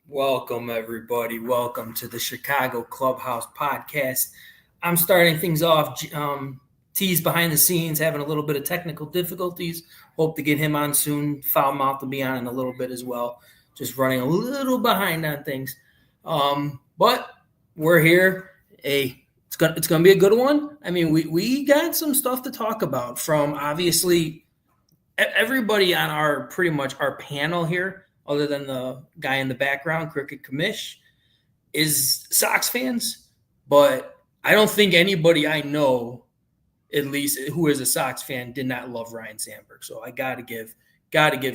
Welcome, everybody. Welcome to the Chicago Clubhouse podcast. I'm starting things off. T's behind the scenes, having a little bit of technical difficulties. Hope to get him on soon. Foul mouth will be on in a little bit as well. Just running a little behind on things. But we're here. It's gonna be a good one. I mean, we got some stuff to talk about from obviously everybody on our panel here, other than the guy in the background, Crooked Commish, is Sox fans. But I don't think anybody I know, at least who is a Sox fan, did not love Ryno Sandberg. So I got to give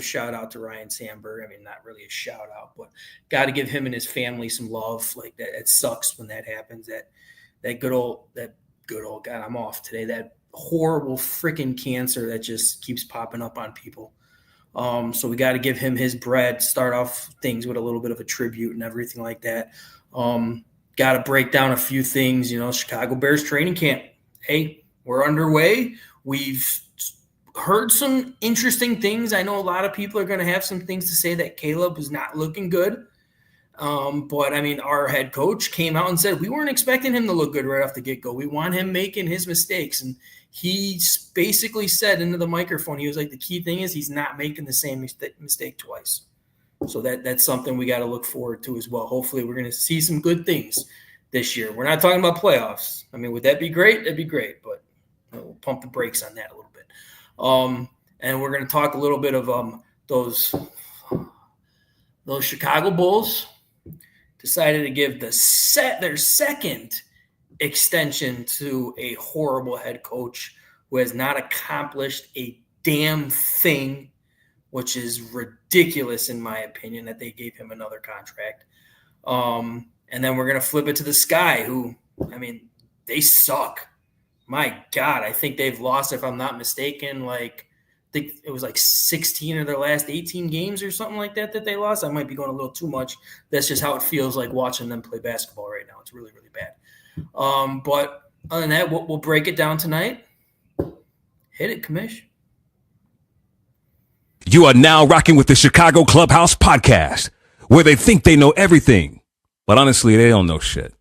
shout out to Ryno Sandberg. I mean, not really a shout out, but got to give him and his family some love. Like that, it sucks when that happens. That good old God, I'm off today. That horrible freaking cancer that just keeps popping up on people. So we got to give him his bread, start off things with a little bit of a tribute and everything like that. Got to break down a few things, Chicago Bears training camp. Hey, we're underway. We've heard some interesting things. I know a lot of people are going to have some things to say that Caleb was not looking good. But I mean, our head coach came out and said, we weren't expecting him to look good right off the get-go. We want him making his mistakes. And he basically said into the microphone, he was like, the key thing is he's not making the same mistake twice. So that's something we got to look forward to as well. Hopefully we're going to see some good things this year. We're not talking about playoffs. I mean, would that be great? That'd be great, but we'll pump the brakes on that a little bit. And we're going to talk a little bit of those Chicago Bulls decided to give their second extension to a horrible head coach who has not accomplished a damn thing, which is ridiculous in my opinion that they gave him another contract. And then we're going to flip it to the Sky, who, I mean, they suck. My God, I think they've lost, if I'm not mistaken, I think it was 16 of their last 18 games or something like that they lost. I might be going a little too much. That's just how it feels like watching them play basketball right now. It's really, really bad. But other than that, we'll break it down tonight. Hit it, Commish. You are now rocking with the Chicago Clubhouse podcast, where they think they know everything, but honestly, they don't know shit.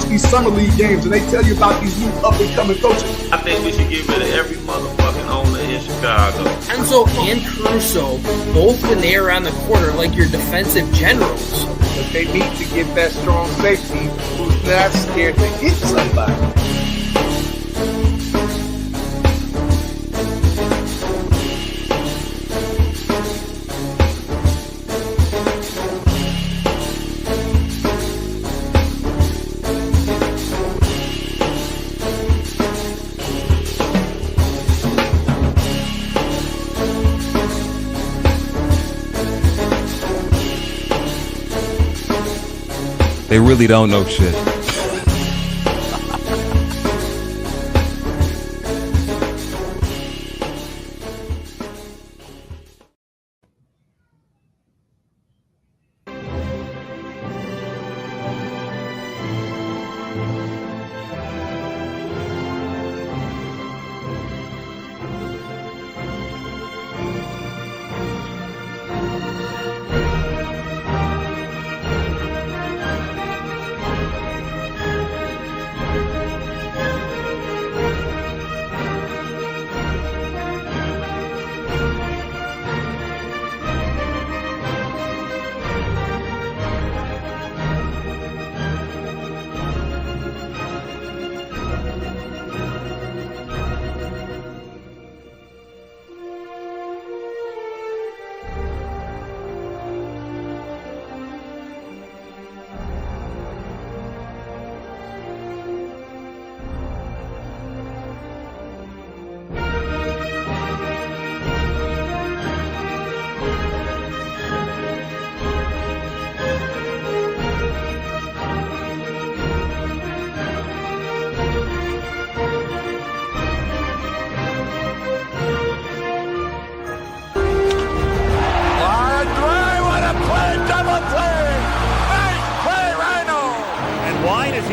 These summer league games and they tell you about these new up-and-coming coaches. I think we should get rid of every motherfucking owner in Chicago. Enzo and Caruso, both when they are on the court, are like your defensive generals. But they need to get that strong safety who's not scared to hit somebody. They really don't know shit.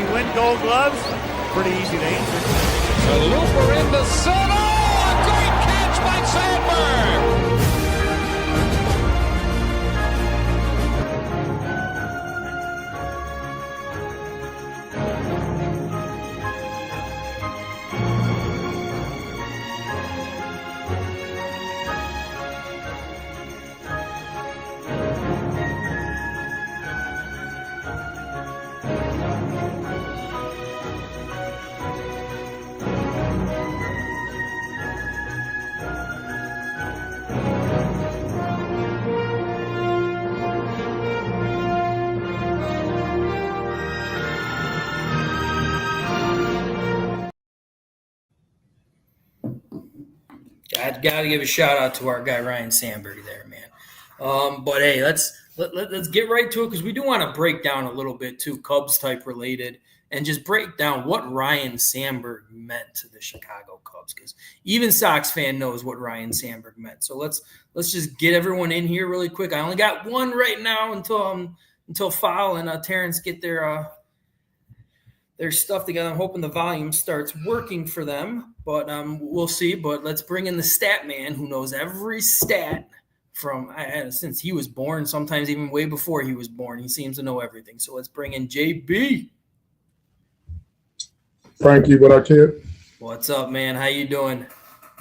he win Gold Gloves? Pretty easy to answer. A looper into center. A great catch by Sandberg. I've got to give a shout out to our guy Ryno Sandberg there, man. But hey, let's get right to it because we do want to break down a little bit too, Cubs type related, and just break down what Ryno Sandberg meant to the Chicago Cubs, because even Sox fan knows what Ryno Sandberg meant. So let's just get everyone in here really quick. I only got one right now until Fowl and Terrence get their stuff together. I'm hoping the volume starts working for them, but we'll see. But let's bring in the stat man who knows every stat from since he was born, sometimes even way before he was born. He seems to know everything. So let's bring in JB. Frankie, what up, kid? What's up, man? How you doing?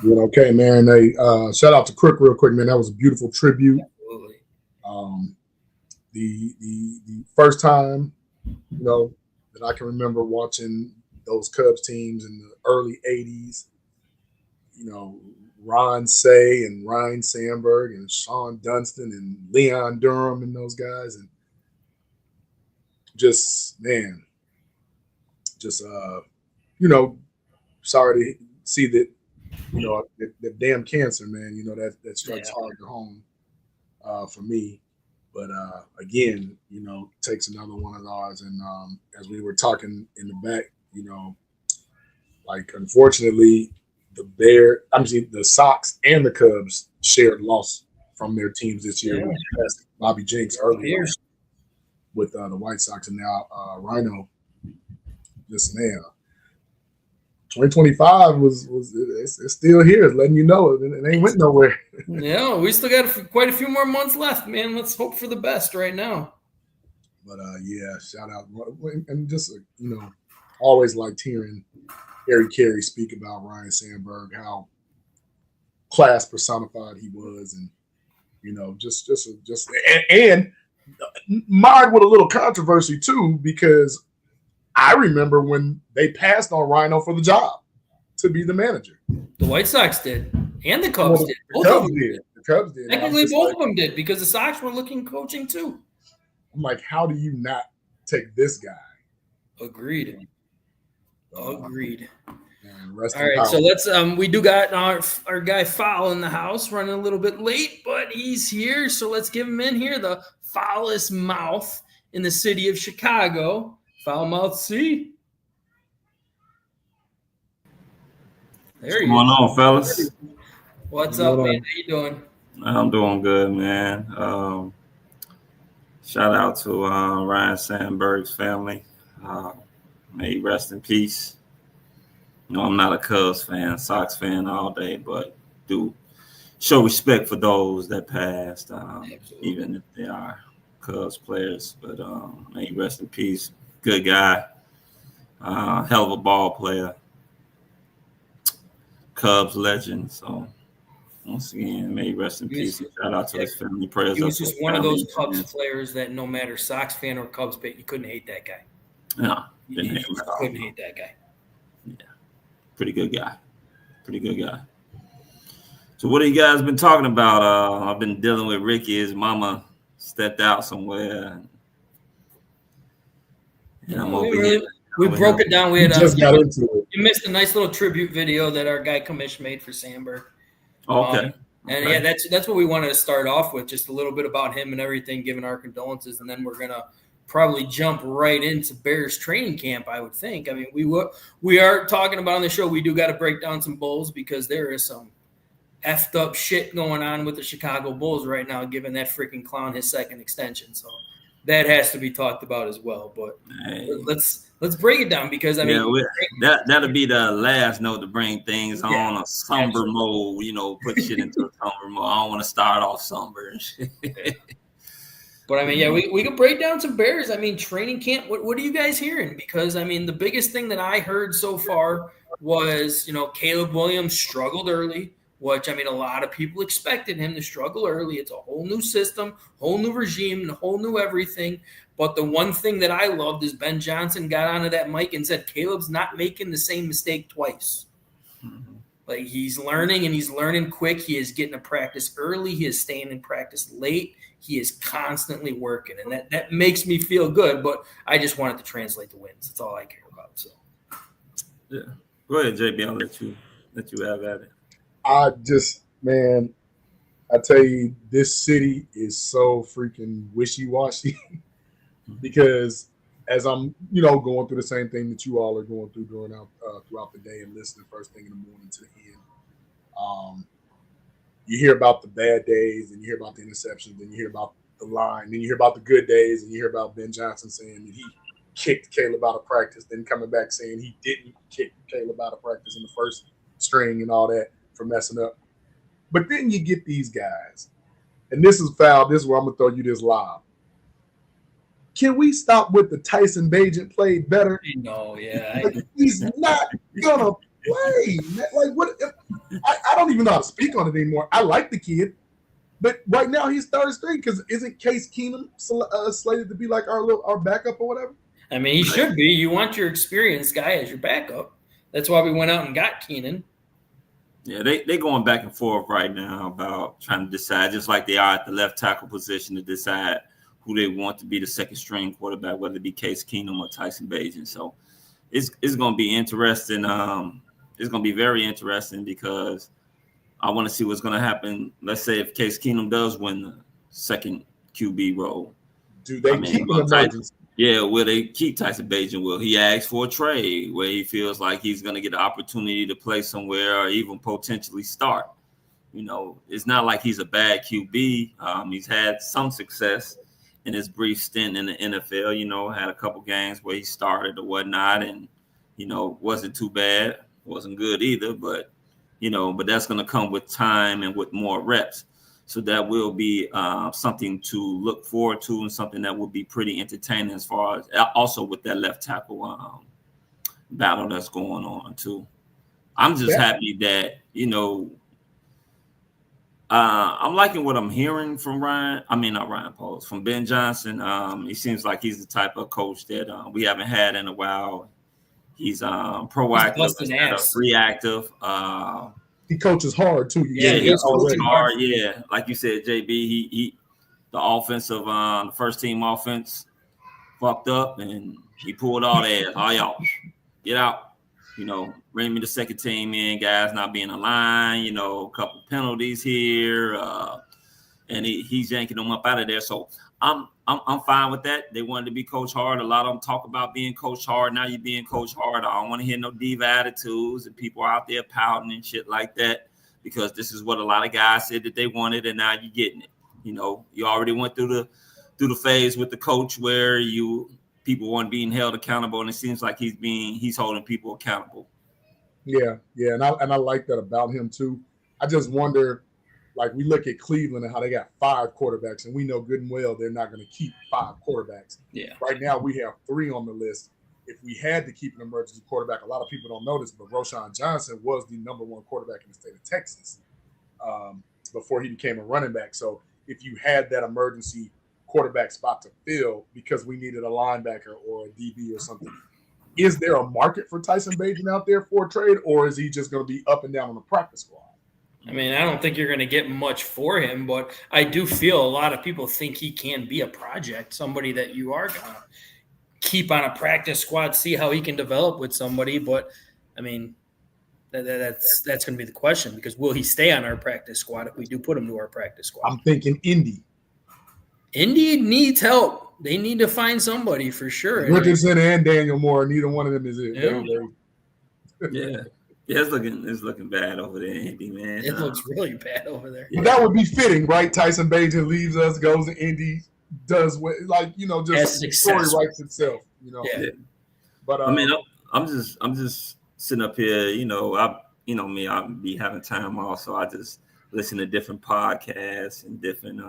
Doing okay, man. Hey, shout out to Crook real quick, man. That was a beautiful tribute. Absolutely. The first time, that I can remember watching those Cubs teams in the early 80s, Ron Say and Ryno Sandberg and Sean Dunston and Leon Durham and those guys. And sorry to see that, that damn cancer, man, that strikes hard to home for me. But again, takes another one of ours. And as we were talking in the back, unfortunately, the Sox and the Cubs shared loss from their teams this year. Yeah. Bobby Jenks earlier with the White Sox, and now Ryno. Listen, man, 2025 it's still here. It's letting you know it ain't went nowhere. Yeah, we still got quite a few more months left, man. Let's hope for the best right now. But shout out, and just always liked hearing Harry Carey speak about Ryno Sandberg, how class personified he was, and and marred with a little controversy too, because I remember when they passed on Ryno for the job to be the manager. The White Sox did, and the Cubs did. The Cubs did. Technically, both of them did, because the Sox were looking coaching too. I'm like, how do you not take this guy? Agreed. And All right, so let's we do got our guy Fowl in the house, running a little bit late, but he's here. So let's give him in here, the foulest mouth in the city of Chicago. Foul mouth C. What's going on, fellas? What's up, man? How you doing? I'm doing good, man. Shout out to Ryno Sandberg's family. May he rest in peace. I'm not a Cubs fan, Sox fan all day, but do show respect for those that passed, even if they are Cubs players. But may he rest in peace. Good guy, hell of a ball player, Cubs legend. So once again, may he rest in peace. And shout out to his family. Prayers. He was just one of those Cubs players that no matter Sox fan or Cubs fan, you couldn't hate that guy. No, you couldn't hate that guy. Yeah, pretty good guy. So what have you guys been talking about? I've been dealing with Ricky. His mama stepped out somewhere. And I'm over here. We broke it down. We had just got into it. You missed a nice little tribute video that our guy Commish made for Sandberg. Okay. And that's what we wanted to start off with, just a little bit about him and everything, giving our condolences, and then we're gonna probably jump right into Bears training camp, I would think. I mean, we are talking about on the show, we do got to break down some Bulls because there is some effed up shit going on with the Chicago Bulls right now, giving that freaking clown his second extension. So that has to be talked about as well. But Hey. let's break it down because that'll be the last note to bring things on a somber absolutely. mode. You know, put shit into a somber mode. I don't want to start off somber. But we could break down some Bears. Training camp. What are you guys hearing? Because the biggest thing that I heard so far was Caleb Williams struggled early, which a lot of people expected him to struggle early. It's a whole new system, whole new regime, a whole new everything. But the one thing that I loved is Ben Johnson got onto that mic and said Caleb's not making the same mistake twice. Mm-hmm. Like he's learning and he's learning quick. He is getting to practice early. He is staying in practice late. He is constantly working, and that makes me feel good. But I just wanted to translate the wins. That's all I care about. So, yeah, go ahead, JB. I'll let you have at it. I tell you, this city is so freaking wishy-washy because as I'm, going through the same thing that you all are going through throughout the day and listening first thing in the morning to the end. You hear about the bad days and you hear about the interceptions and you hear about the line, then you hear about the good days and you hear about Ben Johnson saying that he kicked Caleb out of practice, then coming back saying he didn't kick Caleb out of practice in the first string and all that for messing up. But then you get these guys, and this is foul. This is where I'm going to throw you this lob. Can we stop with the Tyson Bagent played better? No, yeah. He's not going to play. Like, what? I don't even know how to speak on it anymore. I like the kid, but right now he's third string because isn't Case Keenum slated to be like our backup or whatever? He should be. You want your experienced guy as your backup. That's why we went out and got Keenan. Yeah, they going back and forth right now about trying to decide, just like they are at the left tackle position, to decide who they want to be the second string quarterback, whether it be Case Keenum or Tyson Bagent. So it's going to be interesting. It's going to be very interesting because I want to see what's going to happen. Let's say if Case Keenum does win the second QB role. Do they keep an emergency? Yeah, will they keep Tyson Bagent? Will he ask for a trade where he feels like he's going to get the opportunity to play somewhere or even potentially start? It's not like he's a bad QB. He's had some success in his brief stint in the NFL, had a couple games where he started or whatnot and, wasn't too bad. Wasn't good either, but that's going to come with time and with more reps. So that will be something to look forward to and something that will be pretty entertaining as far as also with that left tackle battle that's going on too. I'm just happy that, I'm liking what I'm hearing from from Ben Johnson. He seems like he's the type of coach that we haven't had in a while. He's proactive, reactive. He coaches hard too. He coaches hard. Yeah, like you said, JB. He the offensive, the first team offense fucked up, and he pulled all that. All y'all get out. Bring me the second team in, guys. Not being aligned. A couple penalties here, and he's yanking them up out of there. So I'm fine with that. They wanted to be coached hard. A lot of them talk about being coached hard. Now you're being coached hard. I don't want to hear no diva attitudes and people out there pouting and shit like that, because this is what a lot of guys said that they wanted, and now you're getting it. You already went through the phase with the coach where people weren't being held accountable, and it seems like he's holding people accountable. Yeah, and I like that about him too. I just wonder. Like, we look at Cleveland and how they got 5 quarterbacks, and we know good and well they're not going to keep 5 quarterbacks. Yeah. Right now, we have 3 on the list. If we had to keep an emergency quarterback, a lot of people don't know this, but Roschon Johnson was the number 1 quarterback in the state of Texas before he became a running back. So if you had that emergency quarterback spot to fill because we needed a linebacker or a DB or something, is there a market for Tyson Bagent out there for a trade, or is he just going to be up and down on the practice squad? I don't think you're going to get much for him, but I do feel a lot of people think he can be a project, somebody that you are going to keep on a practice squad, see how he can develop with somebody. But, that's going to be the question, because will he stay on our practice squad if we do put him to our practice squad? I'm thinking Indy. Indy needs help. They need to find somebody for sure. Richardson and Daniel Moore, neither one of them is it. Yeah. Yeah, it's looking bad over there, Indy, man. It looks really bad over there. But that would be fitting, right? Tyson Bagent leaves us, goes to Indy. does what, like, just the story writes itself, Yeah. But I mean, I'm just sitting up here, I be having time also. I just listen to different podcasts and different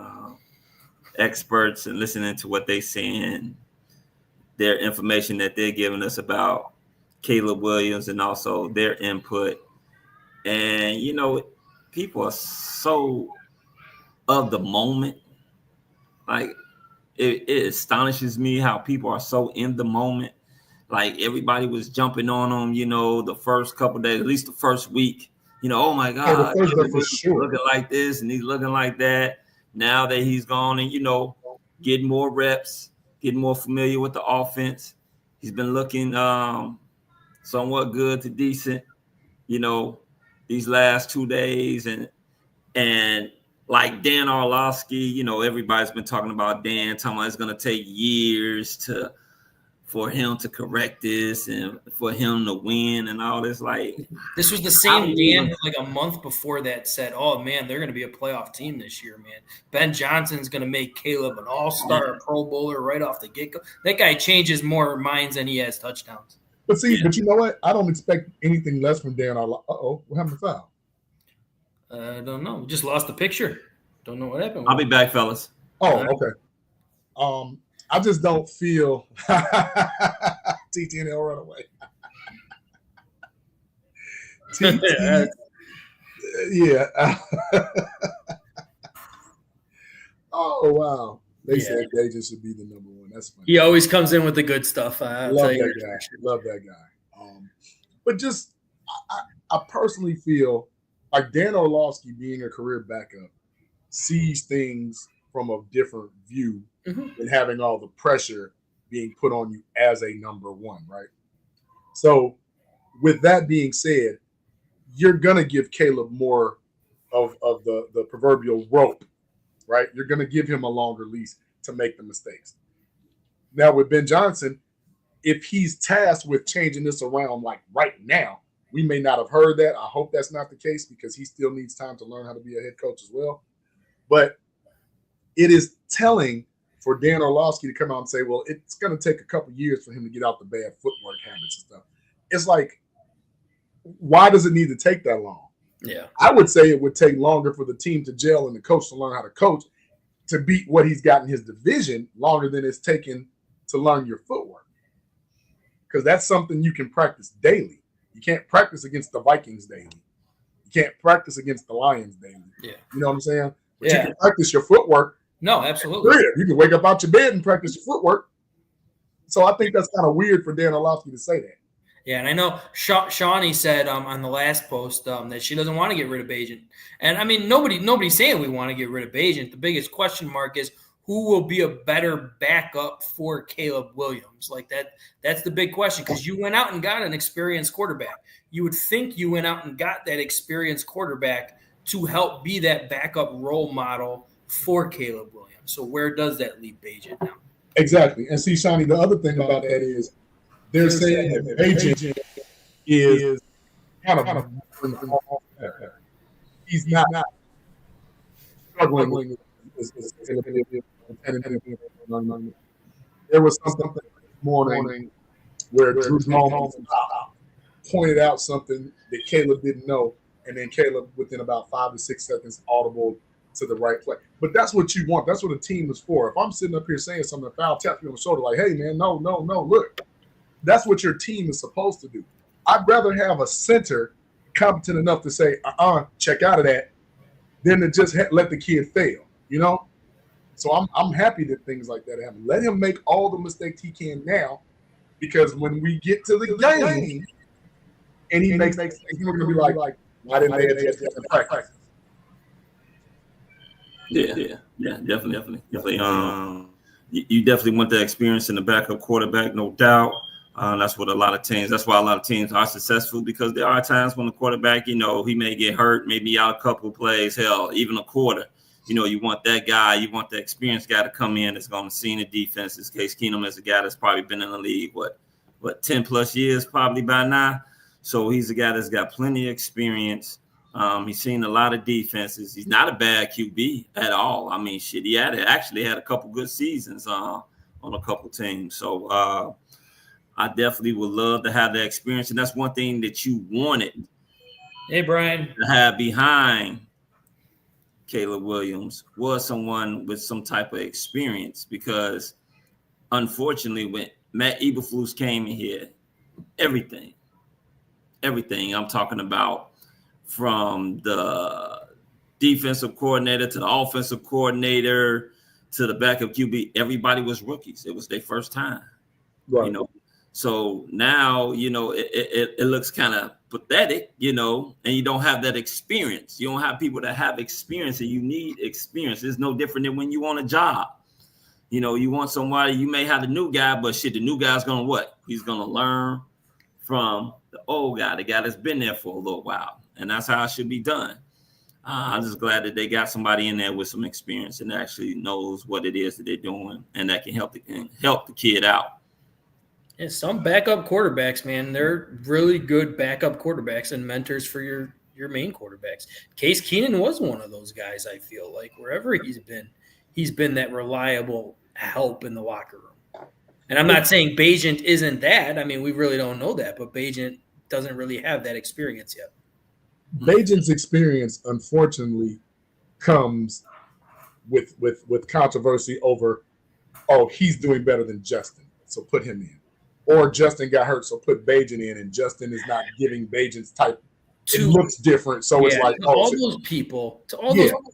experts and listening to what they saying, their information that they're giving us about Caleb Williams and also their input. And, people are so of the moment. Like, it astonishes me how people are so in the moment. Like, everybody was jumping on him, the first couple of days, at least the first week. Oh, my God, he's looking like this and he's looking like that. Now that he's gone and, getting more reps, getting more familiar with the offense, he's been looking somewhat good to decent, these last 2 days. And like Dan Orlovsky, everybody's been talking about Dan, talking about it's going to take years for him to correct this and for him to win and all this. Like, this was the same Dan like a month before that said, "Oh man, they're going to be a playoff team this year, man. Ben Johnson's going to make Caleb an all-star, Pro Bowler right off the get-go." That guy changes more minds than he has touchdowns. But but you know what? I don't expect anything less from Dan. What happened to foul? I don't know. We just lost the picture. Don't know what happened. I'll be back, fellas. Oh, okay. I just don't feel TTNL run away. Yeah. Oh, wow. They said Gage should be the number one. That's funny. He always comes in with the good stuff. Love that guy. But just, I personally feel like Dan Orlovsky, being a career backup, sees things from a different view than having all the pressure being put on you as a number one, right? So with that being said, you're going to give Caleb more of the proverbial rope, right? You're going to give him a longer leash to make the mistakes. Now with Ben Johnson, if he's tasked with changing this around like right now, we may not have heard that. I hope that's not the case because he still needs time to learn how to be a head coach as well. But it is telling for Dan Orlovsky to come out and say, well, it's going to take a couple years for him to get out the bad footwork habits and stuff. It's like, why does it need to take that long? Yeah. I would say it would take longer for the team to gel and the coach to learn how to coach to beat what he's got in his division longer than it's taken to learn your footwork. Because that's something you can practice daily. You can't practice against the Vikings daily. You can't practice against the Lions daily. Yeah. You know what I'm saying? But you can practice your footwork. No, absolutely. You can wake up out your bed and practice your footwork. So I think that's kind of weird for Dan Orlovsky to say that. Yeah, and I know Shawnee said on the last post that she doesn't want to get rid of Bagent. And, I mean, nobody's saying we want to get rid of Bagent. The biggest question mark is who will be a better backup for Caleb Williams? Like that's the big question because you went out and got an experienced quarterback. You would think you went out and got that experienced quarterback to help be that backup role model for Caleb Williams. So where does that leave Bagent now? Exactly. And see, Shawnee, the other thing about that is they're saying that Bagent is kind of he's not struggling. There was something this morning where Drew Holmes pointed out something that Caleb didn't know, and then Caleb, within about 5 to 6 seconds, audible to the right play. But that's what you want. That's what a team is for. If I'm sitting up here saying something, a foul tap you on the shoulder, like, hey, man, no, look. That's what your team is supposed to do. I'd rather have a center competent enough to say, check out of that, than to just let the kid fail, you know? So I'm happy that things like that happen. Let him make all the mistakes he can now, because when we get to the game and he makes mistakes, we're going to be like, why didn't they adjust that practice? Yeah, definitely. You definitely want that experience in the backup quarterback, no doubt. That's why a lot of teams are successful, because there are times when the quarterback, he may get hurt, maybe out a couple of plays, hell, even a quarter. You want that guy, you want the experienced guy to come in that's going to see the defense. This Case Keenum is a guy that's probably been in the league, 10 plus years probably by now. So he's a guy that's got plenty of experience He's seen a lot of defenses. He's not a bad QB at all. I mean, shit, he actually had a couple good seasons on a couple teams. So I definitely would love to have that experience. And that's one thing that you wanted. Hey, Brian. To have behind Caleb Williams was someone with some type of experience, because unfortunately when Matt Eberflus came in here, everything I'm talking about, from the defensive coordinator to the offensive coordinator to the backup QB, everybody was rookies. It was their first time, right. You know. So now, you know, it looks kind of pathetic, you know, and you don't have that experience. You don't have people that have experience, and you need experience. It's no different than when you want a job. You know, you want somebody, you may have the new guy, but shit, the new guy's going to what? He's going to learn from the old guy, the guy that's been there for a little while. And that's how it should be done. I'm just glad that they got somebody in there with some experience and actually knows what it is that they're doing, and that can help the kid out. And some backup quarterbacks, man, they're really good backup quarterbacks and mentors for your main quarterbacks. Case Keenum was one of those guys, I feel like. Wherever he's been that reliable help in the locker room. And I'm not saying Bagent isn't that. I mean, we really don't know that, but Bagent doesn't really have that experience yet. Bagent's experience, unfortunately, comes with controversy over, oh, he's doing better than Justin, so put him in. Or Justin got hurt, so put Bagent in, and Justin is not giving Bagent's type. It looks different, so it's like, all those people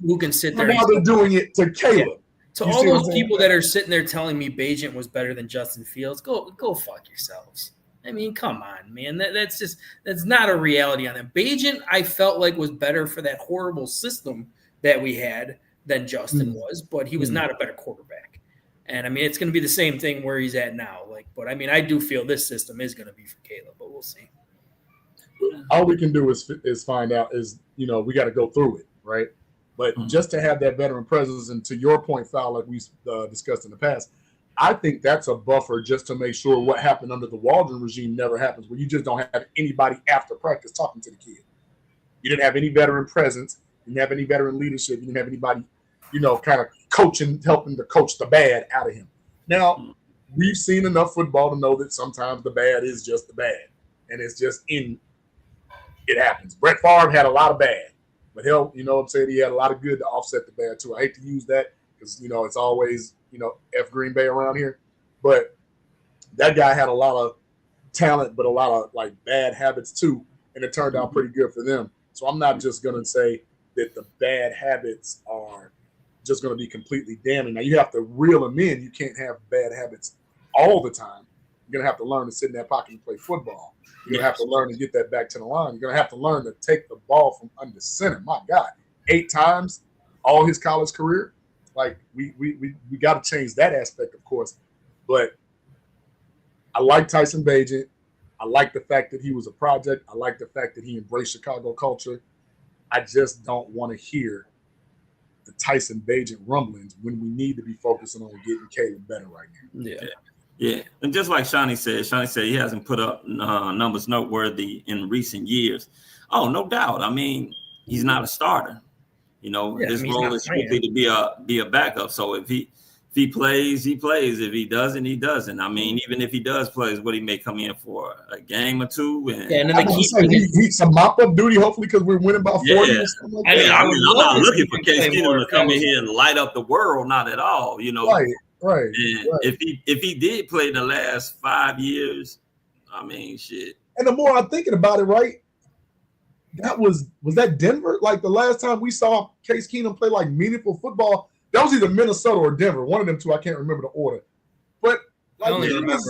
who can sit there. Now they're doing it to Caleb. Yeah. To all those people that are sitting there telling me Bagent was better than Justin Fields, go fuck yourselves. I mean, come on, man. That's not a reality on them. Bagent, I felt like, was better for that horrible system that we had than Justin was, but he was not a better quarterback. And I mean, it's going to be the same thing where he's at now. But I mean, I do feel this system is going to be for Caleb, but we'll see. All we can do is find out is, you know, we got to go through it, right? But just to have that veteran presence, and to your point, Fowler, like we discussed in the past, I think that's a buffer just to make sure what happened under the Waldron regime never happens, where you just don't have anybody after practice talking to the kid. You didn't have any veteran presence. You didn't have any veteran leadership. You didn't have anybody, you know, kind of coaching, helping to coach the bad out of him. Now, we've seen enough football to know that sometimes the bad is just the bad, and it's just it happens. Brett Favre had a lot of bad, but hell, you know what I'm saying? He had a lot of good to offset the bad too. I hate to use that because, you know, it's always, you know, F Green Bay around here, but that guy had a lot of talent, but a lot of like bad habits too, and it turned out pretty good for them. So I'm not just going to say that the bad habits are just going to be completely damning. Now you have to reel them in. You can't have bad habits all the time. You're going to have to learn to sit in that pocket and play football. You're going to have to learn to get that back to the line. You're going to have to learn to take the ball from under center. My God, 8 times all his college career. Like we got to change that aspect, of course. But I like Tyson Bagent. I like the fact that he was a project. I like the fact that he embraced Chicago culture. I just don't want to hear the Tyson Bagent rumblings when we need to be focusing on getting Caleb better right now. Yeah. And just like Shawnee said he hasn't put up numbers noteworthy in recent years. Oh, no doubt. I mean, he's not a starter. You know, his role is strictly to be a backup. So if he plays, he plays. If he doesn't, he doesn't. I mean, even if he does play, what he may come in for a game or two. And then he's some mop-up duty, hopefully, because we're winning by 40 or something like that. I mean, I'm not looking for Case Keenum to come in here and light up the world. Not at all, you know. Right. And if he did play the last 5 years, I mean, shit. And the more I'm thinking about it, right, that was that Denver? Like the last time we saw Case Keenum play like meaningful football, that was either Minnesota or Denver. One of them two, I can't remember the order. But like, I remember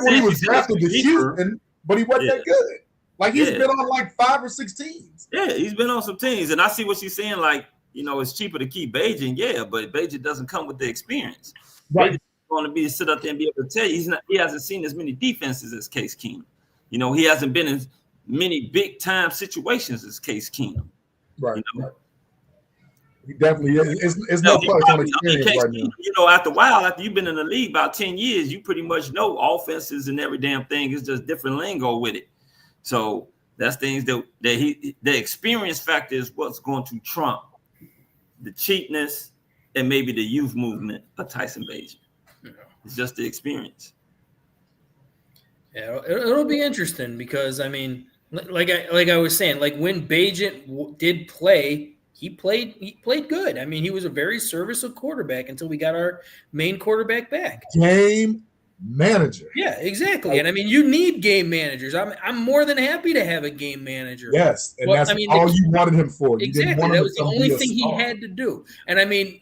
when he was drafted to Houston, but he wasn't that good. Like he's been on like 5 or 6 teams. Yeah, he's been on some teams, and I see what she's saying. Like, you know, it's cheaper to keep Bagent, but Bagent doesn't come with the experience. Right. Bagent's going to be to sit up there and be able to tell you he hasn't seen as many defenses as Case Keenum. You know, he hasn't been in many big time situations as Case Keenum. Right. You know? Right. He definitely is. It's no question on experience right now. You know, after a while, after you've been in the league about 10 years, you pretty much know offenses and every damn thing is just different lingo with it. So That's things that the experience factor is what's going to trump the cheapness and maybe the youth movement of Tyson Bagent. It's just the experience. Yeah, it'll be interesting because I mean, like I was saying, like when Bagent did play, he played good. I mean, he was a very serviceable quarterback until we got our main quarterback back. Game manager. Yeah, exactly. And I mean, you need game managers. I'm more than happy to have a game manager. Yes, and that's all you wanted him for. You exactly. Didn't want that him was to the only be a thing he star. had to do. And I mean,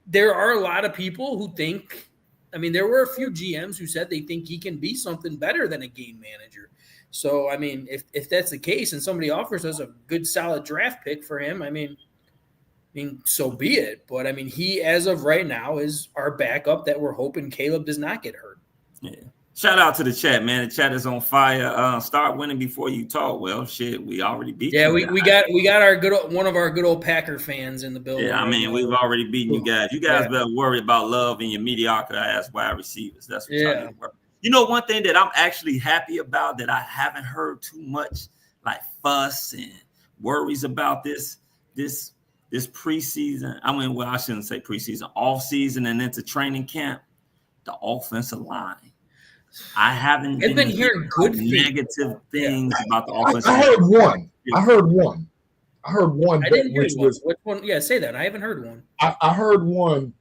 there are a lot of people who think. I mean, there were a few GMs who said they think he can be something better than a game manager. So, I mean, if that's the case and somebody offers us a good, solid draft pick for him, I mean, so be it. But, I mean, he, as of right now, is our backup that we're hoping Caleb does not get hurt. Yeah. Shout out to the chat, man. The chat is on fire. Start winning before you talk. Well, shit, we already beat you. Yeah, we got our one of our good old Packer fans in the building. Yeah, I mean, we've already beaten you guys. You guys better worry about love and your mediocre ass wide receivers. That's what y'all need to work. You know, one thing that I'm actually happy about that I haven't heard too much like fuss and worries about this preseason. I mean, well, I shouldn't say preseason, off season and into training camp. The offensive line. I haven't been hearing good negative things about the offensive line. I heard one. I didn't hear one. Which one? Yeah, say that. I haven't heard one. I heard one.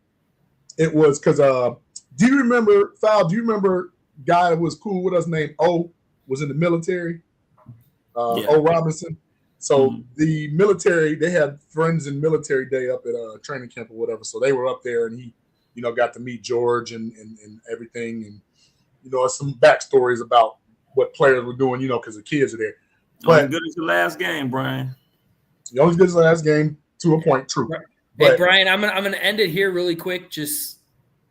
It was because do you remember, Fal? Do you remember guy that was cool with us named O was in the military? O Robinson. So the military, they had friends in military day up at training camp or whatever. So they were up there, and he, got to meet George and everything, and some backstories about what players were doing, because the kids are there. But good as the last game, Brian. Only good as the last game to a point, true. Hey, Brian, I'm gonna end it here really quick. Just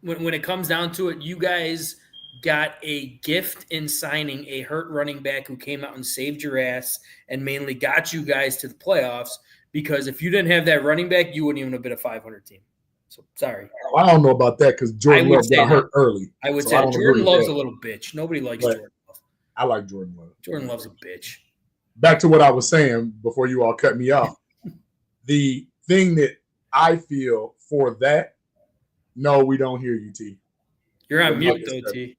when it comes down to it, you guys got a gift in signing a hurt running back who came out and saved your ass and mainly got you guys to the playoffs. Because if you didn't have that running back, you wouldn't even have been a 500 team. So sorry. I don't know about that because Jordan Love got hurt early. I would say Jordan Love's a little bitch. Nobody likes Jordan Love. I like Jordan Love. Jordan Love's a bitch. Back to what I was saying before you all cut me off. The thing that I feel for that, no, we don't hear you, T. You're on mute, though, T.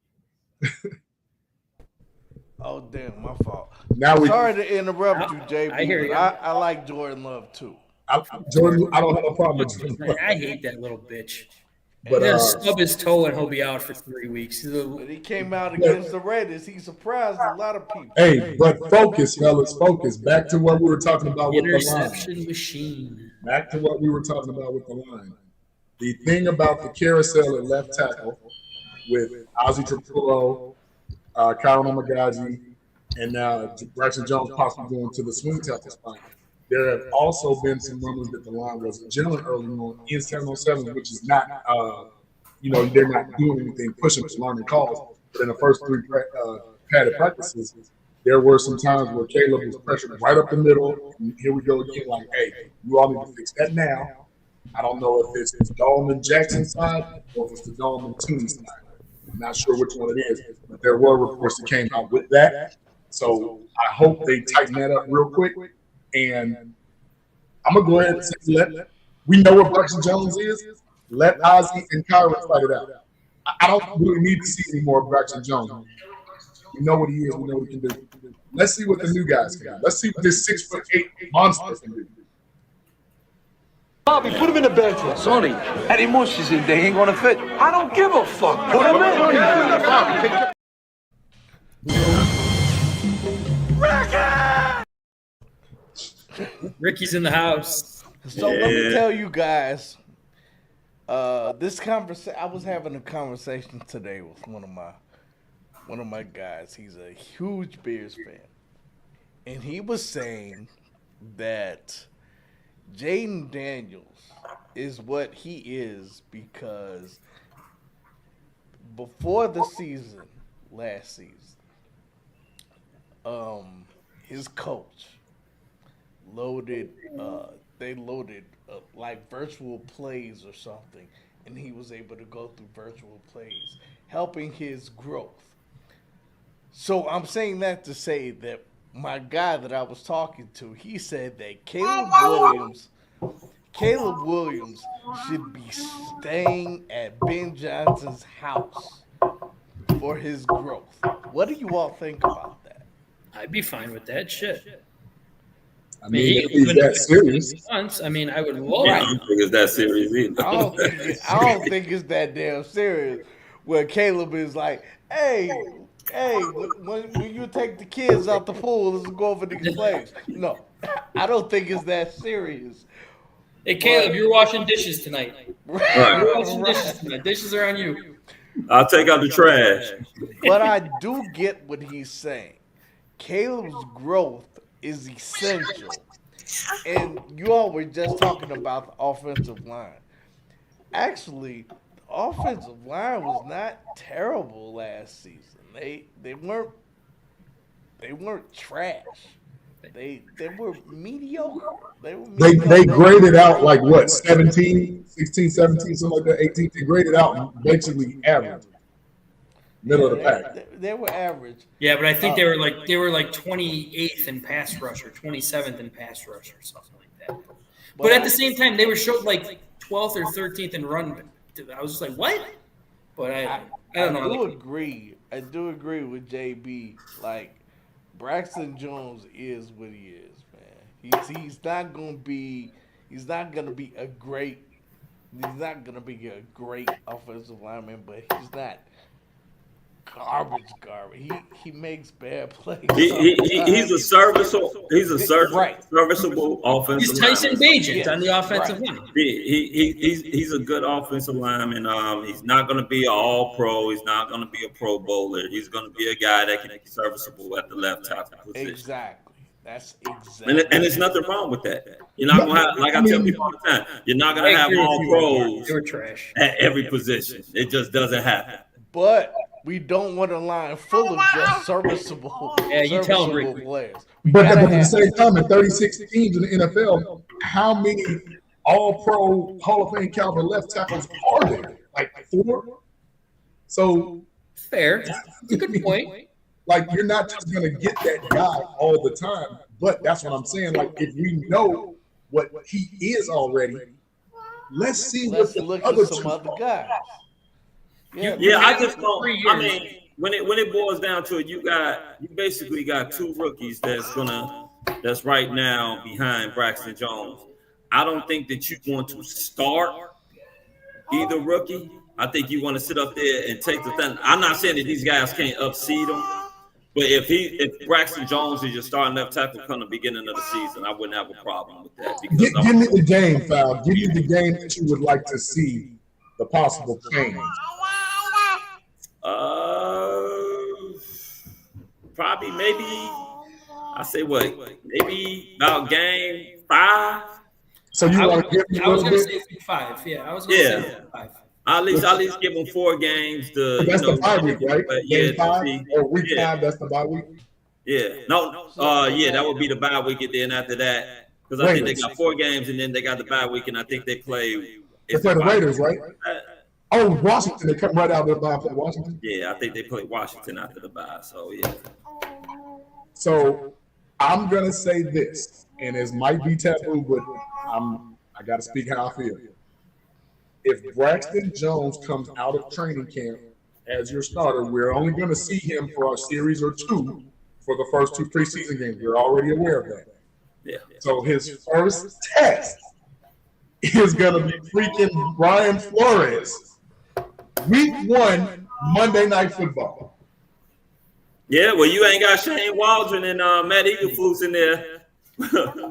Oh, damn, my fault. Sorry to interrupt you, JB. I hear you. I like Jordan Love, too. Jordan, I don't have a problem with Jordan. I hate that little bitch. But he'll stub his toe and he'll be out for 3 weeks. But he came out against the Raiders. He surprised a lot of people. Hey, but focus, fellas, focus. Back to what we were talking about with the line. Interception machine. Back to what we were talking about with the line. The thing about the carousel at left tackle with Ozzie Trapullo, Kyle Omagaji, and now Braxton Jones possibly going to the swing tackle spot. There have also been some rumors that the line was gelling early on in 7-on-7, which is not, they're not doing anything pushing to learning calls. But in the first 3 padded practices, there were some times where Caleb was pressured right up the middle. And here we go again, like, hey, you all need to fix that now. I don't know if it's the Dolman Jackson side or if it's the Dolman Tooney side. I'm not sure which one it is, but there were reports that came out with that. So I hope they tighten that up real quick. And I'm going to go ahead and say, we know what Braxton Jones is. Let Ozzie and Kyron fight it out. I don't really need to see any more of Braxton Jones. We know what he is. We know what he can do. Let's see what the new guys can do. Let's see what this 6'8" monster can do. Bobby, put him in the bedroom. Sonny, Eddie Mush is in there. He ain't going to fit. I don't give a fuck. Put him in. Bobby, Ricky's in the house. So let me tell you guys, this conversation. I was having a conversation today with one of my guys. He's a huge Bears fan, and he was saying that Jaden Daniels is what he is because before the season, last season, his coach loaded like virtual plays or something, and he was able to go through virtual plays, helping his growth. So I'm saying that to say that my guy that I was talking to, he said that Caleb Williams should be staying at Ben Johnson's house for his growth. What do you all think about that? I'd be fine with that shit. I mean, if he's that serious. Once, I mean, I would love I don't think it's that serious either. I don't think it's that damn serious. Where Caleb is like, hey, when you take the kids out the pool, let's go over these plays. No, I don't think it's that serious. Hey, Caleb, you're washing dishes tonight. Right. You're washing dishes tonight. Dishes are on you. I'll take out the trash. But I do get what he's saying. Caleb's growth is essential. And you all were just talking about the offensive line. Actually, the offensive line was not terrible last season. They weren't trash. They were mediocre. They graded out like what, 17, 16, 17, something like that, 18. They graded out basically average. Middle of the pack. They were average. Yeah, but I think they were like 28th in pass rush or 27th in pass rush or something like that. But at the same time, they were showed like 12th or 13th in run. I was just like, what? But I don't know. I do agree with JB. Like, Braxton Jones is what he is, man. He's not gonna be a great offensive lineman, but he's not garbage. He makes bad plays. He's a serviceable offensive. He's Tyson Bagent on the offensive line. He's a good offensive lineman. He's not going to be an all-pro. He's not going to be a Pro Bowler. He's going to be a guy that can be serviceable at the left tackle position. Exactly. That's exactly. And there's nothing wrong with that. You're not going to have, like I tell people all the time, you're not going to have all pros at every position. It just doesn't happen. But we don't want a line full of just serviceable players. But at the same time, in 36 teams in the NFL, how many all-pro Hall of Fame caliber left tackles are there? Like 4? So fair. That's a good point. Like, you're not just going to get that guy all the time. But that's what I'm saying. Like, if we know what he is already, let's look at some other guys. Yeah, I just don't. I mean, when it boils down to it, you basically got 2 rookies that's right now behind Braxton Jones. I don't think that you want to start either rookie. I think you want to sit up there and take the thing. I'm not saying that these guys can't upseed him, but if Braxton Jones is your starting left tackle come the beginning of the season, I wouldn't have a problem with that. Give me the game, Fal. Give me the game that you would like to see the possible change. Probably maybe I say what? Maybe about game 5. So you want to give me I was going to say 5. Yeah, I was going to say 5. At least give them 4 games. That's the bye week, right? Yeah, 5 or week 5. That's the bye week. Yeah, that would be the bye week, and then after that, because I think they got 4 games, and then they got the bye week, and I think they play. They play the Raiders, right? Oh, Washington. They come right out of the bye for Washington. Yeah, I think they play Washington after the bye. So yeah. So I'm gonna say this, and it might be taboo, but I gotta speak how I feel. If Braxton Jones comes out of training camp as your starter, we're only gonna see him for a series or 2 for the first 2 preseason games. We're already aware of that. Yeah. So his first test is gonna be freaking Brian Flores. Week 1, Monday Night Football. Yeah, well, you ain't got Shane Waldron and Matt Eaglefoot in there,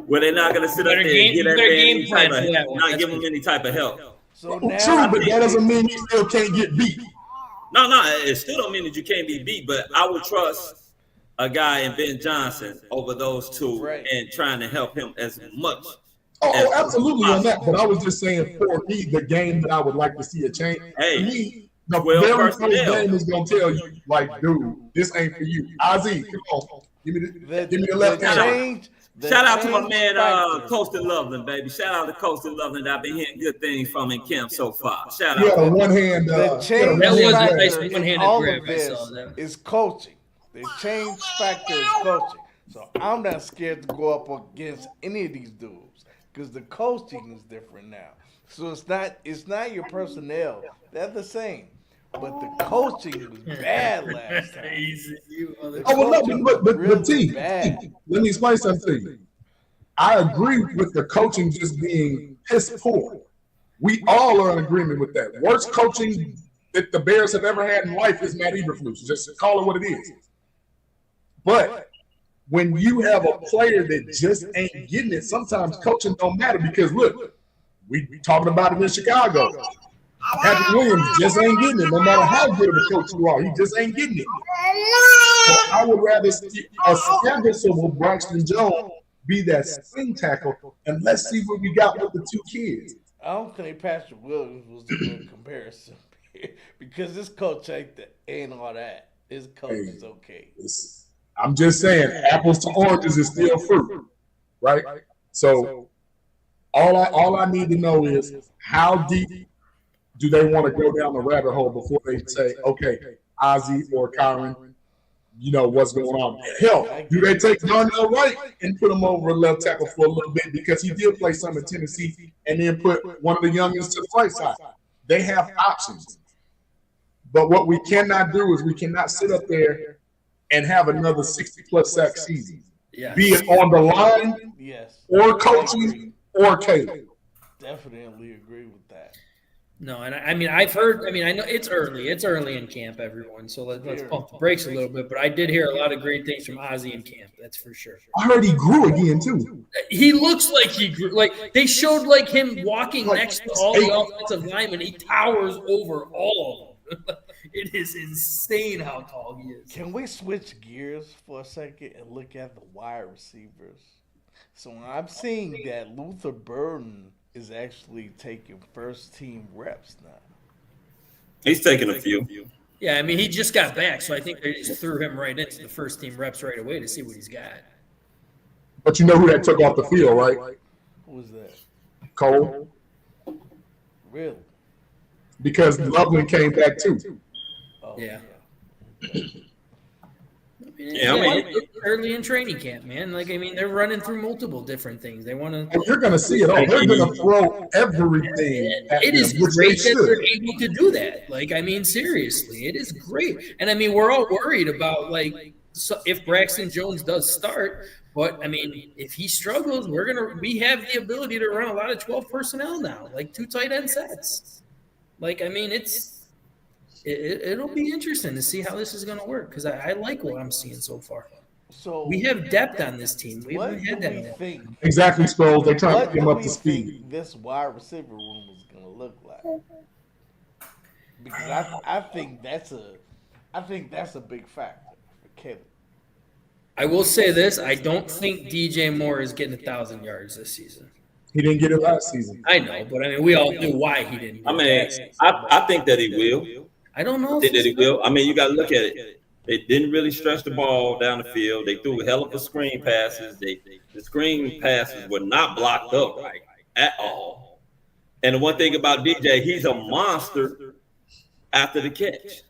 where they're not going to sit up there and get that man not give him any type of help. So now, true, but that doesn't mean you still can't get beat. No, it still don't mean that you can't be beat, but I would trust a guy in Ben Johnson over those 2 and trying to help him as much. Oh, absolutely on that. But I was just saying, for me, the game that I would like to see a change. Hey, for me, the very first game is gonna tell you, like, dude, this ain't for you. Ozzy, come on, give me the left hand. Shout out to my man, Coastal Loveland, baby. Shout out to Coastal Loveland. I've been hearing good things from in camp so far. Shout out. Yeah, one hand. The change one-handed grab. Is coaching. The change factor is coaching. So I'm not scared to go up against any of these dudes because the coaching is different now. So it's not your personnel. They're the same. But the coaching was bad last time. But T, let me explain something to you. I agree with the coaching just being piss poor. We all are in agreement with that. Worst coaching that the Bears have ever had in life is Matt Eberflus. Just call it what it is. But when you have a player that just ain't getting it, sometimes coaching don't matter because, look, we talking about it in Chicago. Patrick Williams just ain't getting it, no matter how good of a coach you are. He just ain't getting it. So I would rather see a serviceable Braxton Jones be that swing tackle, and let's see what we got with the two kids. I don't think Patrick Williams was a good comparison because this coach ain't all that. His coach is okay. I'm just saying, apples to oranges is still fruit, right? So all I need to know is how deep do they want to go down the rabbit hole before they say, okay, Ozzie or Kyron, you know what's going on. Hell, do they take Darnell Wright and put him over left tackle for a little bit because he did play some in Tennessee and then put one of the youngest to the right side? They have options. But what we cannot do is we cannot sit up there and have another 60-plus sack season. Yes. Be it on the line, or coaching, or Caleb. Definitely agree with that. No, and I mean, I've heard. I mean, I know it's early. It's early in camp, everyone. So let's pump the brakes a little bit. But I did hear a lot of great things from Ozzie in camp. That's for sure. I heard he grew again too. He looks like he grew. Like they showed like him walking next to all the offensive linemen. He towers over all of them. It is insane how tall he is. Can we switch gears for a second and look at the wide receivers? So I'm seeing that Luther Burden is actually taking first-team reps now. He's taking a few. Yeah, I mean, he just got back, so I think they just threw him right into the first-team reps right away to see what he's got. But you know who that took off the field, right? Who was that? Cole. Really? Because Loveland came back too. Oh, yeah. Yeah, I mean, early in training camp, man. Like, I mean, they're running through multiple different things. They want to. And you're going to see it all. They're going to throw everything. It is great that they're able to do that. Like, I mean, seriously, it is great. And I mean, we're all worried about like if Braxton Jones does start, but I mean, if he struggles, we have the ability to run a lot of 12 personnel now, like 2 tight end sets. Like, I mean, it'll be interesting to see how this is going to work because I like what I'm seeing so far. So we have depth on this team. We haven't had that. Exactly, Sproles. They're trying to get him up to speed. This wide receiver room is going to look like because I think that's a big factor for Caleb. I will say this: I don't think DJ Moore is getting 1,000 yards this season. He didn't get it last season. I know, but I mean, we all knew why he didn't. I mean, I think that he will. I don't know. I think that he will. I mean, you got to look at it. They didn't really stretch the ball down the field. They threw a hell of a screen passes. The screen passes were not blocked up right at all. And the one thing about DJ, he's a monster after the catch.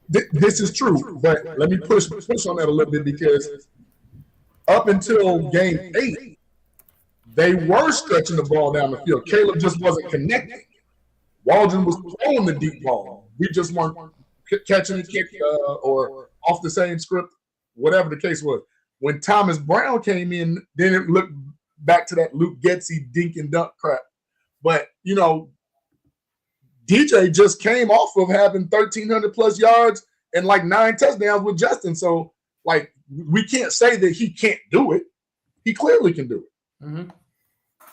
This is true, but let me push on that a little bit because up until game 8, they were stretching the ball down the field. Caleb just wasn't connecting. Waldron was throwing the deep ball. We just weren't catching the kick or off the same script, whatever the case was. When Thomas Brown came in, then it looked back to that Luke Getsy dink and dunk crap. But, you know, DJ just came off of having 1,300-plus yards and like 9 touchdowns with Justin. So, like, we can't say that he can't do it. He clearly can do it. Mm-hmm.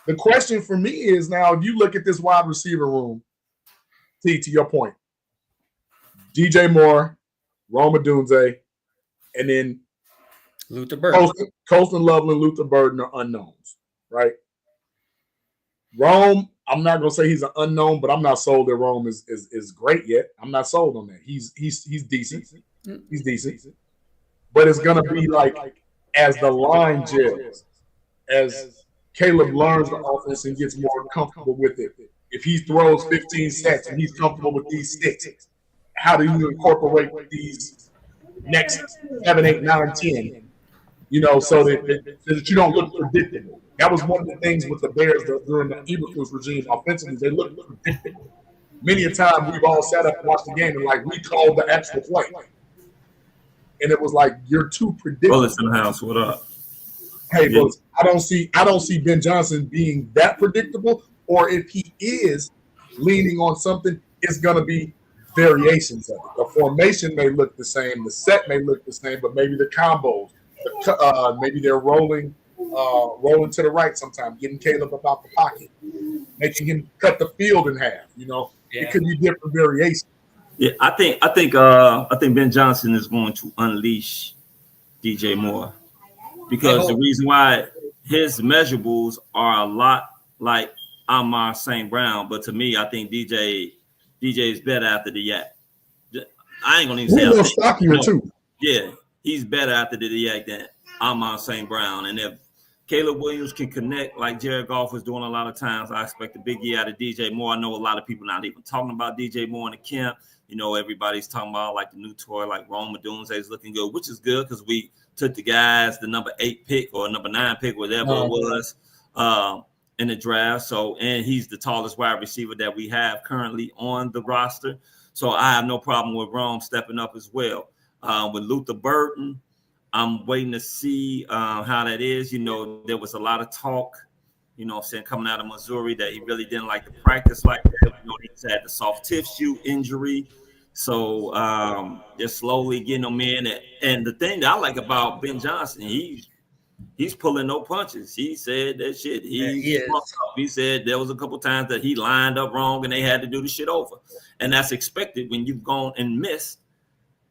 The question for me is now, if you look at this wide receiver room, to your point, DJ Moore, Rome Odunze, and then Luther Burden. Colston Loveland, Luther Burden are unknowns, right? Rome, I'm not gonna say he's an unknown, but I'm not sold that Rome is great yet. I'm not sold on that. He's decent. He's decent. But it's gonna be like as the line gels, as Caleb learns the offense and gets more comfortable with it. If he throws 15 sets and he's comfortable with these 6, how do you incorporate these next 7, 8, 9, 10 so that you don't look predictable. That was one of the things with the Bears during the Eberflus regime. Offensively, they looked predictable. Many a time we've all sat up and watched the game and we called the actual play, and it was like you're too predictable. Bullets in the house, what up? Hey, Bullets, I don't see Ben Johnson being that predictable, or if he is leaning on something, it's gonna be variations of it. The formation may look the same, the set may look the same, but maybe the combos, maybe they're rolling to the right sometimes, getting Caleb about the pocket, making him cut the field in half. It could be different variations. Yeah, I think Ben Johnson is going to unleash DJ Moore because the reason why his measurables are a lot like Amar St. Brown, but to me, I think DJ is better after the yak. I ain't gonna even say a little stockier too. Yeah, he's better after the yak than Amar St. Brown, and if Caleb Williams can connect like Jared Goff was doing a lot of times, I expect a big year out of DJ Moore. I know a lot of people not even talking about DJ Moore in the camp. Everybody's talking about like the new toy, like Rome Odunze is looking good, which is good because we took the guys, the number 8 pick or number 9 pick, whatever it was, in the draft. So, and he's the tallest wide receiver that we have currently on the roster. So I have no problem with Rome stepping up as well. With Luther Burton, I'm waiting to see how that is. There was a lot of talk, coming out of Missouri that he really didn't like to practice like that. He's had the soft tissue injury. So they're slowly getting him in. And the thing that I like about Ben Johnson, he's pulling no punches. He said that shit. He said there was a couple times that he lined up wrong and they had to do the shit over. And that's expected when you've gone and missed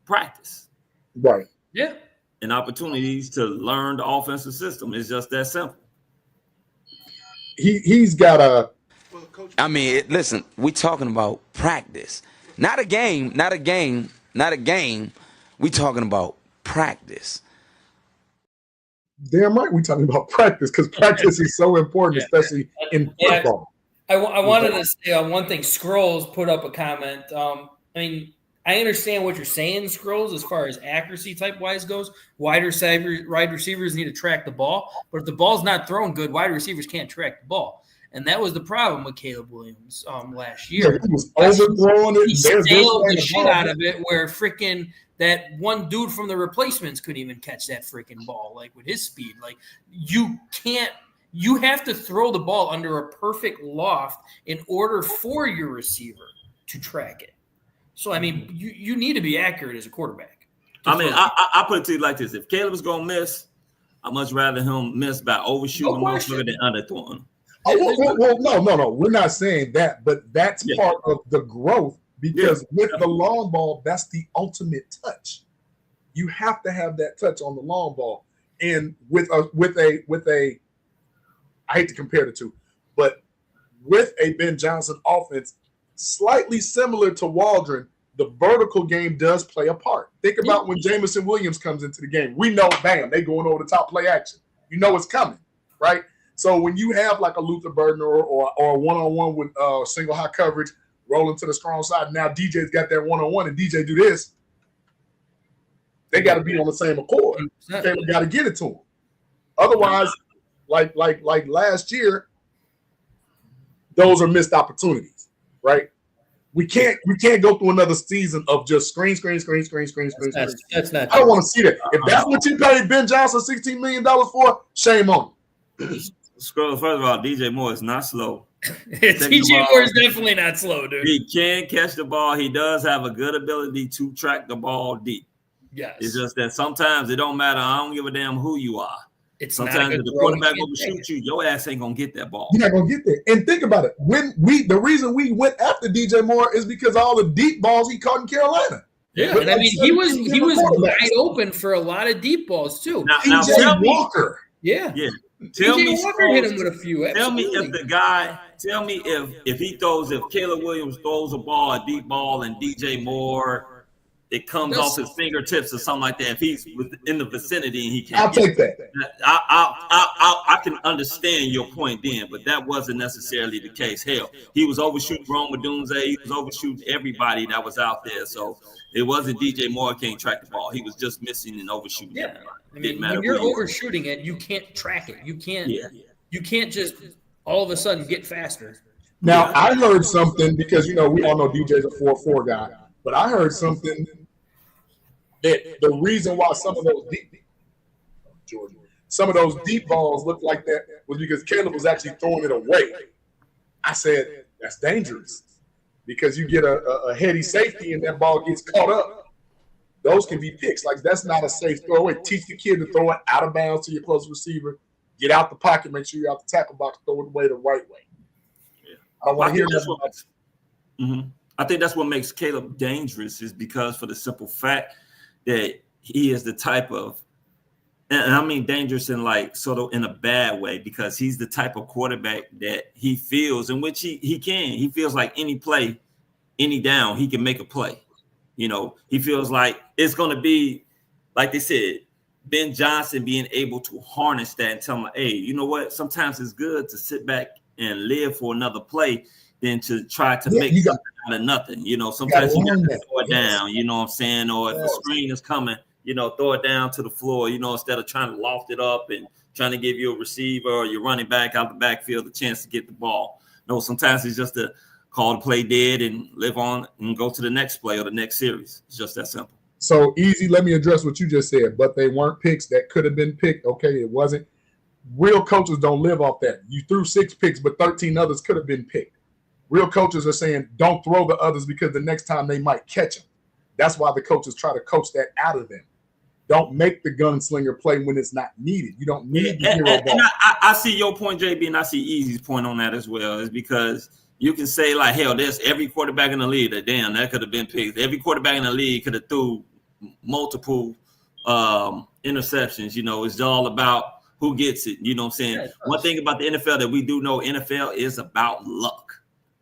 practice. Right. Yeah. And opportunities to learn the offensive system. It's just that simple. He's got a. I mean, listen, we talking about practice, not a game. We talking about practice. Damn right, we talking about practice because practice is so important, especially in football. I wanted to say one thing. Scrolls put up a comment. I understand what you're saying, Scrolls, as far as accuracy type wise goes. Wide receivers need to track the ball, but if the ball's not thrown good, wide receivers can't track the ball. And that was the problem with Caleb Williams last year. Yeah, he was overthrowing it. He sailed the shit out of it where freaking that one dude from the replacements couldn't even catch that freaking ball, like with his speed. Like you have to throw the ball under a perfect loft in order for your receiver to track it. So, you need to be accurate as a quarterback. I put it to you like this. If Caleb is going to miss, I'd much rather him miss by overshooting than underthrowing. No. We're not saying that, but that's part of the growth because with the long ball, that's the ultimate touch. You have to have that touch on the long ball. And with a I hate to compare the two, but with a Ben Johnson offense, slightly similar to Waldron, the vertical game does play a part. Think about when Jamison Williams comes into the game. We know, bam, they going over the top play action. You know it's coming, right? So when you have like a Luther Burden or a one-on-one with single high coverage, rolling to the strong side, now DJ's got that one-on-one and DJ do this, they got to be on the same accord. Caleb got to get it to him. Otherwise, like last year, those are missed opportunities, right? We can't go through another season of just screen. That's not. I don't want to see that. If that's what you paid Ben Johnson $16 million for, shame on him. Scroll. First of all, DJ Moore is not slow. DJ Moore is definitely not slow, dude. He can catch the ball. He does have a good ability to track the ball deep. Yes. It's just that sometimes it don't matter. I don't give a damn who you are. It's sometimes if the quarterback overshoot you, your ass ain't gonna get that ball. You're not gonna get there. And think about it. The reason we went after DJ Moore is because all the deep balls he caught in Carolina. Yeah, and he was wide open for a lot of deep balls too. Now DJ Walker. Yeah. Tell me, Walker hit him with a few. Tell me if Caleb Williams throws a ball, a deep ball, and DJ Moore, it comes off his fingertips or something like that. If he's in the vicinity and he can't, I'll take that. I can understand your point then, but that wasn't necessarily the case. Hell, he was overshooting Rome Odunze. He was overshooting everybody that was out there. So it wasn't DJ Moore can't track the ball. He was just missing and overshooting everybody. I mean, when you're overshooting it, you can't track it. You can't just all of a sudden get faster. Now, I heard something because, we all know DJ's a 4-4 guy, but I heard something that the reason why some of those deep balls looked like that was because Caleb was actually throwing it away. I said, that's dangerous because you get a heady safety and that ball gets caught up. Those can be picks. Like, that's not a safe throw away. Teach the kid to throw it out of bounds to your close receiver. Get out the pocket. Make sure you're out the tackle box. Throw it away the right way. Yeah. I don't want to hear that. I think that's what makes Caleb dangerous is because for the simple fact that he is the type of, and I mean dangerous in like sort of in a bad way, because he's the type of quarterback that he feels in which he feels like any play, any down, he can make a play. He feels like it's going to be, like they said, Ben Johnson being able to harness that and tell him, hey, you know what? Sometimes it's good to sit back and live for another play than to try to make something out of nothing. Sometimes you got to throw it down, you know what I'm saying? Or if the screen is coming, throw it down to the floor, instead of trying to loft it up and trying to give you a receiver or your running back out the backfield a chance to get the ball. No, sometimes it's just to call the play dead and live on and go to the next play or the next series. It's just that simple. So, Easy, let me address what you just said. But they weren't picks that could have been picked. Okay, it wasn't. Real coaches don't live off that. You threw 6 picks, but 13 others could have been picked. Real coaches are saying don't throw the others because the next time they might catch them. That's why the coaches try to coach that out of them. Don't make the gunslinger play when it's not needed. You don't need the hero ball. And I see your point, JB, and I see Easy's point on that as well. Is because you can say, like, hell, there's every quarterback in the league that, damn, that could have been picked. Every quarterback in the league could have threw multiple interceptions. It's all about who gets it. You know what I'm saying? One thing about the NFL that we do know, NFL is about luck.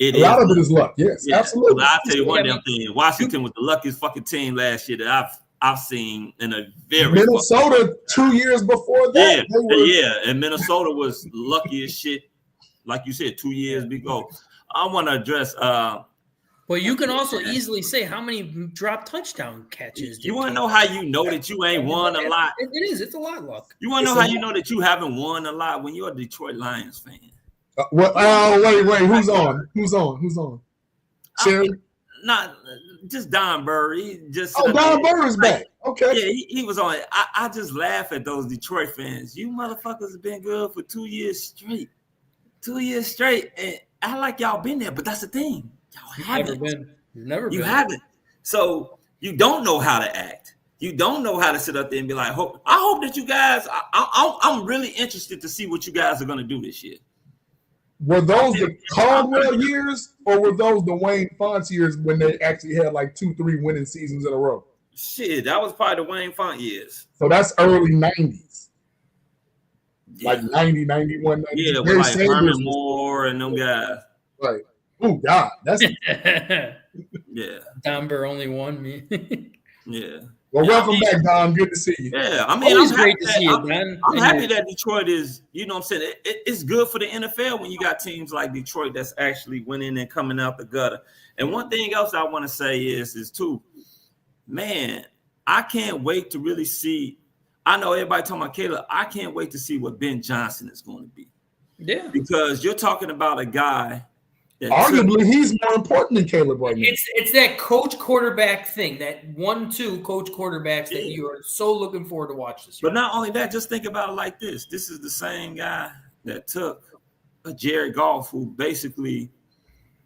A lot of it is luck. Yes, absolutely. I'll tell you one damn thing. Washington was the luckiest fucking team last year that I've seen in a very Minnesota 2 years before that. And Minnesota was lucky as shit. Like you said, 2 years ago. I want to address. Well, you can also easily say how many drop touchdown catches. You want to know how you know that you ain't won a lot? It is. It's a lot, luck. You want to know how you know that you haven't won a lot when you're a Detroit Lions fan? Wait. Who's on? Sherry? Not just Don Burr. Don Burr is back. Okay. Yeah, he was on it. I just laugh at those Detroit fans. You motherfuckers have been good for 2 years straight. 2 years straight. And I like y'all been there, but that's the thing. Y'all haven't. You've never been. You haven't. So you don't know how to act. You don't know how to sit up there and be like, I hope that you guys, I'm really interested to see what you guys are going to do this year. Were those the Caldwell years or were those the Wayne Fonts years when they actually had like 2-3 winning seasons in a row? Shit, that was probably the Wayne Font years. So that's early 90s. Yeah. Like 90, 91, 90. Yeah, with like Herman Moore and them guys. Right. Oh, God. That's yeah. Don Burr only won me. Yeah. Well, welcome back, Don. Good to see you. Yeah, I mean, always great to see you, Don. I'm happy that Detroit is, you know what I'm saying? It's good for the NFL when you got teams like Detroit that's actually winning and coming out the gutter. And one thing else I want to say is too, man, I can't wait to really see. I know everybody talking about Caleb. I can't wait to see what Ben Johnson is going to be. Yeah. Because you're talking about a guy arguably he's more important than Caleb right now. It's that coach quarterback thing, that 1-2 coach quarterbacks that you are so looking forward to watch this year. But not only that, just think about it like this. This is the same guy that took a Jared Goff, who basically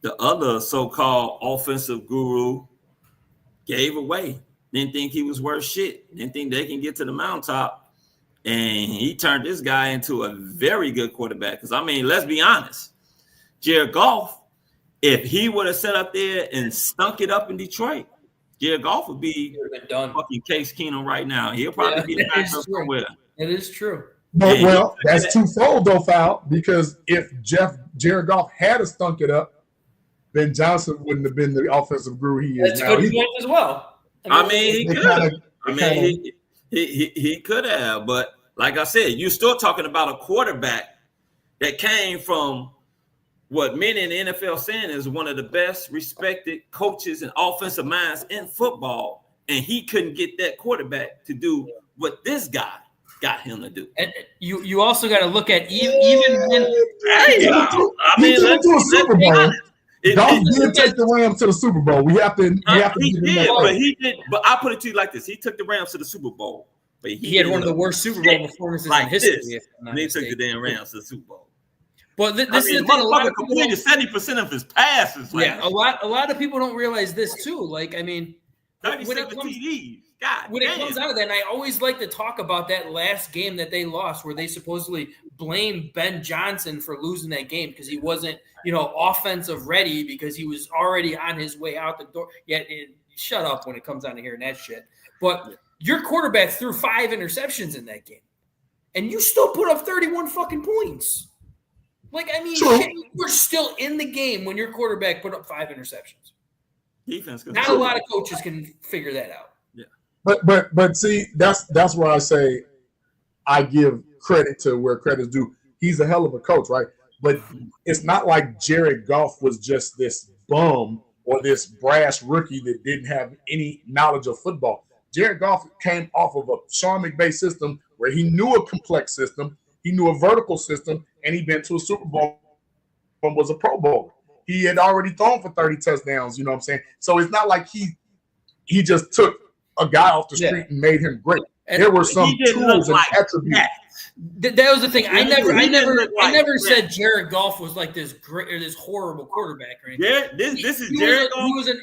the other so-called offensive guru gave away. Didn't think he was worth shit. Didn't think they can get to the mountaintop. And he turned this guy into a very good quarterback. Because, I mean, let's be honest. Jared Goff, if he would have sat up there and stunk it up in Detroit, Jared Goff would be done. Fucking Case Keenum right now. He'll probably be back somewhere. It is true. But, well, that's twofold, though, Foul, because if Jared Goff had stunk it up, Ben Johnson wouldn't have been the offensive guru he is that's now. That's a good point as well. I mean, he could. He could have, but like I said, you're still talking about a quarterback that came from what many in the NFL saying is one of the best respected coaches and offensive minds in football, and he couldn't get that quarterback to do what this guy got him to do. And you also got to look at even when He took him to a Super Bowl. Don't take the Rams to the Super Bowl. We have to. He did. But I put it to you like this: he took the Rams to the Super Bowl, but he had one of the worst Super Bowl performances in history. And he took the damn Rams to the Super Bowl. But this is the thing. A lot of completed 70% of his passes. Yeah, a lot of people don't realize this too. Like, I mean, 37 TDs. When it comes out of that, and I always like to talk about that last game that they lost, where they supposedly blamed Ben Johnson for losing that game because he wasn't, offensive ready because he was already on his way out the door. Yet, shut up when it comes down to hearing that shit. But your quarterback threw 5 interceptions in that game, and you still put up 31 fucking points. Like, I mean, you were still in the game when your quarterback put up 5 interceptions. Defense. Not a lot of coaches can figure that out. But see, that's where I say I give credit to where credit's due. He's a hell of a coach, right? But it's not like Jared Goff was just this bum or this brash rookie that didn't have any knowledge of football. Jared Goff came off of a Sean McVay system where he knew a complex system, he knew a vertical system, and he'd been to a Super Bowl and was a Pro Bowler. He had already thrown for 30 touchdowns, you know what I'm saying? So it's not like he just took a guy off the street and made him great. And there were some tools and attributes. That was the thing. I never said Jared Goff was like this great or this horrible quarterback or anything. Yeah, this is Jared Goff. He was a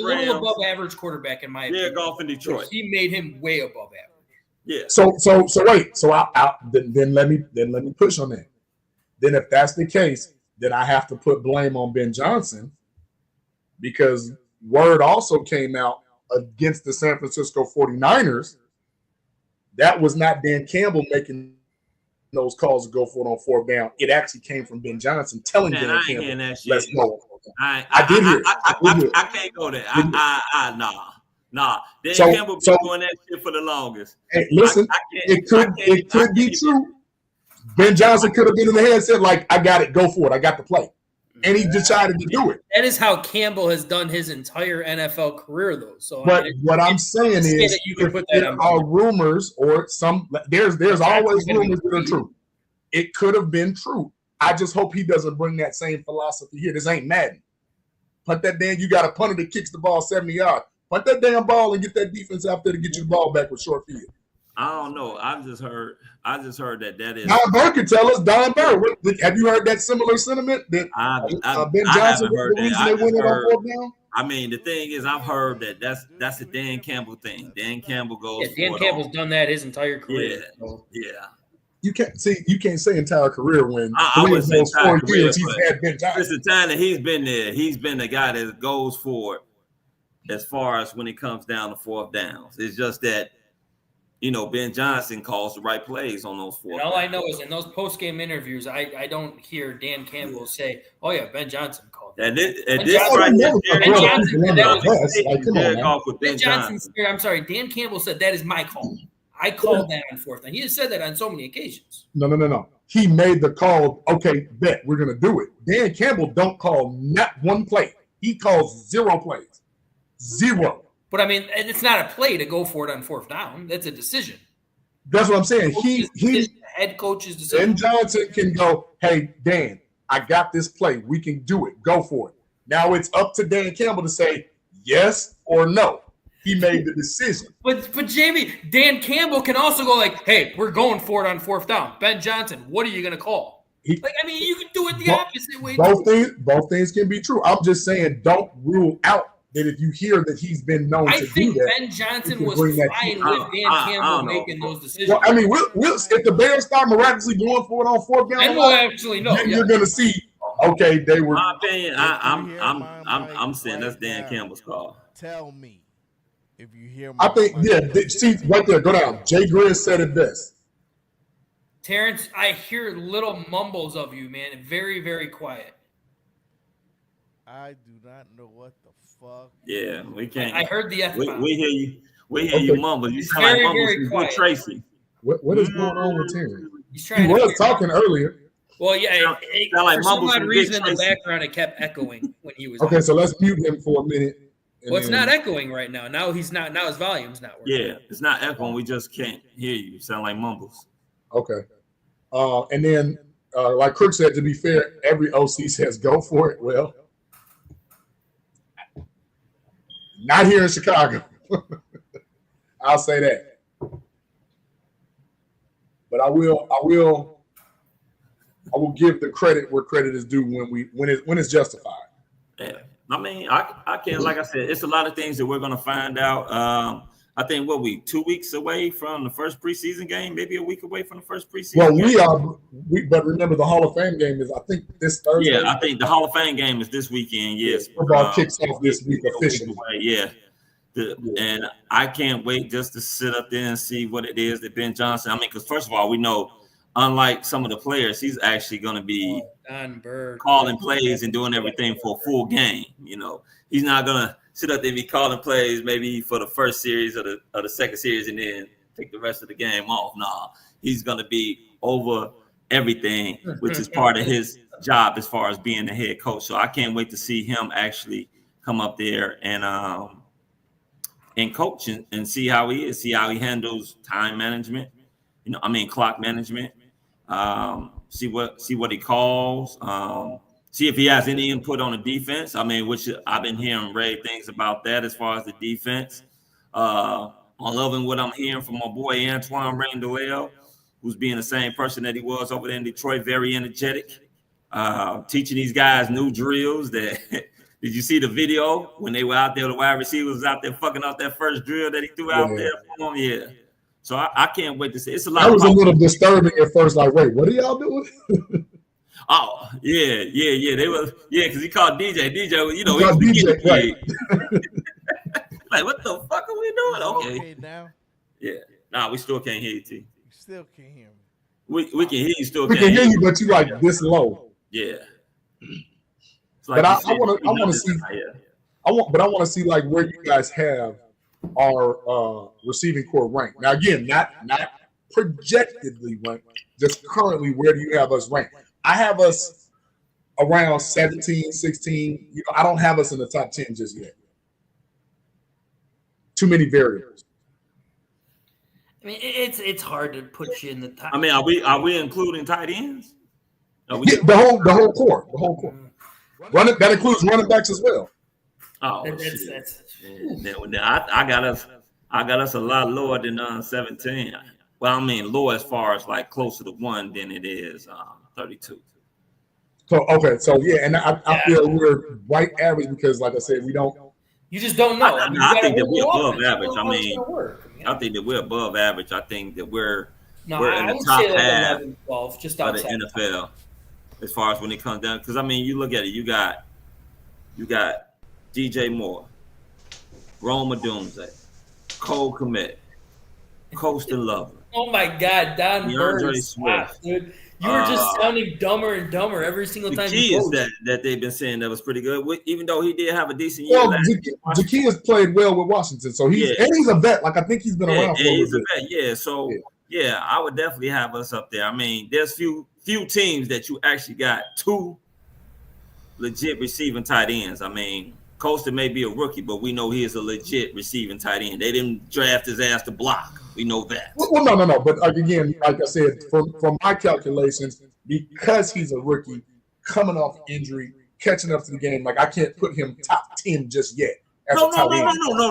little above average quarterback in my opinion. Jared Goff in Detroit. So he made him way above average. Yeah. So wait. So then let me push on that. Then if that's the case, then I have to put blame on Ben Johnson because word also came out against the San Francisco 49ers. That was not Dan Campbell making those calls to go for it on 4th down. It actually came from Ben Johnson telling Dan Campbell, let's go. I did hear it. I can't go there. Nah. Dan Campbell been doing that shit for the longest. Hey, listen, it could be true. Ben Johnson could have been in the headset like, I got it, go for it. I got the play. And he decided to do it. That is how Campbell has done his entire NFL career, though. So, but what I'm saying is, if there are rumors or there's always rumors that are true. It could have been true. I just hope he doesn't bring that same philosophy here. This ain't Madden. Punt that damn. You got a punter that kicks the ball 70 yards. Punt that damn ball and get that defense out there to get you the ball back with short field. I don't know. I just heard that is. Don Burke can tell us. Don Burke, have you heard that similar sentiment? That Ben Johnson was the reason they went on 4th down. I mean, the thing is, I've heard that's a Dan Campbell thing. Dan Campbell goes. Yeah, Dan Campbell's done that his entire career. Yeah. You can't say entire career when I would say entire career, he's had Ben Johnson. It's the time that he's been there. He's been the guy that goes for it as far as when it comes down to 4th downs. It's just that. Ben Johnson calls the right plays on those 4th. All I know is in those post-game interviews, I don't hear Dan Campbell say, "Oh yeah, Ben Johnson called." Ben Johnson. I'm sorry, Dan Campbell said that is my call. I called that on 4th, and he has said that on so many occasions. No. He made the call. Okay, bet we're gonna do it. Dan Campbell don't call not one play. He calls 0 plays. 0. But I mean, it's not a play to go for it on 4th down. That's a decision. That's what I'm saying. He head coach's decision. Ben Johnson can go, hey, Dan, I got this play. We can do it. Go for it. Now it's up to Dan Campbell to say yes or no. He made the decision. But Jamie, Dan Campbell can also go like, hey, we're going for it on 4th down. Ben Johnson, what are you going to call? You can do it the opposite way. Both things can be true. I'm just saying don't rule out that if you hear that he's been known to do that. Ben Johnson was fine with Dan Campbell making those decisions. Well, I mean, we'll if the Bears start miraculously going for it on 4th down, and we'll actually know. Then you're going to see. Okay, they were. My opinion, I'm saying that's Dan Campbell's call. Tell me if you hear. I think see right there. Go down. Jay Grizz said it best. Terrence, I hear little mumbles of you, man. Very, very quiet. I do not know what the fuck. Yeah, we can't. I heard the F-bomb. We hear you. We hear you mumble. You sound like mumbles with Tracy. What is going on with Terry? He was talking earlier. Well, yeah, like for some mumbles odd from reason Big in the Tracy. background it kept echoing when he was Okay, on. so let's mute him for a minute. Well, it's not echoing right now. Now he's not. Now his volume's not working. Yeah, it's not echoing. We just can't hear you. You sound like mumbles. Okay. And then, like Kirk said, to be fair, every OC says go for it. Well, not here in Chicago. I'll say that. But I will give the credit where credit is due when it's justified. Yeah. I mean, I can't, like I said, it's a lot of things that we're going to find out. I think, 2 weeks away from the first preseason game, maybe a week away from the first preseason game? But remember the Hall of Fame game is, I think, this Thursday. Yeah, I think the Hall of Fame game is this weekend, yes. Football kicks off this week officially. Yeah. And I can't wait just to sit up there and see what it is that Ben Johnson, I mean, because first of all, we know, unlike some of the players, he's actually going to be calling plays and doing everything for a full game. You know, he's not going to sit up there and be calling plays maybe for the first series or the second series and then take the rest of the game off. Nah, he's going to be over everything, which is part of his job as far as being the head coach. So I can't wait to see him actually come up there and coach and see how he is, see how he handles time management. Clock management. See what he calls. See if he has any input on the defense. I mean, which I've been hearing rave things about that as far as the defense. I'm loving what I'm hearing from my boy Antoine Randall, who's being the same person that he was over there in Detroit, very energetic, teaching these guys new drills. That did you see the video when they were out there? The wide receiver was out there fucking out that first drill that he threw out there for him. Yeah. So I can't wait to see. It's a lot. That was a little disturbing at first. Like, wait, what are y'all doing? Oh yeah. They were because he called DJ. DJ, he was DJ, right? Like, what the fuck are we doing? Okay, now. Yeah. Nah, we still can't hear you, T. You still can't hear me. We can hear you. Still we can't hear you, but you like this low. Yeah. Like but I want to see. I want to see like where you guys have our receiving core ranked. Now, again, not projectedly ranked, just currently where do you have us ranked? I have us around 17, 16. I don't have us in the top 10 just yet. Too many variables. I mean, it's hard to put you in the top. I mean, are we including tight ends? The whole core. That includes running backs as well. Oh, I got us a lot lower than 17. Well, I mean, lower as far as like closer to 1 than it is 32. So okay, so yeah, and I feel we're right average because, like I said, we don't. You just don't know. I think that we're above average. I mean, I think that we're above average. I think that we're in the top half 11, 12, just of the NFL as far as when it comes down. Because I mean, you look at it, you got DJ Moore, Roma Doomsday, Cole Kmet, Colston Lover. Oh my God, Don DeAndre Swift, dude. You were just sounding dumber and dumber every single time. The key is that they've been saying that was pretty good, even though he did have a decent year. Well, Ja'Key has played well with Washington, so he's a vet. Like I think he's been around for a little bit. Yeah. So I would definitely have us up there. I mean, there's few teams that you actually got 2 legit receiving tight ends. I mean, Colston may be a rookie, but we know he is a legit receiving tight end. They didn't draft his ass to block. We know that. Well, no. But again, like I said, from my calculations, because he's a rookie, coming off injury, catching up to the game, like I can't put him top 10 just yet. No.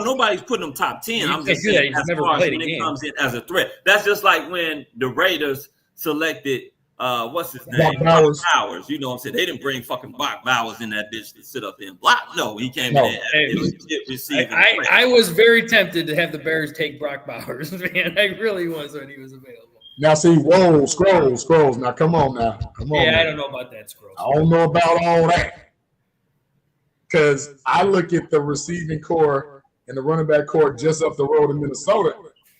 Nobody's putting him top 10. I'm just saying as far as when it comes in as a threat. That's just like when the Raiders selected what's his name? Bowers. You know what I'm saying? They didn't bring fucking Brock Bowers in that bitch to sit up there and block. No, he came in there and legit receiving. I was very tempted to have the Bears take Brock Bowers, man. I really was when he was available. Now see, whoa, scrolls. Now come on now. I don't know about that, scrolls. I don't know about all that. Because I look at the receiving core and the running back core just up the road in Minnesota,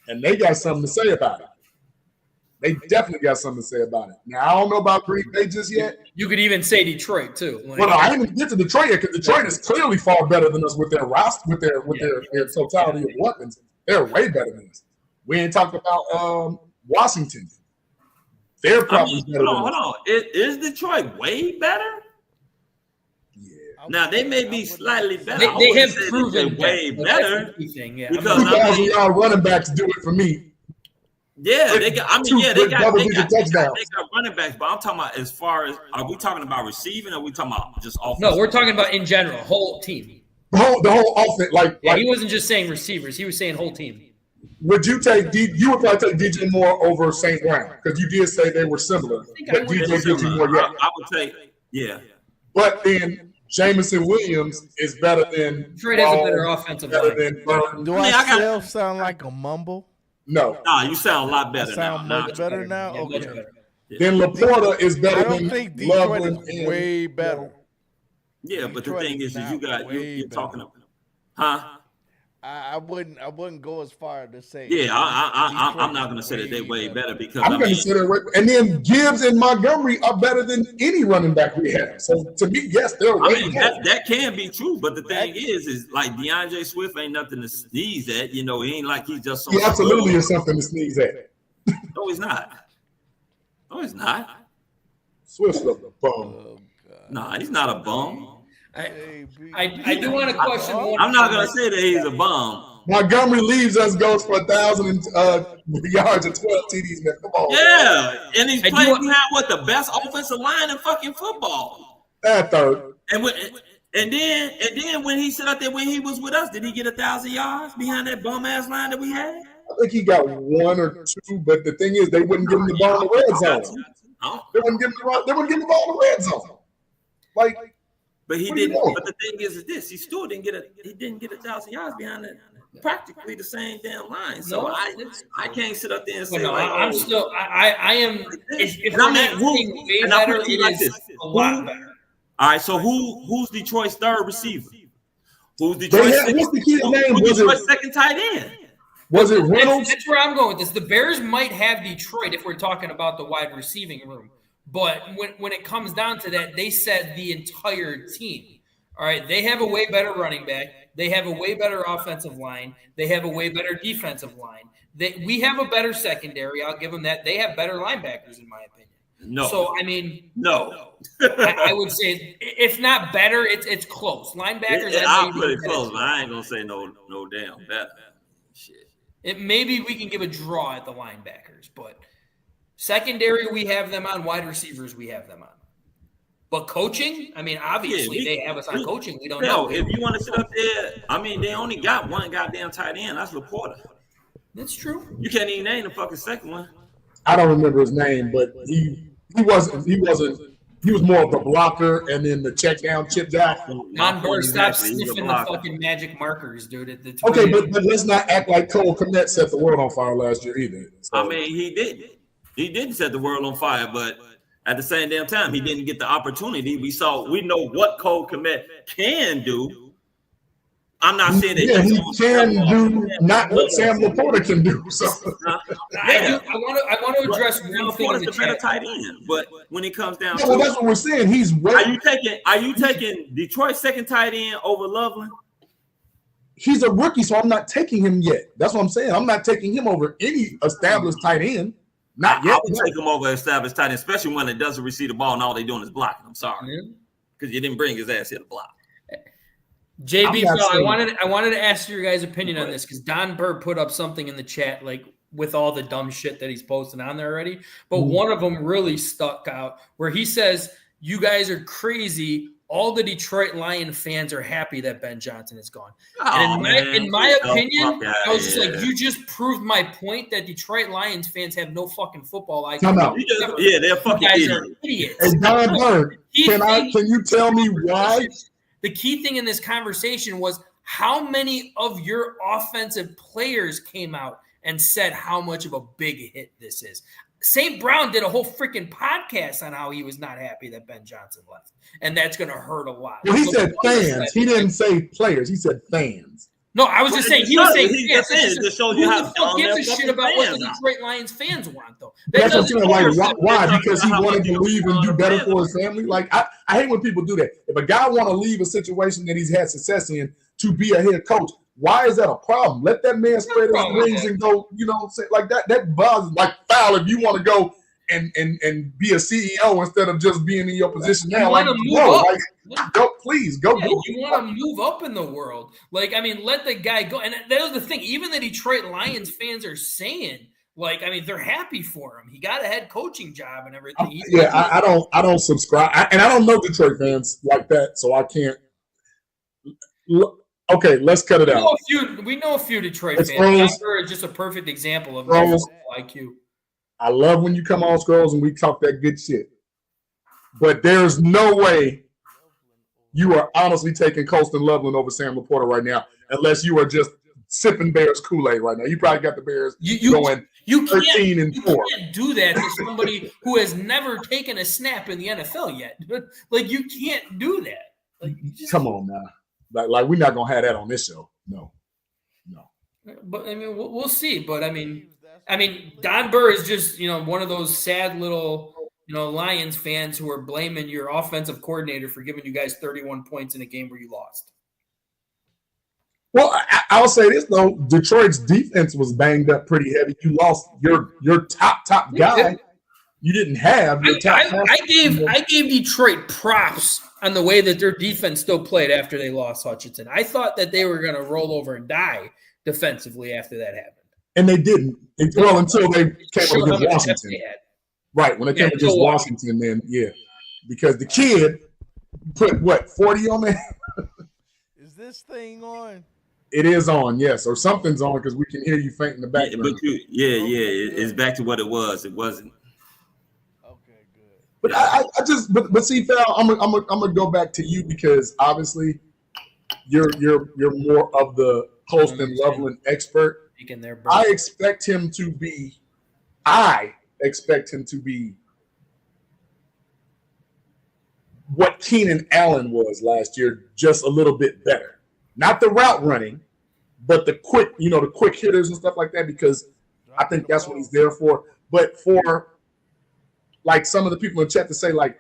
and they got something to say about it. They definitely got something to say about it. Now, I don't know about Green Bay just yet. You could even say Detroit, too. Well, no, I didn't even get to Detroit yet because Detroit is clearly far better than us with their roster, with their totality of weapons. They're way better than us. We ain't talked about Washington. They're probably better. Hold on. Is Detroit way better? Yeah. Now they may be slightly better. They have proven way better. Yeah. Because 2,000-yard running backs do it for me. Yeah, they got. They got touchdowns. They got running backs, but I'm talking about as far as are we talking about receiving? Or are we talking about just offense? No, we're talking about in general, whole team. The whole offense, he wasn't just saying receivers; he was saying whole team. Would you take? You would probably take DJ Moore over St. Brown because you did say they were similar. But DJ gives you more. Yeah, I would take. Yeah, but then Jameson Williams is better than. Detroit has a better offensive line. Do I still sound like a mumble? No. Nah, you sound a lot better. Sound much better now. Okay. Better. Then Laporta is better than. I don't think Detroit is way better. Yeah, but the thing is you're talking about, huh? I wouldn't go as far to say. Yeah, I'm not going to say that they're way better because I'm going to say that. And then Gibbs and Montgomery are better than any running back we have. So to me, yes, they're way better. That can be true, but the thing is like DeAndre Swift ain't nothing to sneeze at. You know, he ain't like he's just. He absolutely is something to sneeze at. No, he's not. No, he's not. Swift's a bum. Nah, he's not a bum. I do want to question. I'm not going to say that he's a bum. Montgomery leaves us, goes for 1,000 yards and 12 TDs. Man, come on. Yeah, and he's playing behind the best offensive line in fucking football. Third. And then when he sat out there when he was with us, did he get 1,000 yards behind that bum ass line that we had? I think he got 1 or 2, but the thing is, they wouldn't give him the ball in the red zone. They wouldn't give him the ball in the red zone. But he didn't. But the thing is this: he still didn't get 1,000 yards behind that, practically the same damn line. So I can't sit up there and say I am. If I'm not way better, it is a lot better. All right. So who's Detroit's third receiver? Who's Detroit's what's the kid's name? Who's Detroit's second tight end? Was it Reynolds? That's where I'm going with this. The Bears might have Detroit if we're talking about the wide receiving room. But when it comes down to that, they said the entire team. All right, they have a way better running back. They have a way better offensive line. They have a way better defensive line. We have a better secondary. I'll give them that. They have better linebackers, in my opinion. No. So, I mean, no. I would say if not better, it's close. Linebackers. I'll put it close, but I ain't gonna say no damn better. Shit. Maybe we can give a draw at the linebackers, but. Secondary, we have them on. Wide receivers, we have them on. But coaching, I mean, obviously they have us on coaching. We don't know. If you want to sit up there, I mean, they only got one goddamn tight end. That's Laporta. That's true. You can't even name the fucking second one. I don't remember his name, but he wasn't. He was more of the blocker and then the check down, chip down. Sandberg, stop sniffing the fucking magic markers, dude. Okay, but let's not act like Cole Kmet set the world on fire last year either. So. I mean, he did. He didn't set the world on fire, but at the same damn time, he didn't get the opportunity. We know what Cole Kmet can do. I'm not saying that he can do not what Sam Laporta can do. So. I want to address one thing in the chat. Tight end, but when it comes down to that's what we're saying. He's way. Are you taking Detroit's second tight end over Loveland? He's a rookie, so I'm not taking him yet. That's what I'm saying. I'm not taking him over any established tight end. Not yet. I would take him over established tight end, especially when it doesn't receive the ball and all they're doing is blocking. I'm sorry, because you didn't bring his ass here to block. JB, so I wanted to ask your guys' opinion on this because Don Bird put up something in the chat like with all the dumb shit that he's posting on there already. But one of them really stuck out where he says, "You guys are crazy. All the Detroit Lion fans are happy that Ben Johnson is gone." And in my opinion, I was just like, you just proved my point that Detroit Lions fans have no fucking football IQ. No. Yeah, they're fucking idiots. Hey, Don Bird, can you tell me why? The key thing in this conversation was how many of your offensive players came out and said how much of a big hit this is. St. Brown did a whole freaking podcast on how he was not happy that Ben Johnson left, and that's going to hurt a lot. Well, he said fans. He didn't say players. He said fans. No, I was just saying. He was saying fans. It just shows you how dumb gives a shit about what the Detroit Lions fans want, though. That's what I'm saying. Like, why? Because he wanted to leave and do better for his family. Like, I hate when people do that. If a guy want to leave a situation that he's had success in to be a head coach, Why is that a problem? Let that man spread his wings and go, say like that. That bothers like foul if you want to go and be a CEO instead of just being in your position now. Like, go, please go. Yeah, you want to move up in the world. Like, I mean, let the guy go. And that was the thing. Even the Detroit Lions fans are saying, like, I mean, they're happy for him. He got a head coaching job and everything. I don't subscribe, and I don't know Detroit fans like that, so I can't. Okay, let's cut it out. We know a few Detroit fans. Sandberg is just a perfect example of IQ. I love when you come on, Scrolls, and we talk that good shit. But there's no way you are honestly taking Colston Loveland over Sam Laporta right now, unless you are just sipping Bears Kool-Aid right now. You probably got the Bears going 13-4. You can't do that to somebody who has never taken a snap in the NFL yet. Like, you can't do that. Like, come on now. Like we're not gonna have that on this show. No. But I mean, we'll see. But I mean, Don Burr is just one of those sad little Lions fans who are blaming your offensive coordinator for giving you guys 31 points in a game where you lost. Well, I'll say this though: Detroit's defense was banged up pretty heavy. You lost your top guy. You didn't have your top. I gave Detroit props on the way that their defense still played after they lost Hutchinson. I thought that they were going to roll over and die defensively after that happened. And they didn't. Until they came up against Washington. Right, when they came against Washington, then, yeah. Because the kid put, 40 on there? Is this thing on? It is on, yes. Or something's on because we can hear you faint in the background. It's back to what it was. It wasn't. But but see, Fal, I'm gonna go back to you because obviously you're more of the Colston Loveland expert. I expect him to be what Keenan Allen was last year, just a little bit better. Not the route running, but the quick hitters and stuff like that, because I think that's what he's there for. But for like some of the people in chat to say like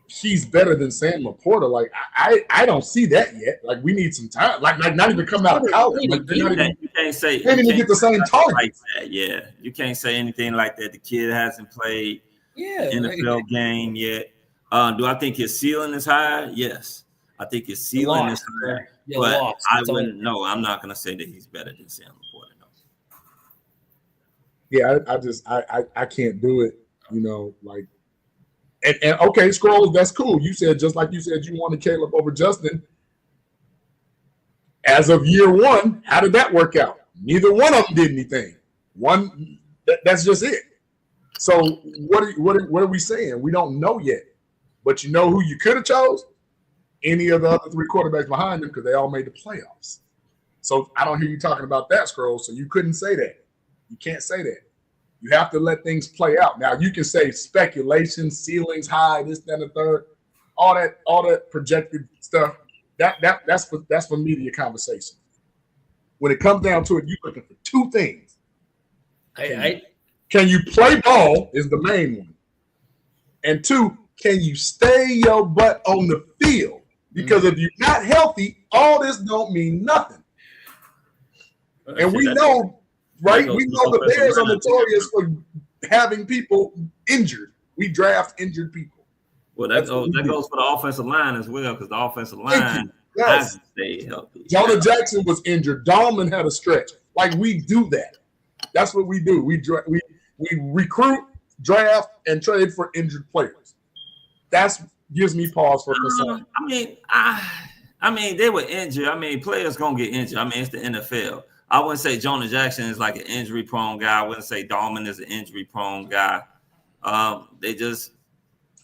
he's better than Sam Laporta, like I don't see that yet. Like we need some time. Like not even come out of college. Like, you can't say they didn't even get the same target. Like that. Yeah, you can't say anything like that. The kid hasn't played an NFL game yet. Do I think his ceiling is high? Yes, I think his ceiling is high. But I wouldn't. No, I'm not going to say that he's better than Sam Laporta. No. Yeah, I can't do it. Like, and okay, Scrolls, that's cool. You said, just like you said, you wanted Caleb over Justin. As of year one, how did that work out? Neither one of them did anything. That's just it. So what are we saying? We don't know yet. But you know who you could have chose? Any of the other three quarterbacks behind them, because they all made the playoffs. So I don't hear you talking about that, Scrolls. So you couldn't say that. You can't say that. You have to let things play out. Now you can say speculation, ceilings high, this, that, and the third, all that projected stuff. That's for media conversation. When it comes down to it, you're looking for two things. Can you play ball is the main one, and two, can you stay your butt on the field? Because if you're not healthy, all this don't mean nothing. And we know. Right? We know the Bears are notorious for having people injured. We draft injured people. Well, that goes for the offensive line as well, because the offensive line has to stay healthy. Jonah Jackson was injured. Dahlman had a stretch. Like, we do that. That's what we do. We recruit, draft, and trade for injured players. That's gives me pause for concern. I mean, they were injured. I mean, players gonna get injured. I mean, it's the NFL. I wouldn't say Jonah Jackson is like an injury-prone guy. I wouldn't say Dahlman is an injury-prone guy. They just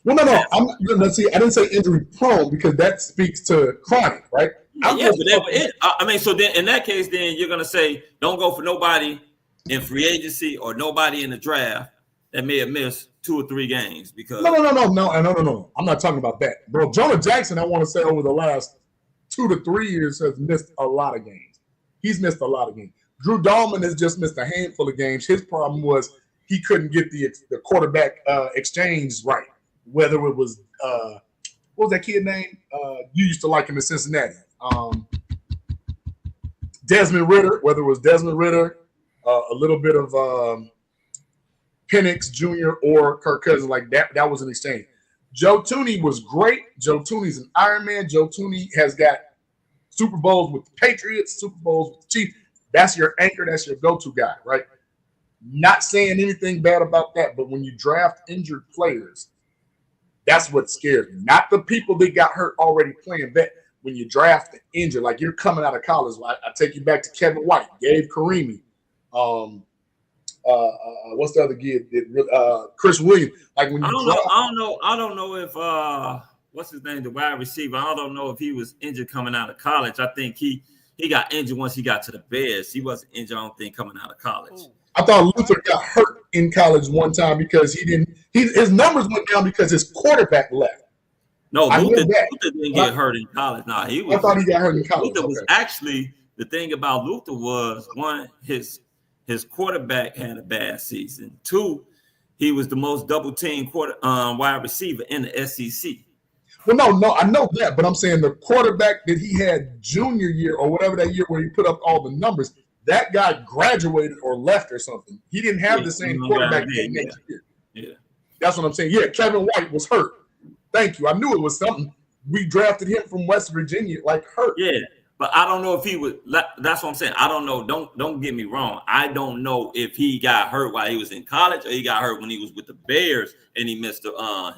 no. Let's see. I didn't say injury-prone because that speaks to chronic, right? So then in that case, then you're gonna say don't go for nobody in free agency or nobody in the draft that may have missed 2 or 3 games because no. I'm not talking about that, bro. Jonah Jackson, I want to say over the last 2 to 3 years has missed a lot of games. He's missed a lot of games. Drew Dahlman has just missed a handful of games. His problem was he couldn't get the quarterback exchange right. Whether it was what was that kid name? You used to like him in Cincinnati. Desmond Ridder, whether it was Desmond Ridder, a little bit of Penix Jr. or Kirk Cousins, like that was an exchange. Joe Thuney was great. Joe Thuney's an Iron Man. Joe Thuney has got Super Bowls with the Patriots, Super Bowls with the Chiefs. That's your anchor. That's your go-to guy, right? Not saying anything bad about that, but when you draft injured players, that's what scares me. Not the people that got hurt already playing that. When you draft the injured, like you're coming out of college, I take you back to Kevin White, Gabe Karimi, what's the other kid? Chris Williams. Like when you I don't know if what's his name, the wide receiver. I don't know if he was injured coming out of college. I think he got injured once he got to the Bears. He wasn't injured, I don't think, coming out of college. I thought Luther got hurt in college one time because his numbers went down because his quarterback left. No, Luther didn't get hurt in college. Nah, I thought he got hurt in college. Luther was actually, the thing about Luther was, one, his quarterback had a bad season. Two, he was the most double-teamed wide receiver in the SEC. Well, no, I know that, but I'm saying the quarterback that he had junior year or whatever that year where he put up all the numbers, that guy graduated or left or something. He didn't have the same quarterback next year. Yeah, that's what I'm saying. Yeah, Kevin White was hurt. Thank you. I knew it was something. We drafted him from West Virginia, like hurt. Yeah, but I don't know if he was. That's what I'm saying. I don't know. Don't get me wrong. I don't know if he got hurt while he was in college or he got hurt when he was with the Bears and he missed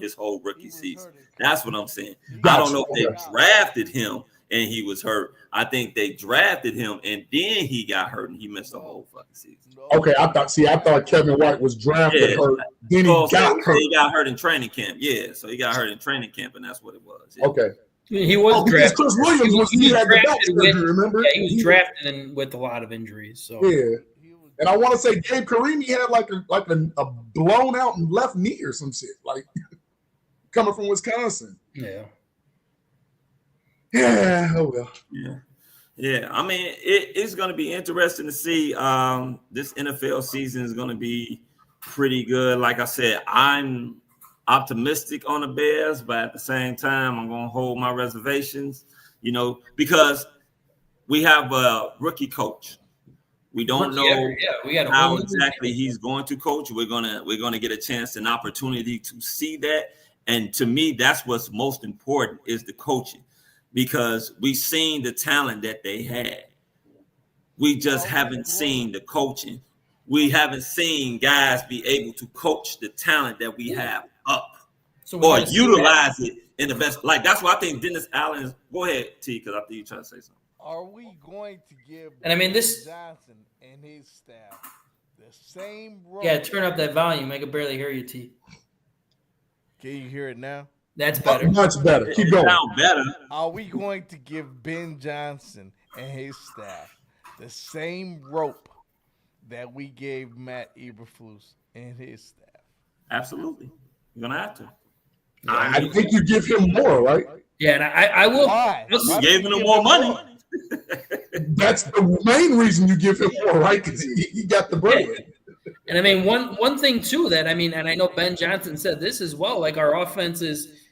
his whole rookie season. That's what I'm saying. I don't know if they drafted him and he was hurt. I think they drafted him and then he got hurt and he missed the whole fucking season. Okay, I thought Kevin White was drafted hurt. Then he got hurt. He got hurt in training camp. Yeah, so he got hurt in training camp, and that's what it was. Yeah. Okay. He was drafted. Chris Williams was drafted with, remember? Yeah, he was drafted with a lot of injuries. So yeah, and I want to say Gabe Karimi had like a blown out left knee or some shit, like coming from Wisconsin. Yeah. Yeah. Oh well. Yeah. Yeah, I mean, it's going to be interesting to see. This NFL season is going to be pretty good. Like I said, I'm optimistic on the Bears, but at the same time, I'm going to hold my reservations, because we have a rookie coach. We don't know how exactly he's going to coach. We're gonna get a chance, an opportunity to see that. And to me, that's what's most important is the coaching. Because we've seen the talent that they had. We just haven't seen the coaching. We haven't seen guys be able to coach the talent that we have up or utilize it in the best. Like, that's why I think Dennis Allen is. Go ahead, T, because I think you're trying to say something. Are we going to give Johnson and his staff the same role? Yeah, turn up that volume. I can barely hear you, T. Can you hear it now? That's better. Much better. Keep going. Sound better. Are we going to give Ben Johnson and his staff the same rope that we gave Matt Eberflus and his staff? Absolutely. You're going to have to. I think you give him more, right? Yeah, and I will. Why? You gave him more money. That's the main reason you give him more, right? Because he got the bread. Yeah. And I mean, one thing too and I know Ben Johnson said this as well, like our offense is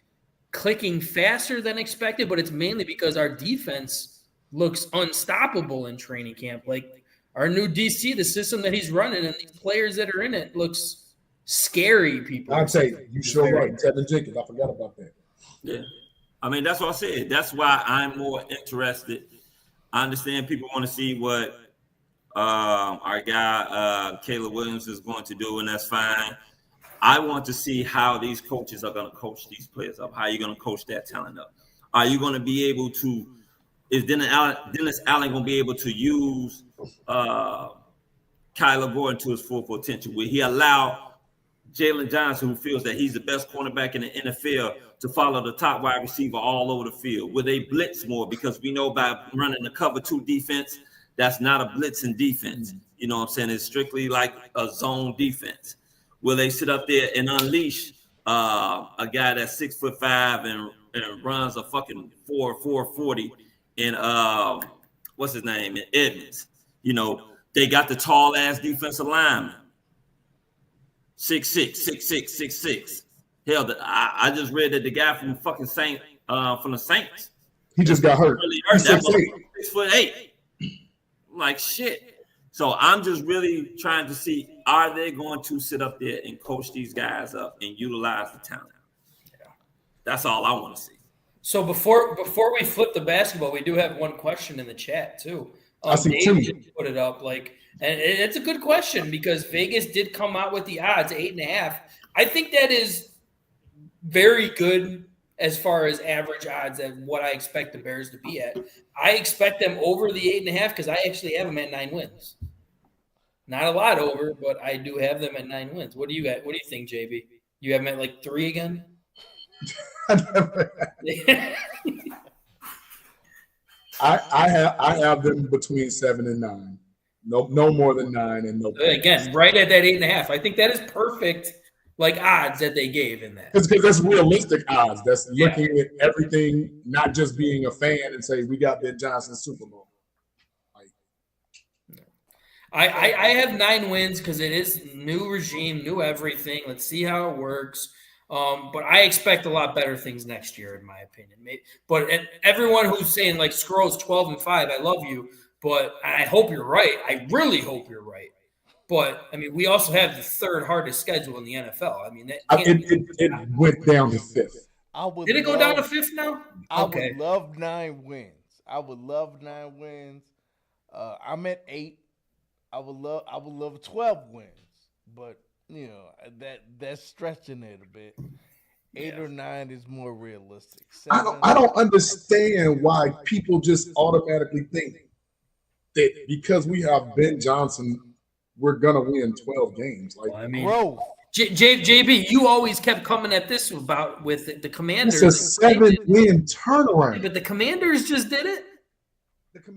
clicking faster than expected, but it's mainly because our defense looks unstoppable in training camp. Like our new DC, the system that he's running and these players that are in it looks scary, people. I'd say you sure right. Tevin Jenkins, I forgot about that. Yeah. I mean, that's what I said. That's why I'm more interested. I understand people want to see what our guy Caleb Williams is going to do, and that's fine. I want to see how these coaches are going to coach these players up. How are you going to coach that talent up? Are you going to be able to – is Dennis Allen going to be able to use Kyler Gordon to his full potential? Will he allow Jalen Johnson, who feels that he's the best cornerback in the NFL, to follow the top wide receiver all over the field? Will they blitz more? Because we know by running the cover 2 defense, that's not a blitzing defense. You know what I'm saying? It's strictly like a zone defense. Will they sit up there and unleash a guy that's 6'5" and runs a fucking 4.40 in what's his name in Edmonds? They got the tall ass defensive lineman, 6'6", 6'6". Hell, I just read that the guy from fucking from the Saints, he just got hurt. Really hurt. That was 6'8". like shit. So I'm just really trying to see, are they going to sit up there and coach these guys up and utilize the talent? Yeah. That's all I want to see. So before we flip the basketball, we do have one question in the chat too. I see Dave two. just put it up, and it's a good question because Vegas did come out with the odds 8.5. I think that is very good as far as average odds and what I expect the Bears to be at. I expect them over the 8.5 because I actually have them at 9 wins. Not a lot over, but I do have them at 9 wins. What do you got? What do you think, JB? You have them at like 3 again? I have them between 7 and 9. No more than 9 and no. Again, right at that 8.5. I think that is perfect, like odds that they gave in that. Because that's realistic odds. That's looking at everything, not just being a fan and say we got Ben Johnson Super Bowl. I have 9 wins because it is new regime, new everything. Let's see how it works. But I expect a lot better things next year, in my opinion. But everyone who's saying like Scrolls 12-5, I love you, but I hope you're right. I really hope you're right. But I mean, we also have the 3rd hardest schedule in the NFL. I mean, it went down to 5th. Did it go down to 5th now? I would love 9 wins. I would love 9 wins. I'm at 8. I would love 12 wins, but you know that's stretching it a bit. 8 or 9 is more realistic. 7, I don't understand why people just automatically think that because we have Ben Johnson, we're gonna win 12 games. Like, I mean, bro, JB, you always kept coming at this with the Commanders. It's a 7-win turnaround, but the Commanders just did it.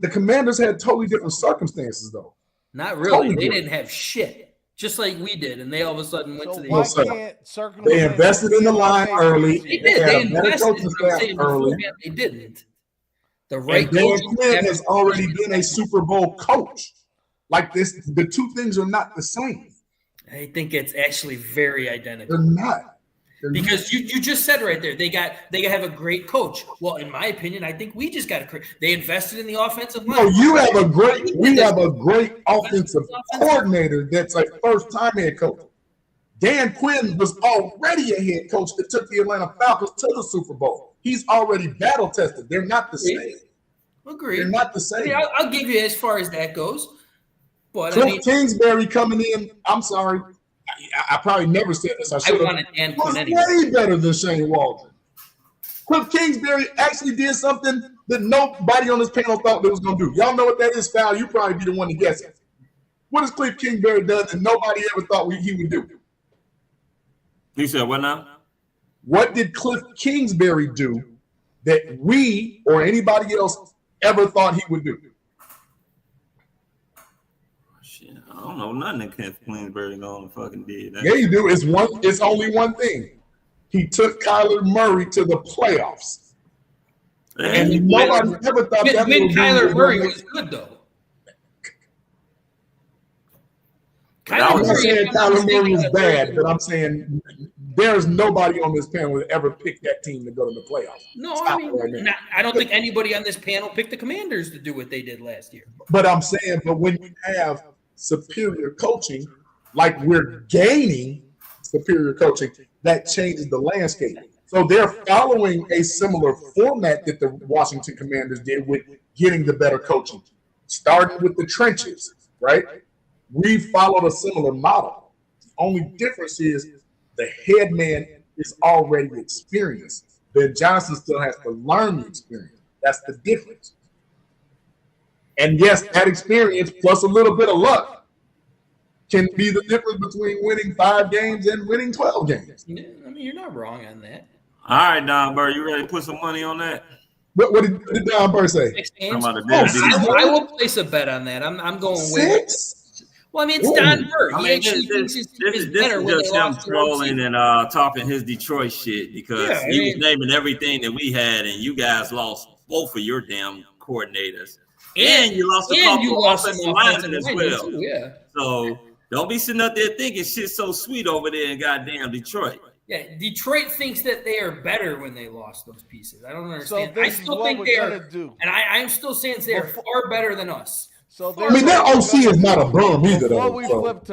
The Commanders had totally different circumstances, though. Not really. They didn't have shit, just like we did, and they all of a sudden went to the. They invested in the line early. They did. They invested early. They didn't. The right coach has already been a Super Bowl coach. Like this, the two things are not the same. I think it's actually very identical. They're not. Because you just said right there, they have a great coach. Well, in my opinion, I think we just got they invested in the offensive line. No, we have a great offensive coordinator that's a first-time head coach. Dan Quinn was already a head coach that took the Atlanta Falcons to the Super Bowl. He's already battle tested. They're not the same. Agreed. They're not the same. I mean, I'll give you as far as that goes. But Cliff Kingsbury coming in, I'm sorry. I probably never said this. I wanted Dan Quinn anyway. Way better than Shane Waldron. Cliff Kingsbury actually did something that nobody on this panel thought they was going to do. Y'all know what that is, Foul. You probably be the one to guess it. What has Cliff Kingsbury done that nobody ever thought he would do? He said what now? What did Cliff Kingsbury do that we or anybody else ever thought he would do? I don't know nothing that Cliff Kingsbury gonna fucking did. Yeah, you do. It's only one thing. He took Kyler Murray to the playoffs. And nobody ever thought that when Kyler Murray was good though. I'm not saying Kyler Murray was bad, but I'm saying there's nobody on this panel that ever picked that team to go to the playoffs. No, I don't think anybody on this panel picked the Commanders to do what they did last year. But I'm saying, when you have superior coaching, like we're gaining superior coaching, that changes the landscape. So they're following a similar format that the Washington Commanders did with getting the better coaching, starting with the trenches, right? We followed a similar model. The only difference is the head man is already experienced. Ben Johnson still has to learn the experience. That's the difference. And yes, that experience plus a little bit of luck can be the difference between winning 5 games and winning 12 games. Yeah, I mean, you're not wrong on that. All right, Don Burr, you ready to put some money on that? What did Don Burr say? 6 games? I will place a bet on that. I'm going with 6. Well, I mean, it's Don Burr. He actually thinks this is just him trolling and talking his Detroit shit because he was naming everything that we had, and you guys lost both of your damn coordinators. And you lost a couple offensive linemen as well. Yeah. So don't be sitting up there thinking shit's so sweet over there in goddamn Detroit. Yeah, Detroit thinks that they are better when they lost those pieces. I don't understand. So I still think they are. Do. And I'm still saying they are far better than us. So I mean, that OC is not a bum either, though. Before we flip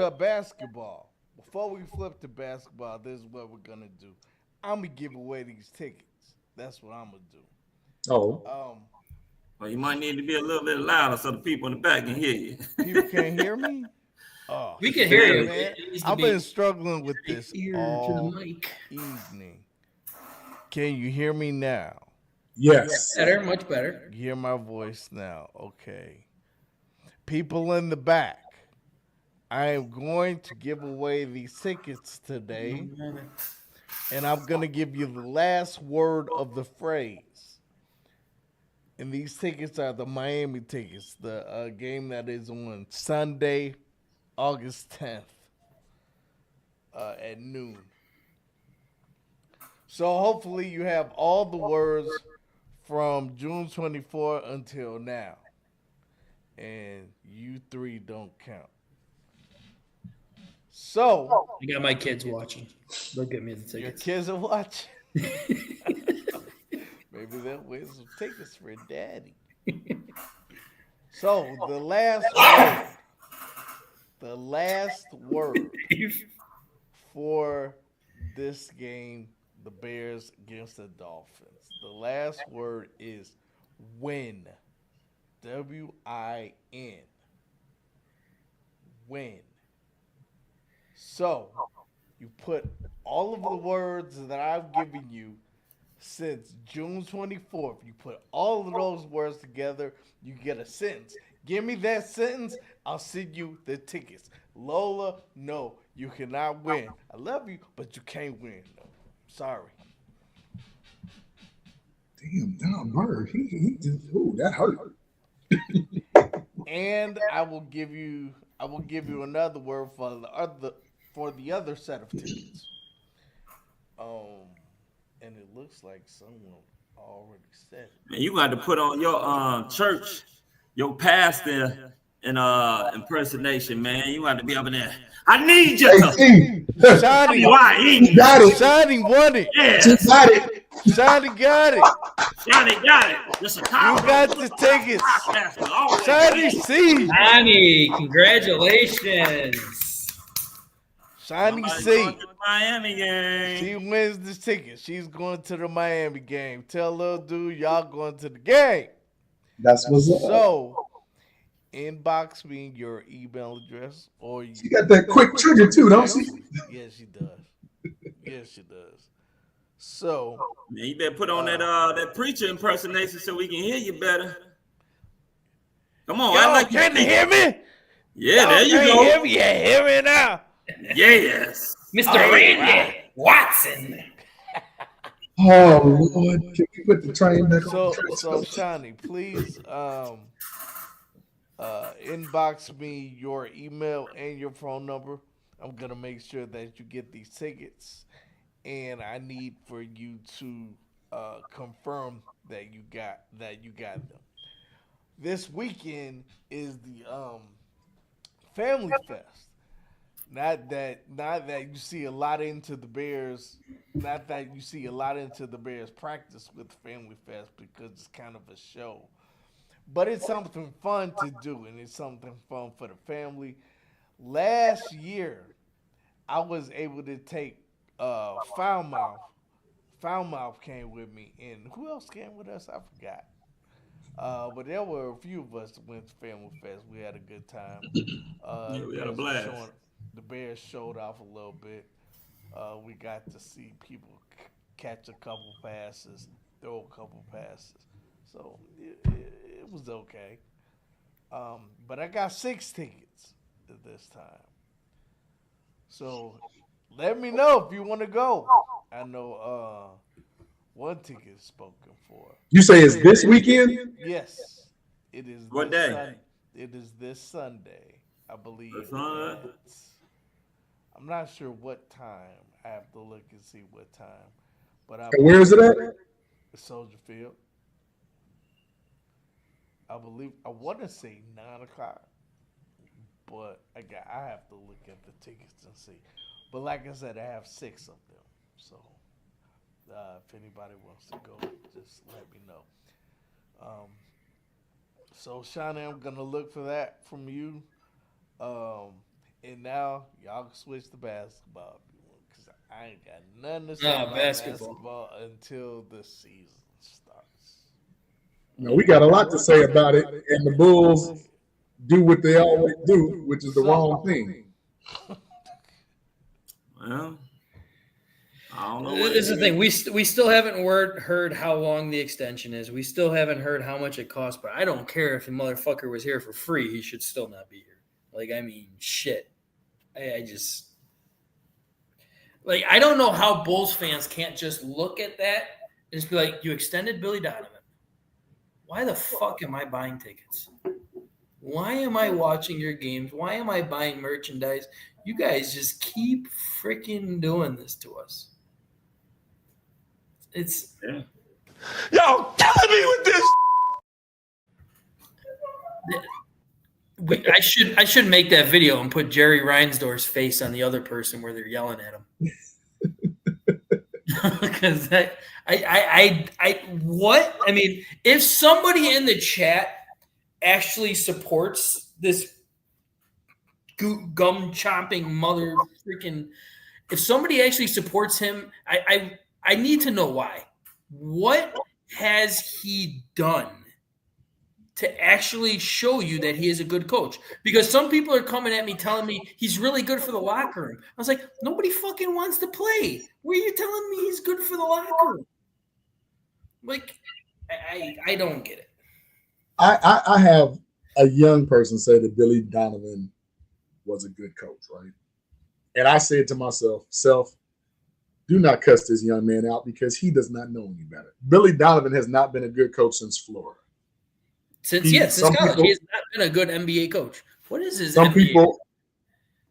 to basketball, this is what we're gonna do. I'm gonna give away these tickets. That's what I'm gonna do. Oh. Well, you might need to be a little bit louder so the people in the back can hear you. People can't hear me? Oh, we can hear you, man. I've been struggling with this all evening. Can you hear me now? Yes. Better, much better. You hear my voice now. Okay. People in the back, I am going to give away these tickets today, and I'm going to give you the last word of the phrase. And these tickets are the Miami tickets, the game that is on Sunday, August 10th at noon. So hopefully you have all the words from June 24 until now. And you three don't count. So I got my kids watching. They'll get me the tickets. Your kids are watching. Maybe they'll win some tickets for daddy. So the last word for this game, the Bears against the Dolphins. The last word is win. W-I-N. Win. So, you put all of the words that I've given you since June 24th. You put all of those words together, you get a sentence. Give me that sentence, I'll send you the tickets. Lola, no, you cannot win. I love you, but you can't win. No, sorry. Damn, Don Bird, he just, that hurt. And I will give you another word for the other set of tickets. And it looks like someone already said it. Man, you got to put on your church, your pastor in impersonation, man. You got to be up in there. I need you to. Shiny, you got it. Shiny won it. Yeah. You got it. Shiny got it. Shiny got it. Just a You got the tickets. Shiny C. Shiny, congratulations. Shiny C. Miami game. She wins the ticket. She's going to the Miami game. Tell little dude, y'all going to the game. That's what's up. So, inbox me your email address. Or She got that quick trigger too, don't she? Yes, she does. Yes, she does. So, man, you better put on that preacher impersonation so we can hear you better. Come on, I like can you hear me? Yeah, there you go. Hear me? Yeah, hear me now. Yes, Mr. Randy Watson. Oh Lord, can we put the train back on? So Shani, please inbox me your email and your phone number. I'm gonna make sure that you get these tickets, and I need for you to confirm that you got them. This weekend is the Family Fest. Not that you see a lot into the Bears. Not that you see a lot into the Bears practice with Family Fest because it's kind of a show. But it's something fun to do, and it's something fun for the family. Last year, I was able to take Foulmouth. Foulmouth came with me, and who else came with us? I forgot. But there were a few of us that went to Family Fest. We had a good time. We had a blast. The Bears showed off a little bit. We got to see people catch a couple passes, throw a couple passes. So it was okay. But I got 6 tickets at this time. So let me know if you want to go. I know one ticket is spoken for. You say it's this weekend? Yes. It is. What day? It is this Sunday, I believe. I'm not sure what time. I have to look and see what time. But where is it at? Soldier Field. I believe I want to say 9:00, but I have to look at the tickets and see. But like I said, I have 6 of them. So if anybody wants to go, just let me know. So, Shawnee, I'm gonna look for that from you. And now y'all can switch to basketball because I ain't got nothing to say about basketball until the season starts. No, we got a lot to say about it, and the Bulls do what they always do, which is the wrong thing. Well, I don't know. This is the thing. We still haven't heard how long the extension is. We still haven't heard how much it costs. But I don't care if the motherfucker was here for free. He should still not be here. Like, I mean, shit. I just I don't know how Bulls fans can't just look at that and just be like, you extended Billy Donovan. Why the fuck am I buying tickets? Why am I watching your games? Why am I buying merchandise? You guys just keep freaking doing this to us. It's Y'all killing me with this. I should make that video and put Jerry Reinsdorf's face on the other person where they're yelling at him. Because what? I mean, if somebody in the chat actually supports this gum chomping mother freaking, if somebody actually supports him, I need to know why. What has he done to actually show you that he is a good coach? Because some people are coming at me telling me he's really good for the locker room. I was like, nobody fucking wants to play. Where are you telling me he's good for the locker room? Like, I don't get it. I have a young person say that Billy Donovan was a good coach, right? And I said to myself, do not cuss this young man out because he does not know any better. Billy Donovan has not been a good coach since Florida. Since college, he has not been a good NBA coach. What is his some NBA?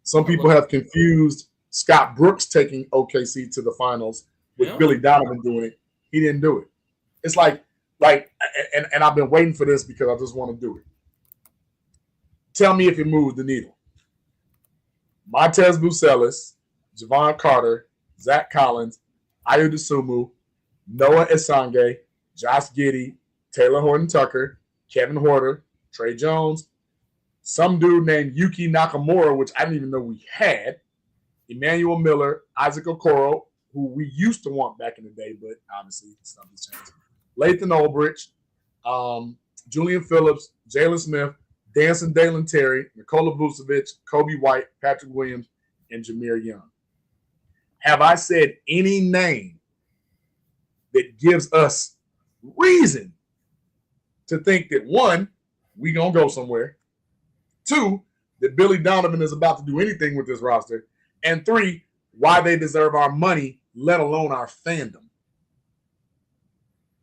Some people have confused Scott Brooks taking OKC to the finals with Billy Donovan doing it. He didn't do it. It's like, and I've been waiting for this because I just want to do it. Tell me if it moves the needle. Montez Bucelis, Javon Carter, Zach Collins, Ayo Dosunmu, Noah Esange, Josh Giddey, Taylor Horton-Tucker, Kevin Huerter, Trey Jones, some dude named Yuki Nakamura, which I didn't even know we had, Emmanuel Miller, Isaac Okoro, who we used to want back in the day, but obviously stuff has changed. Lathan Olbrich, Julian Phillips, Jalen Smith, Danson Dalen Terry, Nikola Vucevic, Kobe White, Patrick Williams, and Jameer Young. Have I said any name that gives us reason to think that, one, we going to go somewhere, two, that Billy Donovan is about to do anything with this roster, and three, why they deserve our money, let alone our fandom?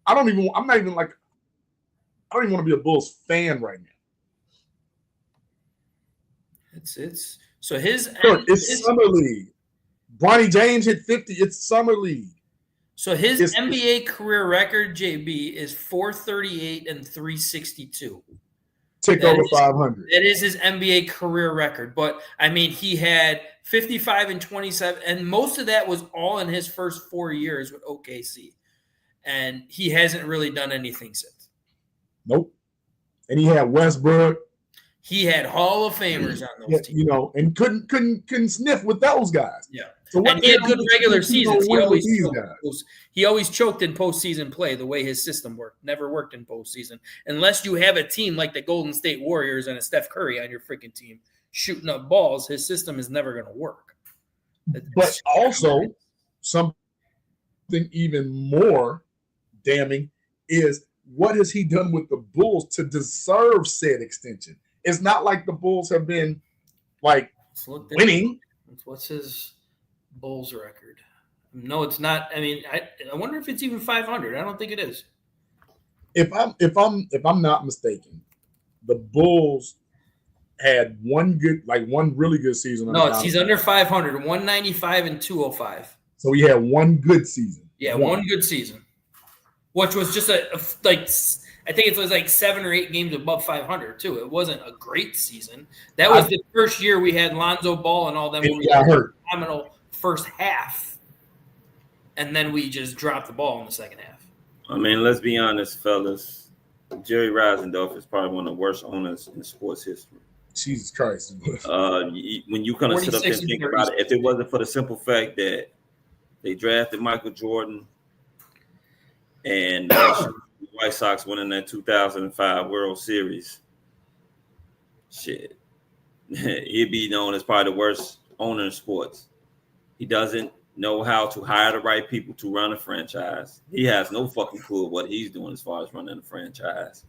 I don't even want to be a Bulls fan right now. It's so his summer league. Bronny James hit 50. It's summer league. So his NBA career record, JB, is 438 and 362. Tick over 500. That is his NBA career record. But I mean, he had 55 and 27, and most of that was all in his first 4 years with OKC. And he hasn't really done anything since. Nope. And he had Westbrook. He had Hall of Famers on those teams. You know, and couldn't sniff with those guys. Yeah. So and he had good regular seasons. He always choked in postseason play the way his system worked. Never worked in postseason. Unless you have a team like the Golden State Warriors and a Steph Curry on your freaking team shooting up balls, his system is never going to work. But also, something even more damning is what has he done with the Bulls to deserve said extension? It's not like the Bulls have been like winning. What's his Bulls record? No, it's not. I mean, I wonder if it's even 500. I don't think it is. If I'm not mistaken, the Bulls had one really good season. No, he's under 500, 195 and 205. So he had one good season. Yeah, one good season, which was just I think it was like 7 or 8 games above 500 too. It wasn't a great season. That was the first year we had Lonzo Ball and all them. We got hurt. Phenomenal first half, and then we just dropped the ball in the second half. I mean, let's be honest, fellas. Jerry Reisendorf is probably one of the worst owners in sports history. Jesus Christ. When you kind of sit up there and think about it, if it wasn't for the simple fact that they drafted Michael Jordan and the White Sox winning that 2005 World Series, shit, he'd be known as probably the worst owner in sports. He doesn't know how to hire the right people to run a franchise. He has no fucking clue what he's doing as far as running a franchise.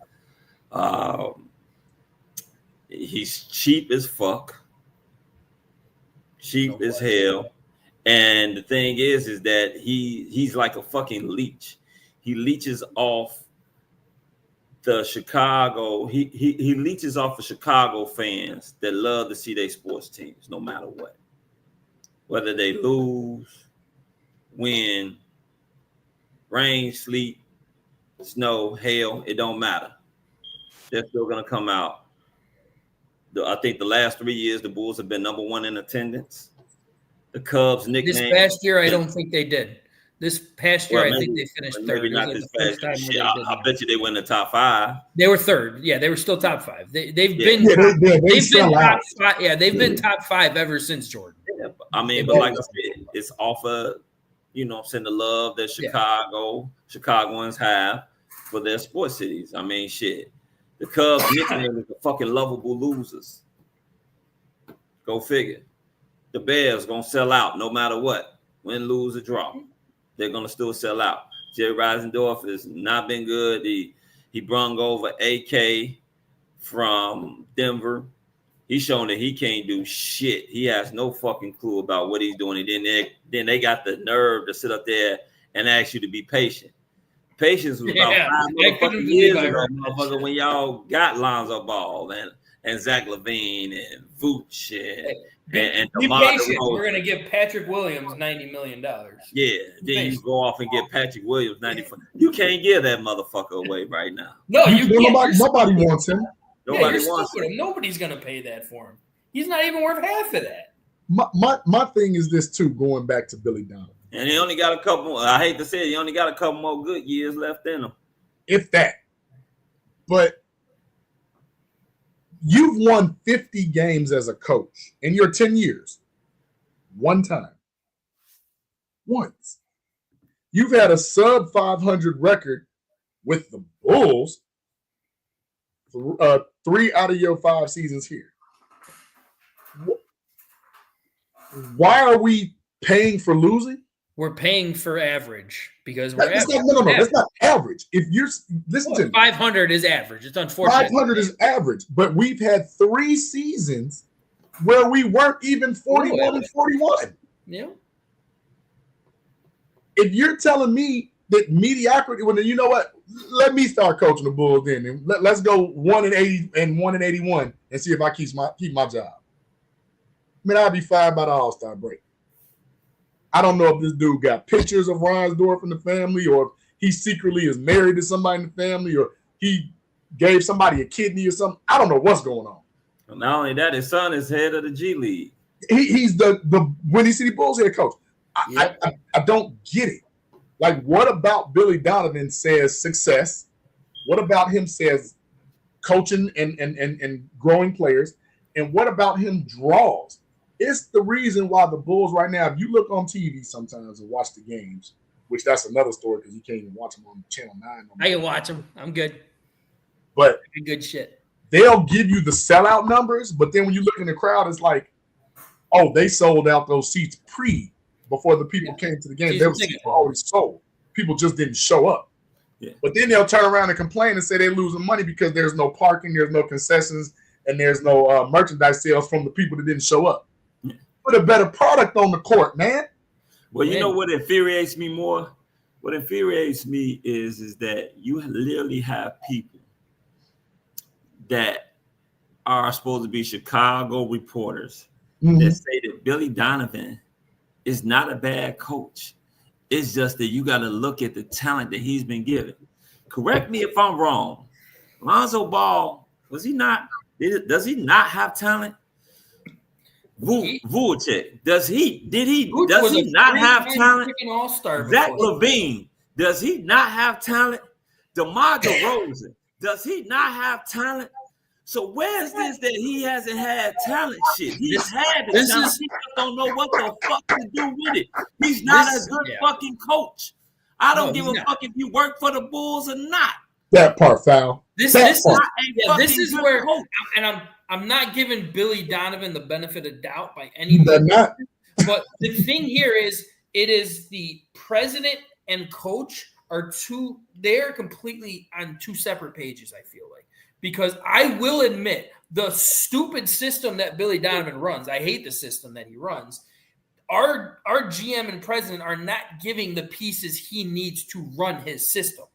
He's cheap as fuck, cheap as hell. And the thing is that he's like a fucking leech. He leeches off the Chicago. He leeches off the Chicago fans that love to see their sports teams, no matter what. Whether they lose, win, rain, sleet, snow, hail, it don't matter. They're still gonna come out. I think the last 3 years, the Bulls have been number one in attendance. The Cubs nickname. This past year, I don't think they did. This past year, I think they finished third. Maybe not this past year. Shit, I bet you they went in the top 5. They were third. Yeah, they were still top 5. They've been top 5. Yeah, they've been top 5 ever since Jordan. Yeah, I mean, but like I said, it's off of, the love that Chicagoans have for their sports cities. I mean, shit. The Cubs nickname is the fucking lovable losers. Go figure. The Bears gonna sell out no matter what. Win, lose, or draw. They're gonna still sell out. Jerry Reisendorf has not been good. He brung over AK from Denver. He's shown that he can't do shit. He has no fucking clue about what he's doing. And then they got the nerve to sit up there and ask you to be patient. Patience was about 5 motherfucking years ago, motherfucker, when y'all got Lonzo Ball and Zach LaVine and Vooch and be patient. We're gonna give Patrick Williams $90 million. Yeah, then you go off and get Patrick Williams 94. You can't give that motherfucker away right now. No, you can't. Nobody wants him. Nobody wants him. Nobody's gonna pay that for him. He's not even worth half of that. My thing is this too, going back to Billy Donovan. And he only got a couple more. I hate to say it, he only got a couple more good years left in him. If that. But you've won 50 games as a coach in your 10 years. One time. Once. You've had a sub 500 record with the Bulls 3 out of your 5 seasons here. Why are we paying for losing? We're paying for average because we're average. No. That's not average. If you're listen to me, 500 is average. It's unfortunate. 500 is average, but we've had 3 seasons where we weren't even 41 and 41. Yeah. If you're telling me that mediocrity, well, then you know what? Let me start coaching the Bulls then, and let's go 1-80 and 1-81 and see if I keep my job. I mean, I'll be fired by the All-Star break. I don't know if this dude got pictures of Reinsdorf in the family, or if he secretly is married to somebody in the family, or he gave somebody a kidney or something. I don't know what's going on. Well, not only that, his son is head of the G League. He's the Windy City Bulls head coach. I don't get it. Like, what about Billy Donovan says success? What about him says coaching and growing players? And what about him draws? It's the reason why the Bulls right now, if you look on TV sometimes and watch the games, which that's another story because you can't even watch them on Channel 9. I can watch them. I'm good. But good shit. They'll give you the sellout numbers, but then when you look in the crowd, it's like, oh, they sold out those seats before the people came to the game. Those seats were already sold. People just didn't show up. Yeah. But then they'll turn around and complain and say they're losing money because there's no parking, there's no concessions, and there's no merchandise sales from the people that didn't show up. Put a better product on the court, man. Well, you know what infuriates me more? What infuriates me is that you literally have people that are supposed to be Chicago reporters that say that Billy Donovan is not a bad coach. It's just that you got to look at the talent that he's been given. Correct me if I'm wrong. Lonzo Ball, does he not have talent? Vucevic, does he not have talent? All-star Zach LaVine, does he not have talent? DeMar DeRozan, Does he not have talent? So where's this that he hasn't had talent shit? He's had the talent. He just don't know what the fuck to do with it. He's not a good fucking coach. I don't give a fuck if you work for the Bulls or not. That part, foul. This is where, and I'm not giving Billy Donovan the benefit of doubt by any means. But the thing here is, it is the president and coach they're completely on two separate pages, I feel like. Because I will admit, the stupid system that Billy Donovan runs, I hate the system that he runs. Our GM and president are not giving the pieces he needs to run his system.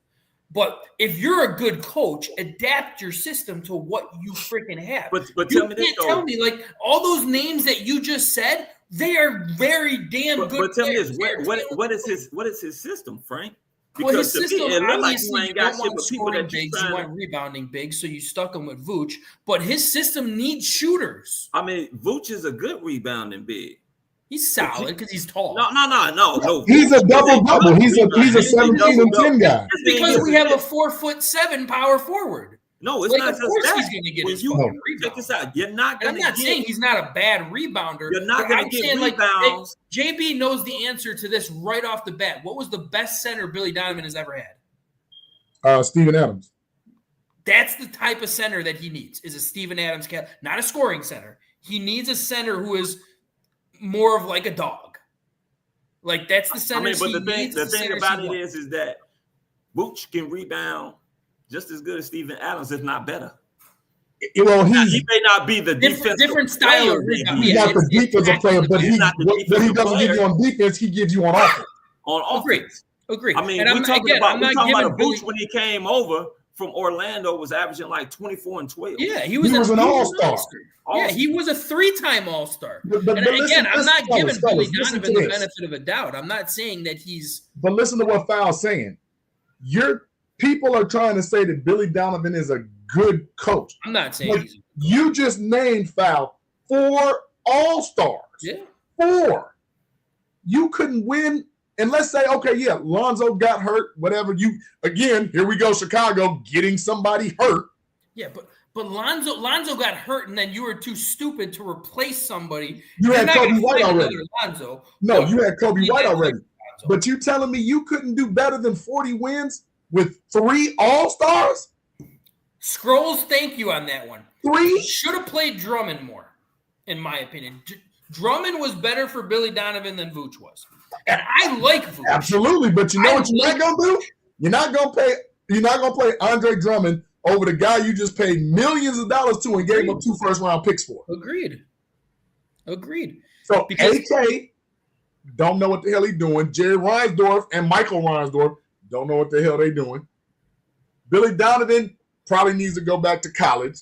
But if you're a good coach, adapt your system to what you freaking have. But you can't tell me, like, all those names that you just said, they are very damn good. But tell me this, what is his system, Frank? Because his system, obviously, you don't want scoring bigs, you want rebounding bigs, so you stuck him with Vooch. But his system needs shooters. I mean, Vooch is a good rebounding big. He's solid because he's tall. No. He's a double-double. He's a 17 and 10 guy. It's because we have a 4'7" power forward. No, it's not just that. Of course he's going to get his rebound. Check this out. You're not going to I'm not saying he's not a bad rebounder. You're not going to get rebounds. Like, JB knows the answer to this right off the bat. What was the best center Billy Donovan has ever had? Steven Adams. That's the type of center that he needs, is a Steven Adams, not a scoring center. He needs a center who is more of like a dog. Like, that's the center. But the thing about it is that Vooch can rebound just as good as Steven Adams, if not better. Well, he may not be the different style of rebound. He's not the defensive player, but what he doesn't give you on defense, he gives you on offense. On offense. Agree. I mean, we're talking about Vooch when he came over from Orlando was averaging like 24 and 12. Yeah, he was an all-star. Yeah, he was a 3-time all-star. But again, I'm not giving Billy Donovan the benefit of a doubt. I'm not saying that he's. But listen to what Foul's saying. People are trying to say that Billy Donovan is a good coach. I'm not saying you just named, Foul, 4 all-stars. Yeah. 4. You couldn't win. And let's say, okay, yeah, Lonzo got hurt, whatever. Again, here we go, Chicago, getting somebody hurt. Yeah, but Lonzo got hurt, and then you were too stupid to replace somebody. You had Kobe White already. Lonzo. No, you had Kobe White already. But you telling me you couldn't do better than 40 wins with 3 all-stars? Scrolls, thank you on that one. 3? Should have played Drummond more, in my opinion. Drummond was better for Billy Donovan than Vooch was. And I like Vooch. Absolutely, but you know what you're not gonna do? You're not gonna play Andre Drummond over the guy you just paid millions of dollars to and gave him 2 first-round picks for. Agreed. So AK don't know what the hell he's doing. Jerry Reinsdorf and Michael Reinsdorf don't know what the hell they're doing. Billy Donovan probably needs to go back to college.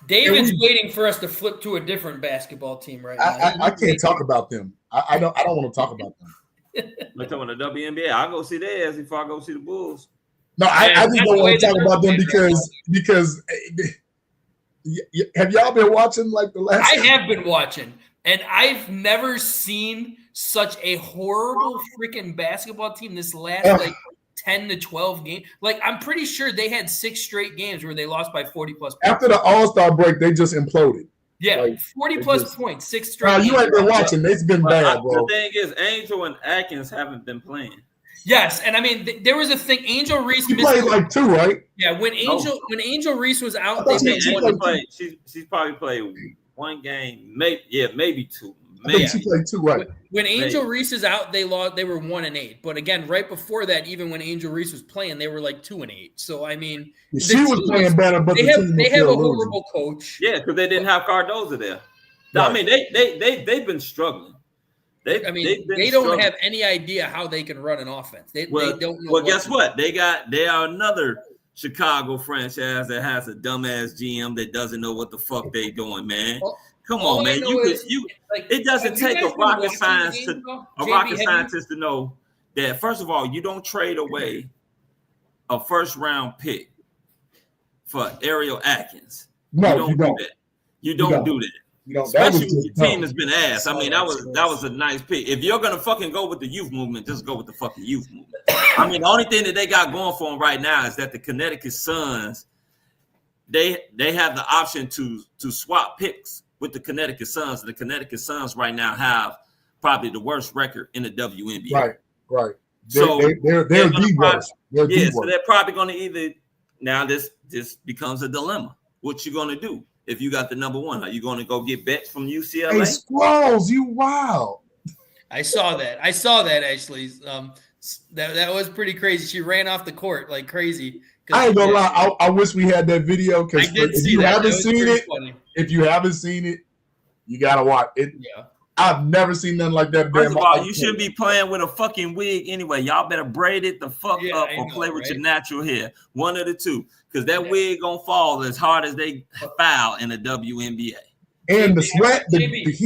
David's waiting for us to flip to a different basketball team right now. I can't talk about them. I don't want to talk about them. We're talking about the WNBA. I'll go see theirs before I go see the Bulls. No, I just don't want to talk about them because have y'all been watching like the last? I have been watching, and I've never seen such a horrible freaking basketball team this last 10 to 12 games. Like, I'm pretty sure they had 6 straight games where they lost by 40 plus points. After the All-Star break, they just imploded. Yeah, 40 plus points, 6 straight games. You ain't been watching. It's been bad, bro. The thing is, Angel and Atkins haven't been playing. Yes, and I mean, there was a thing. Angel Reese played like 2, right? Yeah, when Angel Reese was out, she's probably played 1 game, maybe 2. I think she played 2, right? When Angel Reese is out, they were 1-8. But again, right before that, even when Angel Reese was playing, they were like 2-8. So I mean, she was playing better, but they have a horrible coach. Yeah, because they didn't have Cardozo there. Right. I mean, they've been struggling. They don't have any idea how they can run an offense. They don't know. Well, guess what? They are another Chicago franchise that has a dumbass GM that doesn't know what the fuck they doing, man. Well, come on, man. It doesn't take a rocket scientist to know that, first of all, you don't trade away a first-round pick for Ariel Atkins. No, you don't do that. You don't do that. Especially when your team has been ass. I mean, that was a nice pick. If you're gonna fucking go with the youth movement, just go with the fucking youth movement. I mean, the only thing that they got going for them right now is that the Connecticut Suns, they have the option to swap picks with the Connecticut Suns. The Connecticut Suns right now have probably the worst record in the WNBA. Right. So they're the worst. So they're probably going to either now this becomes a dilemma. What you going to do if you got the number one? Are you going to go get bets from UCLA? Hey, Squirrels, you wild. I saw that actually. That was pretty crazy. She ran off the court like crazy. I ain't gonna lie. I wish we had that video because if you haven't seen it, you gotta watch it. Yeah. I've never seen nothing like that. First of all, you shouldn't be playing with a fucking wig anyway. Y'all better braid it the fuck up or play with your natural hair. One of the two. Because that wig gonna fall as hard as they foul in the WNBA. And the sweat.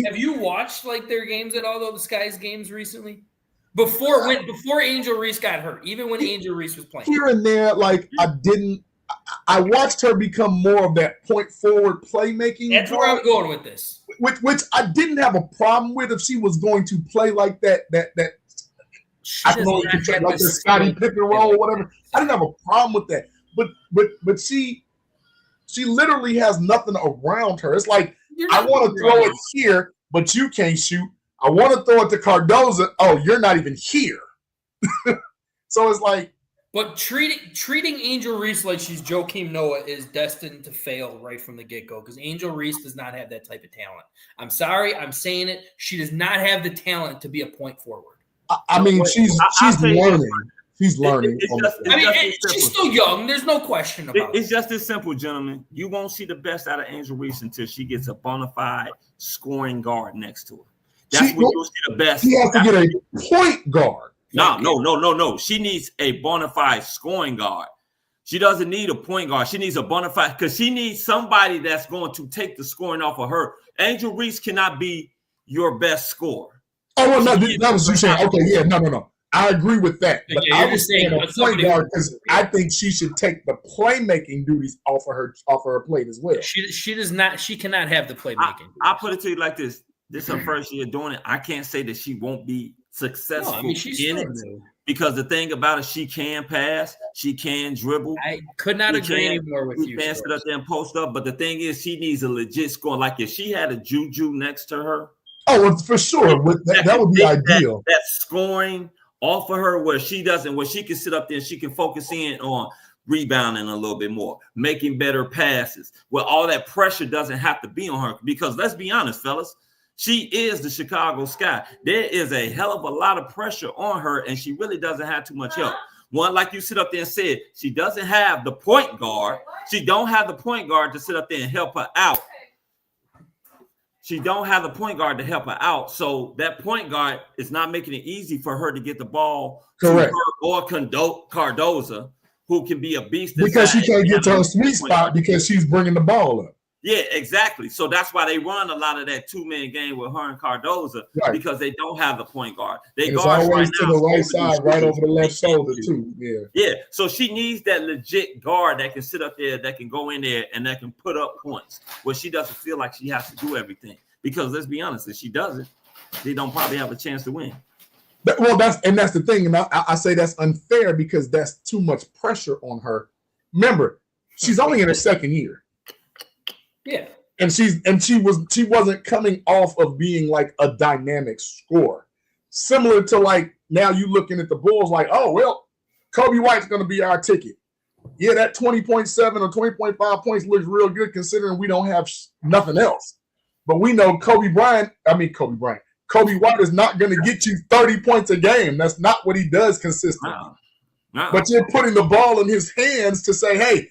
Have you watched like their games at all the Skies games recently? Before Angel Reese got hurt, even when Angel Reese was playing. Here and there, like I watched her become more of that point forward playmaking. That's where I'm going with this. Which I didn't have a problem with if she was going to play like that. I don't know, like the Scottie Pippen role or whatever. I didn't have a problem with that. But she literally has nothing around her. It's like I want to throw it here, but you can't shoot. I want to throw it to Cardoza. Oh, you're not even here. So it's like. But treating Angel Reese like she's Joakim Noah is destined to fail right from the get-go because Angel Reese does not have that type of talent. I'm sorry, I'm saying it. She does not have the talent to be a point forward. I mean, she's learning. She's learning. She's still young. There's no question about it. It's just this simple, gentlemen. You won't see the best out of Angel Reese until she gets a bona fide scoring guard next to her. That's when you'll see the best. She has to get a point guard. No. She needs a bona fide scoring guard. She doesn't need a point guard. She needs a bona fide because she needs somebody that's going to take the scoring off of her. Angel Reese cannot be your best scorer. Oh, well, no, that was you saying. Okay, yeah, no. I agree with that. But I was saying a point guard because I think she should take the playmaking duties off of her plate as well. She does not. She cannot have the playmaking. I'll put it to you like this. This is her first year doing it. I can't say that she won't be successful in it because the thing about it, she can pass, she can dribble. I could not agree anymore with you. She can sit up there and post up, but the thing is, she needs a legit score. Like if she had a Juju next to her, well, for sure, that would be ideal. That scoring off of her, where she can sit up there and she can focus in on rebounding a little bit more, making better passes, where all that pressure doesn't have to be on her. Because let's be honest, fellas. She is the Chicago Sky. There is a hell of a lot of pressure on her, and she really doesn't have too much help. One, like you sit up there and said, she doesn't have the point guard. She don't have the point guard to sit up there and help her out. She don't have the point guard to help her out. So that point guard is not making it easy for her to get the ball to her or Cardoza, who can be a beast. Because she can't get to her sweet spot because she's bringing the ball up. Yeah, exactly. So that's why they run a lot of that two-man game with her and Cardoza because they don't have the point guard. It's always to the right side, right over the left shoulder too. Yeah. So she needs that legit guard that can sit up there, that can go in there, and that can put up points where she doesn't feel like she has to do everything. Because let's be honest, if she doesn't, they don't probably have a chance to win. Well, that's the thing, and I say that's unfair because that's too much pressure on her. Remember, she's only in her second year. Yeah, and she wasn't coming off of being like a dynamic scorer, similar to like now you looking at the Bulls like, oh well, Kobe White's going to be our ticket. Yeah, that 20.7 or 20.5 points looks real good considering we don't have nothing else. But we know Kobe White is not going to get you 30 points a game. That's not what he does consistently. No. But you're putting the ball in his hands to say, hey,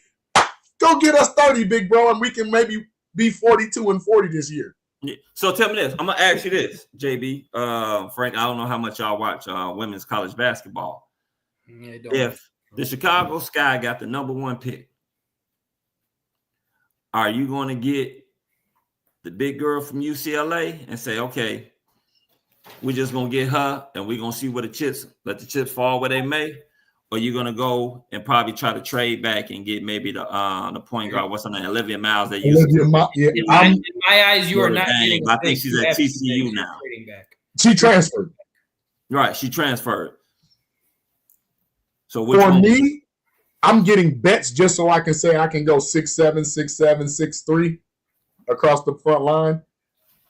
go get us 30, big bro, and we can maybe be 42 and 40 this year. Yeah. So tell me this. I'm going to ask you this, JB. Frank, I don't know how much y'all watch women's college basketball. Yeah, don't. If the Chicago Sky got the number one pick, are you going to get the big girl from UCLA and say, okay, we're just going to get her and we're going to see where let the chips fall where they may? Or you're gonna go and probably try to trade back and get maybe the point guard. What's her name? Olivia Miles. They use. In my eyes, you are not. I think she's at TCU now. She transferred. Right, she transferred. So which for one? me, I'm getting bets just so I can say I can go 6'7", 6'7", 6'3" across the front line.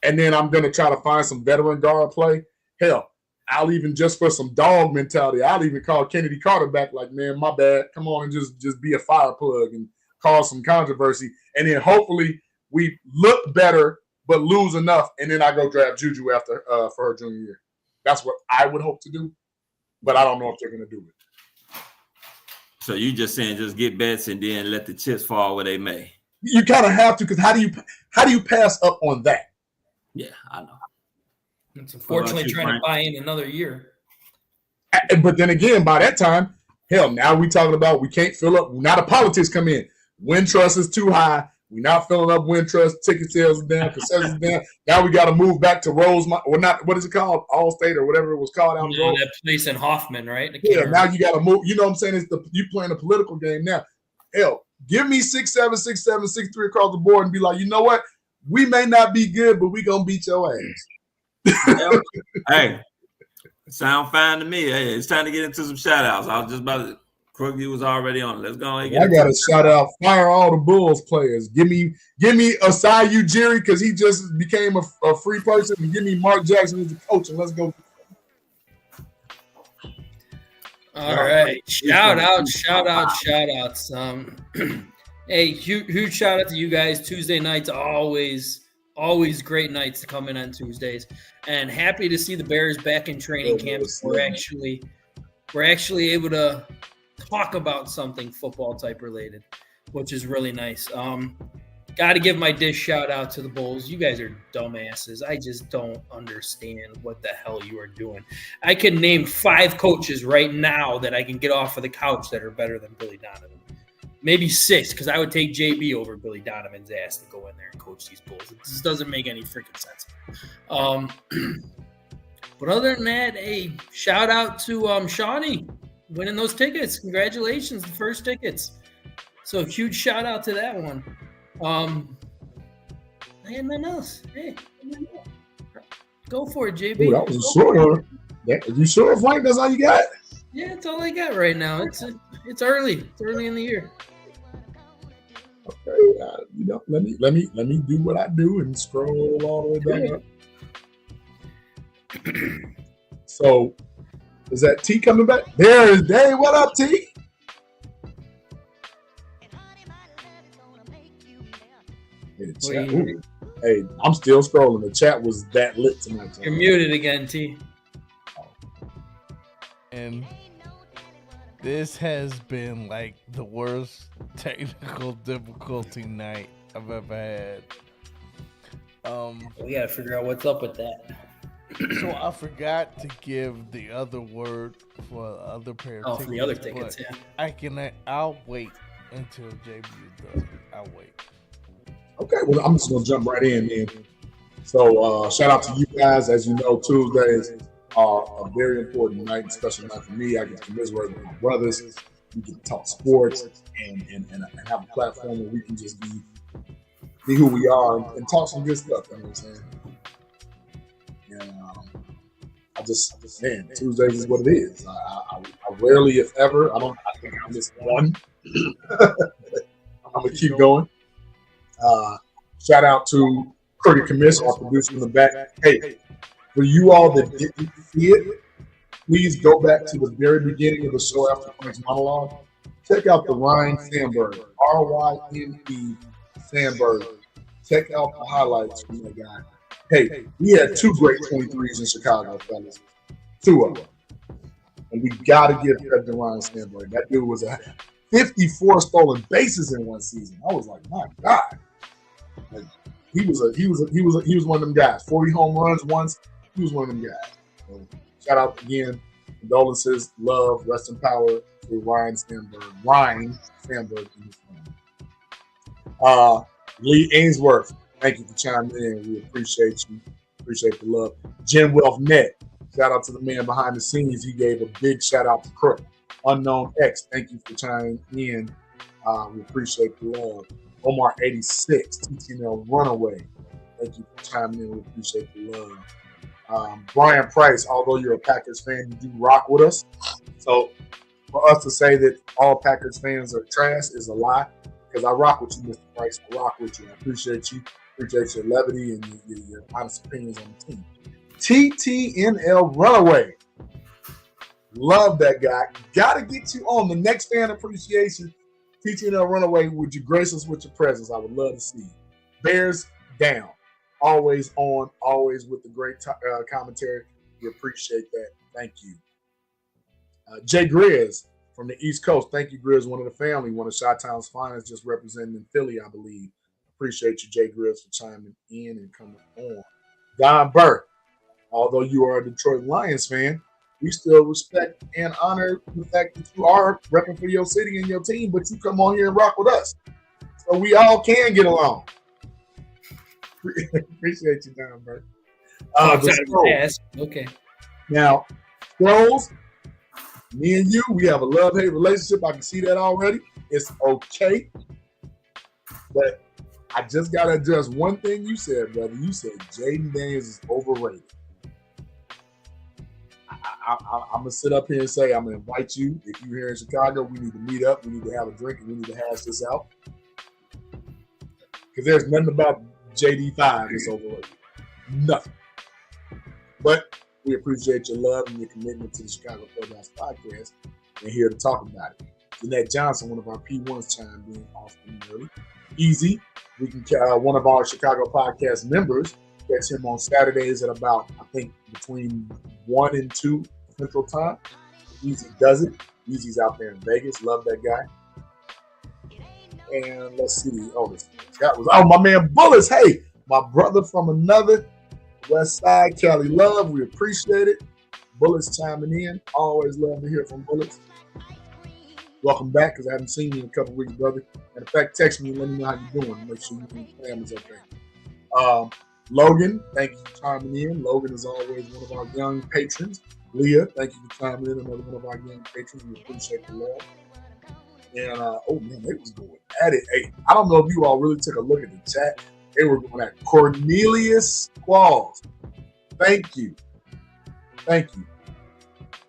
And then I'm going to try to find some veteran guard play. Hell, I'll even just for some dog mentality, I'll even call Kennedy Carter back like, man, my bad. Come on and just be a fire plug and cause some controversy. And then hopefully we look better but lose enough, and then I go draft Juju after for her junior year. That's what I would hope to do, but I don't know if they're going to do it. So you just saying just get bets and then let the chips fall where they may. You kind of have to, because how do you pass up on that? Yeah, I know. It's unfortunately trying to buy in another year. But then again, by that time, hell, now we talking about we can't fill up. Now the politics come in. Win trust is too high. We're not filling up win trust. Ticket sales are down. Concessions down. Now we got to move back to Rosemont, or not? What is it called? Allstate or whatever it was called out. Yeah, that place in Hoffman, right? Yeah. Now you got to move. You know what I'm saying? You playing a political game now. Hell, give me 6'7", 6'7", 6'3" across the board, and be like, you know what? We may not be good, but we gonna beat your ass. Hey, sound fine to me. Hey, it's time to get into some shout outs. I was just about to. Crookie was already on it. Let's go and get I got to shout out, fire all the Bulls players. Give me Asai Ujiri because he just became a free person, and give me Mark Jackson as the coach, and let's go. All right, shout outs. Hey, huge shout out to you guys. Tuesday nights always great nights to come in on Tuesdays, and happy to see the Bears back in training camp. We're actually able to talk about something football type related, which is really nice. Got to give my dish shout out to the Bulls. You guys are dumbasses. I just don't understand what the hell you are doing. I can name 5 coaches right now that I can get off of the couch that are better than Billy Donovan. Maybe 6, because I would take JB over Billy Donovan's ass to go in there and coach these Bulls. It just doesn't make any freaking sense. But other than that, hey, shout out to Shawnee winning those tickets. Congratulations, the first tickets. So huge shout out to that one. And nothing else. Hey, go for it, JB. Ooh, that was a short one. You sure, Frank? That's all you got? Yeah, that's all I got right now. It's early. It's early in the year. Okay, let me do what I do and scroll all the way down. So, is that T coming back? There is Dave. What up, T? Hey, I'm still scrolling. The chat was that lit tonight. You're muted again, T. And this has been like the worst technical difficulty night I've ever had. We gotta figure out what's up with that. So I forgot to give the other word for the other pair of tickets. For the other tickets, yeah. I'll wait until JB does it. I'll wait. Okay, well, I'm just gonna jump right in, man. So shout out to you guys. As you know, Tuesdays are a very important night, special night for me. I get to commiserate with my brothers. We get to talk sports and have a platform where we can just be who we are and talk some good stuff. You know what I'm saying? And man, Tuesdays is what it is. I rarely, if ever, I think I missed one. I'm gonna keep going. Shout out to Curtis Commish, our producer in the back. Hey, for you all that didn't see it, please go back to the very beginning of the show after Frank's monologue. Check out the Ryne Sandberg, R-Y-N-E Sandberg. Check out the highlights from that guy. Hey, we had 2 great 23s in Chicago, fellas. 2 of them. And we got to give credit to Ryne Sandberg. That dude was a 54 stolen bases in one season. I was like, my God. Like, he was one of them guys. 40 home runs once. He was one of them guys. So, shout out again, condolences, love, rest in power to Ryne Sandberg. Ryne Sandberg in his family. Lee Ainsworth, thank you for chiming in. We appreciate you. Appreciate the love. Jim Wealth Net, shout out to the man behind the scenes. He gave a big shout out to Crook. Unknown X, thank you for chiming in. We appreciate the love. Omar 86, TTNL Runaway, thank you for chiming in. We appreciate the love. Brian Price, although you're a Packers fan, you do rock with us. So for us to say that all Packers fans are trash is a lie, because I rock with you, Mr. Price. I rock with you. I appreciate you. Appreciate your levity and your honest opinions on the team. TTNL Runaway. Love that guy. Got to get you on the next fan appreciation. TTNL Runaway, would you grace us with your presence? I would love to see you. Bears down. Always on, always with the great commentary. We appreciate that. Thank you. Jay Grizz from the East Coast. Thank you, Grizz, one of the family, one of Chi-Town's finest, just representing in Philly, I believe. Appreciate you, Jay Grizz, for chiming in and coming on. Don Burke, although you are a Detroit Lions fan, we still respect and honor the fact that you are repping for your city and your team, but you come on here and rock with us. So we all can get along. Appreciate you, Don Burke. Okay. Now, Pros, me and you, we have a love-hate relationship. I can see that already. It's okay. But I just got to address one thing you said, brother. You said Jaden Daniels is overrated. I'm going to sit up here and say, I'm going to invite you. If you're here in Chicago, we need to meet up. We need to have a drink, and we need to hash this out. Because there's nothing about JD5 that's overrated. Nothing. But we appreciate your love and your commitment to the Chicago Clubhouse Podcast, and here to talk about it. Jeanette Johnson, one of our P1s, chimed in often early. Easy. We can one of our Chicago Podcast members catch him on Saturdays at about, I think, between 1 and 2 Central Time. Easy does it. Easy's out there in Vegas. Love that guy. And let's see. My man Bullets. Hey, my brother from another West Side, Cali Love. We appreciate it. Bullets chiming in. Always love to hear from Bullets. Welcome back, because I haven't seen you in a couple weeks, brother. And in fact, text me and let me know how you're doing. Make sure your family's okay. Logan, thank you for chiming in. Logan is always one of our young patrons. Leah, thank you for chiming in. Another one of our young patrons. We appreciate the love. And, oh, man, they was going at it. Hey, I don't know if you all really took a look at the chat. They were going at Cornelius Qualls. Thank you. Thank you.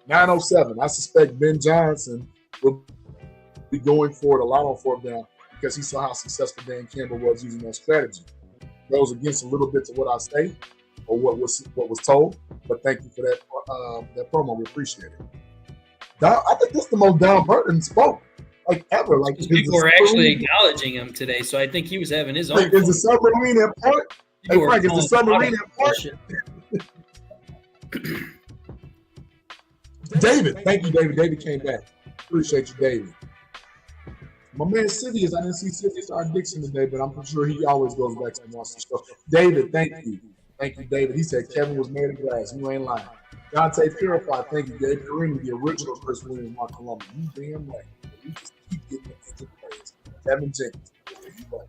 907. I suspect Ben Johnson will be going for it a lot on fourth down because he saw how successful Dan Campbell was using that strategy. Goes against a little bit of what I say or what was told, but thank you for that promo. We appreciate it. I think this is the most Don Burton spoke like ever. Like people were actually acknowledging him today, so I think he was having his own. Is the submarine important? Hey Frank, is the submarine important? David, thank you, David. David came back. Appreciate you, David. My man Sidious, I didn't see Sidious or Dixon today, but I'm sure he always goes back and watches the show. David, thank you. Thank you, David. He said Kevin was made of glass. You ain't lying. Dante Purified, thank you, David. Kareem, the original Chris Williams, Mark Columbus. You damn right. You just keep getting into plays. Kevin Jenkins. You right.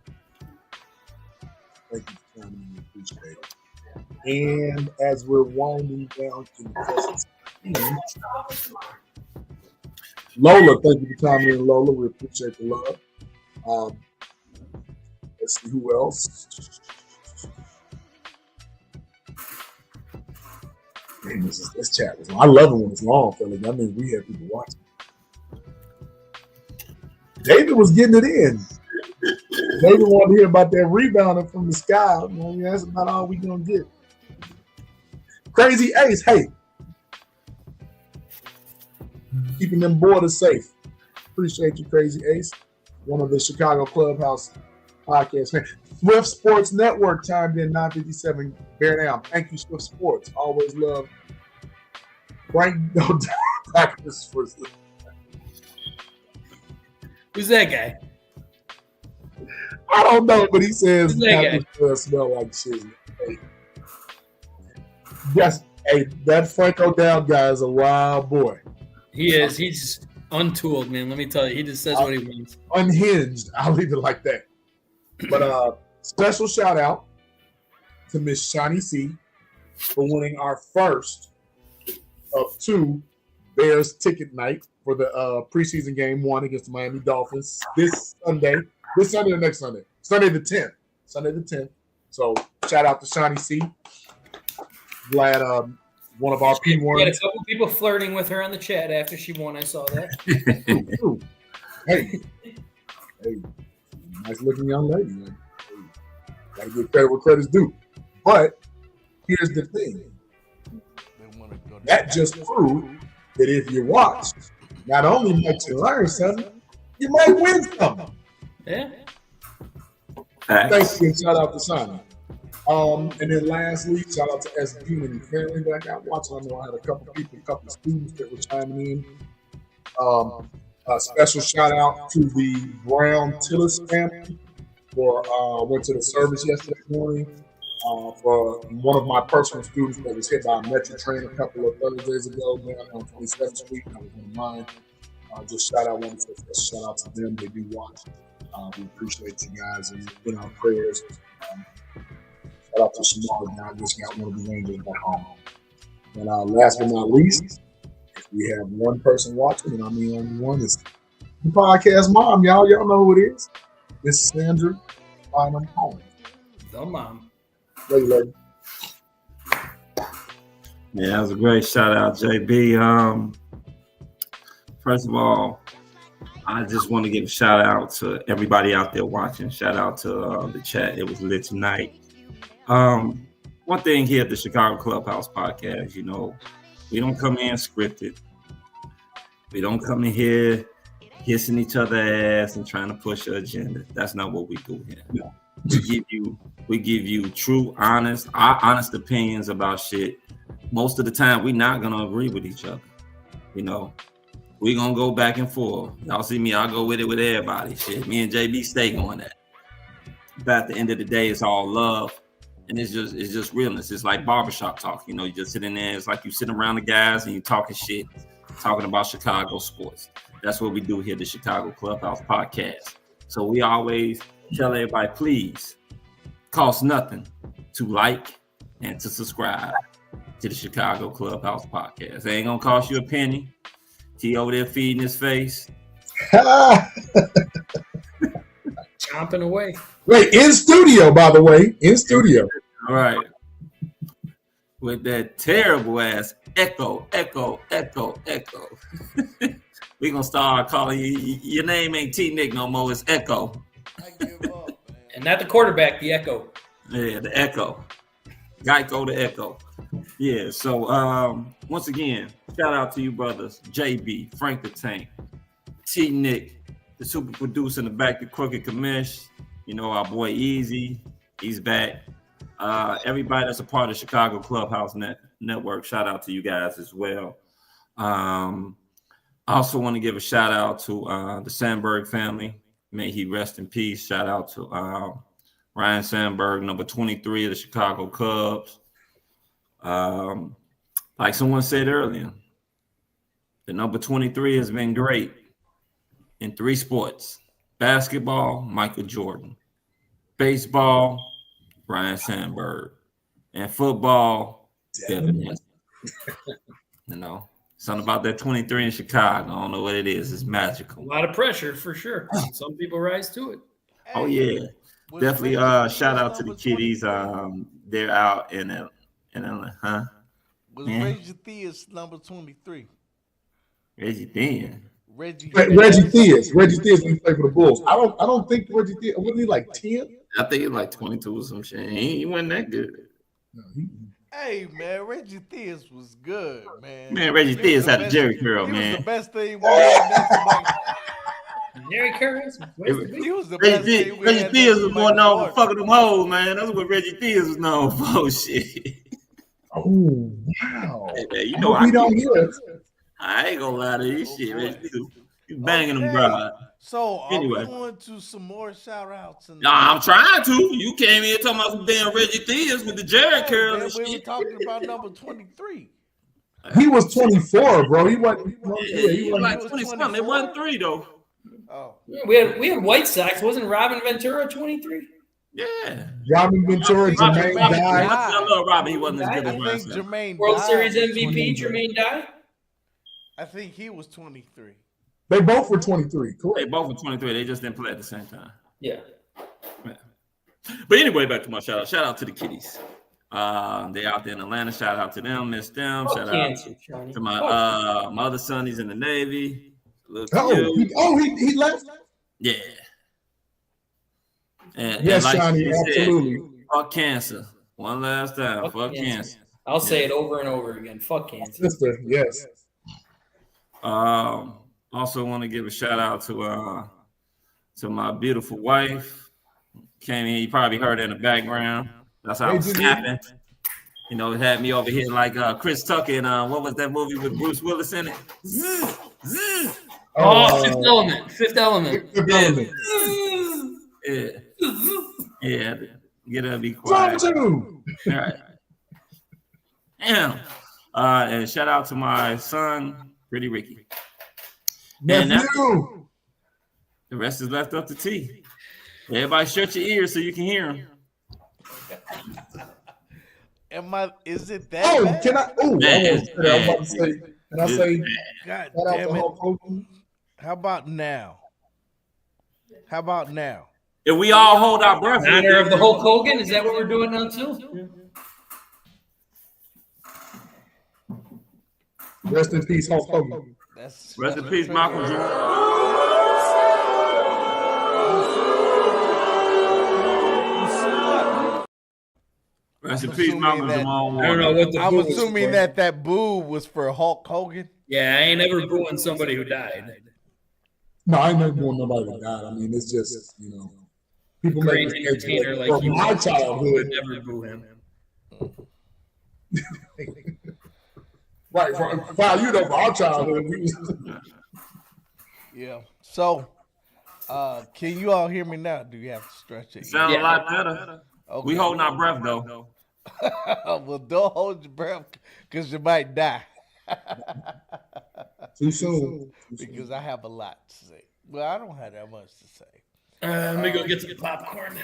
Thank you for coming in. Appreciate it. And as we're winding down to the questions, Lola, thank you for coming in, Lola. We appreciate the love. Let's see who else. Man, this chat was long. I love it when it's long, fellas. That means we have people watching. David was getting it in. David wanted to hear about that rebounding from the sky. Well, that's about all we're going to get. Crazy Ace, hey. Keeping them borders safe. Appreciate you, Crazy Ace. One of the Chicago Clubhouse podcast fans. Swift Sports Network chimed in 957. Bear down. Thank you, Swift Sports. Always love Frank No Packers for. Who's that guy? I don't know, but he says Packers smell like shit. Hey. Yes, hey, that Franco Down guy is a wild boy. He is. He's untooled, man. Let me tell you. He just says what he wants. Unhinged. I'll leave it like that. But special shout out to Miss Shani C for winning our first of 2 Bears ticket night for the preseason game 1 against the Miami Dolphins this Sunday. This Sunday or next Sunday? Sunday the 10th. Sunday the 10th. So shout out to Shani C. Glad one of our We had a P1s. couple people flirting with her on the chat after she won. I saw that. Hey, nice looking young lady. Man. Gotta give credit where credit's due. But here's the thing. That just proved that if you watch, not only might you learn something, you might win something. Yeah. Thank you, and shout out to Simon. And then lastly, shout out to SB and the family that I got watching. I know I had a couple of students that were chiming in. A special shout out to the Brown Tillis family for went to the service yesterday morning for one of my personal students that was hit by a metro train a couple of Thursdays ago down on 27th Street. That was one of mine. Just shout out to them. They do watch. We appreciate you guys and in our prayers. Shout out to Shamar. I just got one of the angels at home. And last but not least, we have one person watching, and I mean only one is the podcast mom. Y'all know who it is. Miss Sandra Ryno home. The mom. Lady. Yeah, that was a great shout out, JB. First of all, I just want to give a shout out to everybody out there watching. Shout out to the chat. It was lit tonight. One thing here at the Chicago Clubhouse podcast, you know, we don't come in scripted. We don't come in here kissing each other's ass and trying to push an agenda. That's not what we do here. No. We give you true, honest opinions about shit. Most of the time, we're not gonna agree with each other. You know, we're gonna go back and forth. Y'all see me, I'll go with it with everybody. Shit, me and JB stay going that. But at the end of the day, it's all love. And it's just realness. It's like barbershop talk. You know, you just sit in there. It's like you sitting around the guys and you talking shit, talking about Chicago sports. That's what we do here at the Chicago Clubhouse podcast. So we always tell everybody, please, cost nothing to like and to subscribe to the Chicago Clubhouse podcast. It ain't gonna cost you a penny. T over there feeding his face. Chomping away. Wait, in studio, by the way. In studio. All right. With that terrible ass echo. We're going to start calling you. Your name ain't T-Nick no more. It's Echo. I give up, man. And not the quarterback, the echo. Yeah, the Echo. Geico the Echo. Yeah, so once again, shout out to you brothers. JB, Frank the Tank, T-Nick, the super producer in the back, the crooked Commish. You know, our boy Easy, he's back. Everybody that's a part of Chicago Clubhouse Network, shout out to you guys as well. I also want to give a shout out to the Sandberg family. May he rest in peace. Shout out to Ryan Sandberg, number 23 of the Chicago Cubs. Like someone said earlier, the number 23 has been great in 3 sports: basketball, Michael Jordan; baseball, Ryan Sandberg; and football, Devin Hester. You know, something about that 23 in Chicago. I don't know what it is. It's magical. A lot of pressure for sure. Some people rise to it. Oh yeah, definitely. Shout out to the kiddies. They're out in Atlanta, huh? Was Reggie Theus number 23? Reggie Theus. Reggie Theus when he played for the Bulls. I don't think Reggie Theus, wasn't he like 10? I think he's like 22 or some shit. He wasn't that good. No, Hey man, Reggie Theus was good, man. Man, Reggie Theus had a Jerry curl, He man. was the best thing. Jerry Curtis. He was the best thing. Reggie Theus was more known for fucking them hoes, man. That's what Reggie Theus was known for. Shit. Oh wow! Hey, man, you know we don't hear it. I ain't gonna lie to you, shit. Reggie Theus, you banging them, bro. So anyway, are we going to some more shout outs? Nah, I'm trying to. You came here talking about some damn Reggie Theus with the Jerry curl and shit. We were talking about number 23. He was 24, bro. He wasn't. He was like 20-something. It wasn't 3 though. Oh, we had White Sox. Wasn't Robin Ventura 23? Yeah. Robin Ventura, Jermaine Dye. I love Robin. He wasn't as good as Ryan. Jermaine World Dye Series MVP, Jermaine Dye. I think he was 23. They both were 23. Cool. They both were 23. They just didn't play at the same time. Yeah. But anyway, back to my shout out. Shout out to the kiddies. They out there in Atlanta. Shout out to them. Miss them. Fuck Shout out cancer, Johnny. to my my other son. He's in the Navy. Look to you. He left. Yeah. And Yes, like Johnny, you said, absolutely. fuck cancer. One last time. Fuck cancer. I'll say it over and over again. Fuck cancer. Sister, yes. Also want to give a shout out to my beautiful wife. Came in, you probably heard her in the background. That's how I was snapping. You know, it had me over here like Chris Tucker in what was that movie with Bruce Willis in it? Fifth Element. Fifth Element. Yeah. Yeah. Get her to be quiet. All right. Damn. And shout out to my son, Pretty Ricky. And the rest is left up to T. Everybody shut your ears so you can hear him. Is it that bad? Can I? Oh, I'm about to say. Can I say? God damn it! How about now? If we all hold our breath. In honor of the Hulk Hogan, is that what we're doing now too? Rest in peace, Hulk Hogan. Rest in peace, Michael Jordan. Rest in peace, Malcolm Jamal. I don't know what the I'm boo was assuming for. that boo was for Hulk Hogan. Yeah, I ain't ever booing somebody who died. No, I ain't never booing nobody who died. I mean, it's just, people Great make entertainer like like from my childhood. would never boo him. Right, for our childhood. Yeah. So, can you all hear me now? Do you have to stretch it? Sound a lot better. Okay. We holding our breath though. Well, don't hold your breath because you might die. Too soon. Because I have a lot to say. Well, I don't have that much to say. Let me go get some popcorn.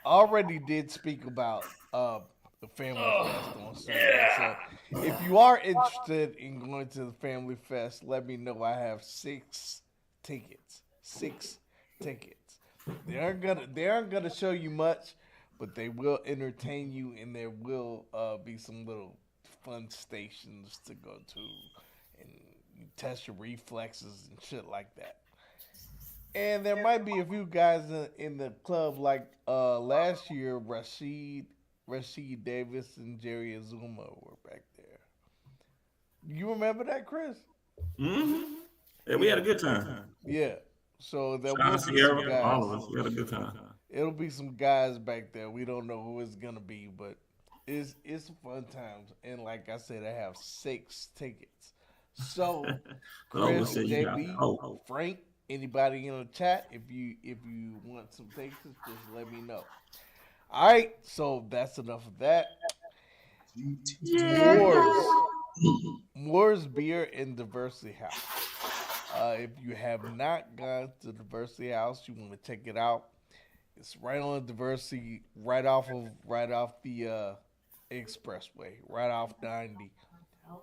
Already did speak about the Family Fest on Sunday. So if you are interested in going to the Family Fest, let me know. I have 6 tickets. 6 tickets. They aren't gonna show you much, but they will entertain you, and there will be some little fun stations to go to, and you test your reflexes and shit like that. And there might be a few guys in the club like last year. Rashid Davis and Jerry Azuma were back there. You remember that, Chris? Mm-hmm. Yeah, we had a good time. Yeah. So there will be Sierra, some guys. all of us, we had a good time. It'll be some guys back there. We don't know who it's gonna be, but it's fun times. And like I said, I have 6 tickets. So Chris, JB, Frank, anybody in the chat, if you want some tickets, just let me know. All right, so that's enough of that. Moore's Beer and Diversity House. If you have not gone to Diversity House, you want to check it out. It's right on Diversity, right off the expressway, right off 90.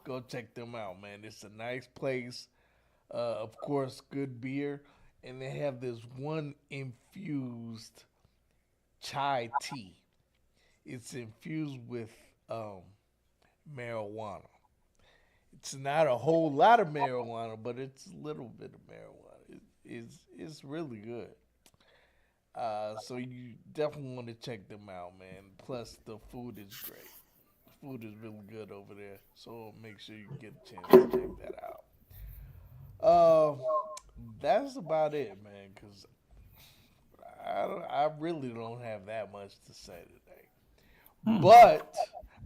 Go check them out, man. It's a nice place. Of course, good beer, and they have this one infused chai tea. It's infused with marijuana. It's not a whole lot of marijuana, but it's a little bit of marijuana. It's really good. So you definitely want to check them out, man. Plus, the food is great. The food is really good over there. So make sure you get a chance to check that out. That's about it, man, because I really don't have that much to say today. But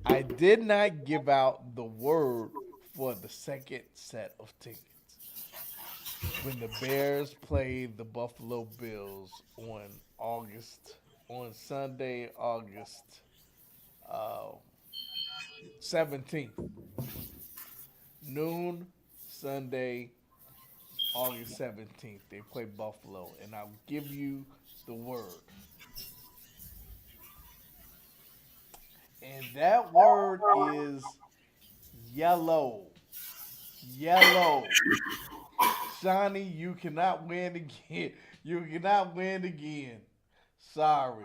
I did not give out the word for the second set of tickets when the Bears played the Buffalo Bills on Sunday, August 17th. Noon, Sunday, August 17th. They play Buffalo, and I'll give you the word. And that word is yellow. Yellow. Shawnee, you cannot win again. You cannot win again. Sorry.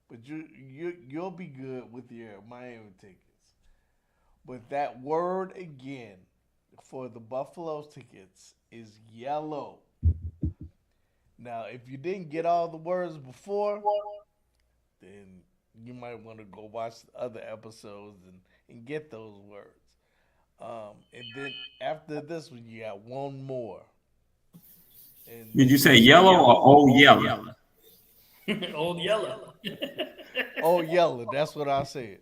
but you'll be good with your Miami tickets. But that word again for the Buffalo tickets is yellow. Now, if you didn't get all the words before, then you might want to go watch other episodes and get those words. And then after this one, you got one more. And Did you say yellow or old yellow? Old yellow. Oh, yellow. That's what I said.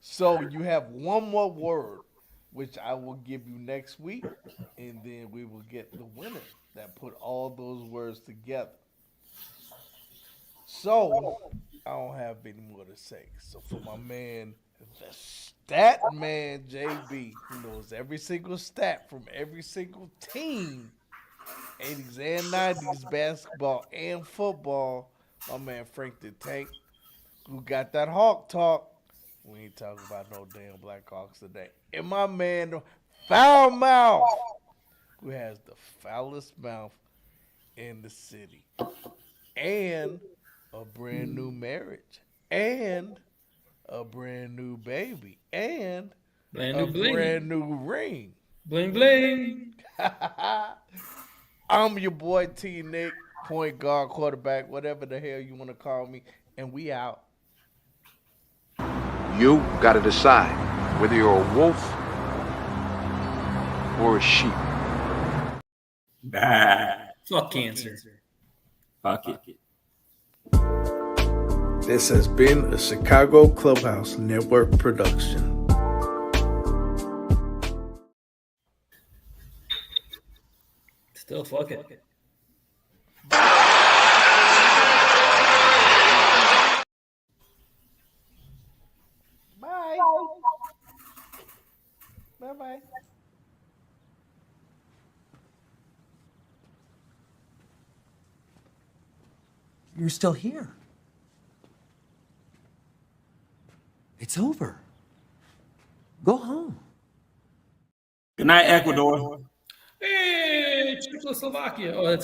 So you have one more word, which I will give you next week, and then we will get the winner that put all those words together. So I don't have any more to say. So for my man, the stat man JB, who knows every single stat from every single team, 80s and 90s basketball and football, my man Frank the Tank, who got that Hawk talk. We ain't talking about no damn Blackhawks today. And my man Foul Mouth, who has the foulest mouth in the city. And a brand new marriage. And a brand new baby. And brand new ring. Bling bling. I'm your boy T Nick, point guard, quarterback, whatever the hell you want to call me. And we out. You got to decide whether you're a wolf or a sheep. Fuck cancer. Fuck it. This has been a Chicago Clubhouse Network production. Still fuck it. Bye. Bye-bye. You're still here. It's over. Go home. Good night, Ecuador. Hey, Czechoslovakia. Oh, that's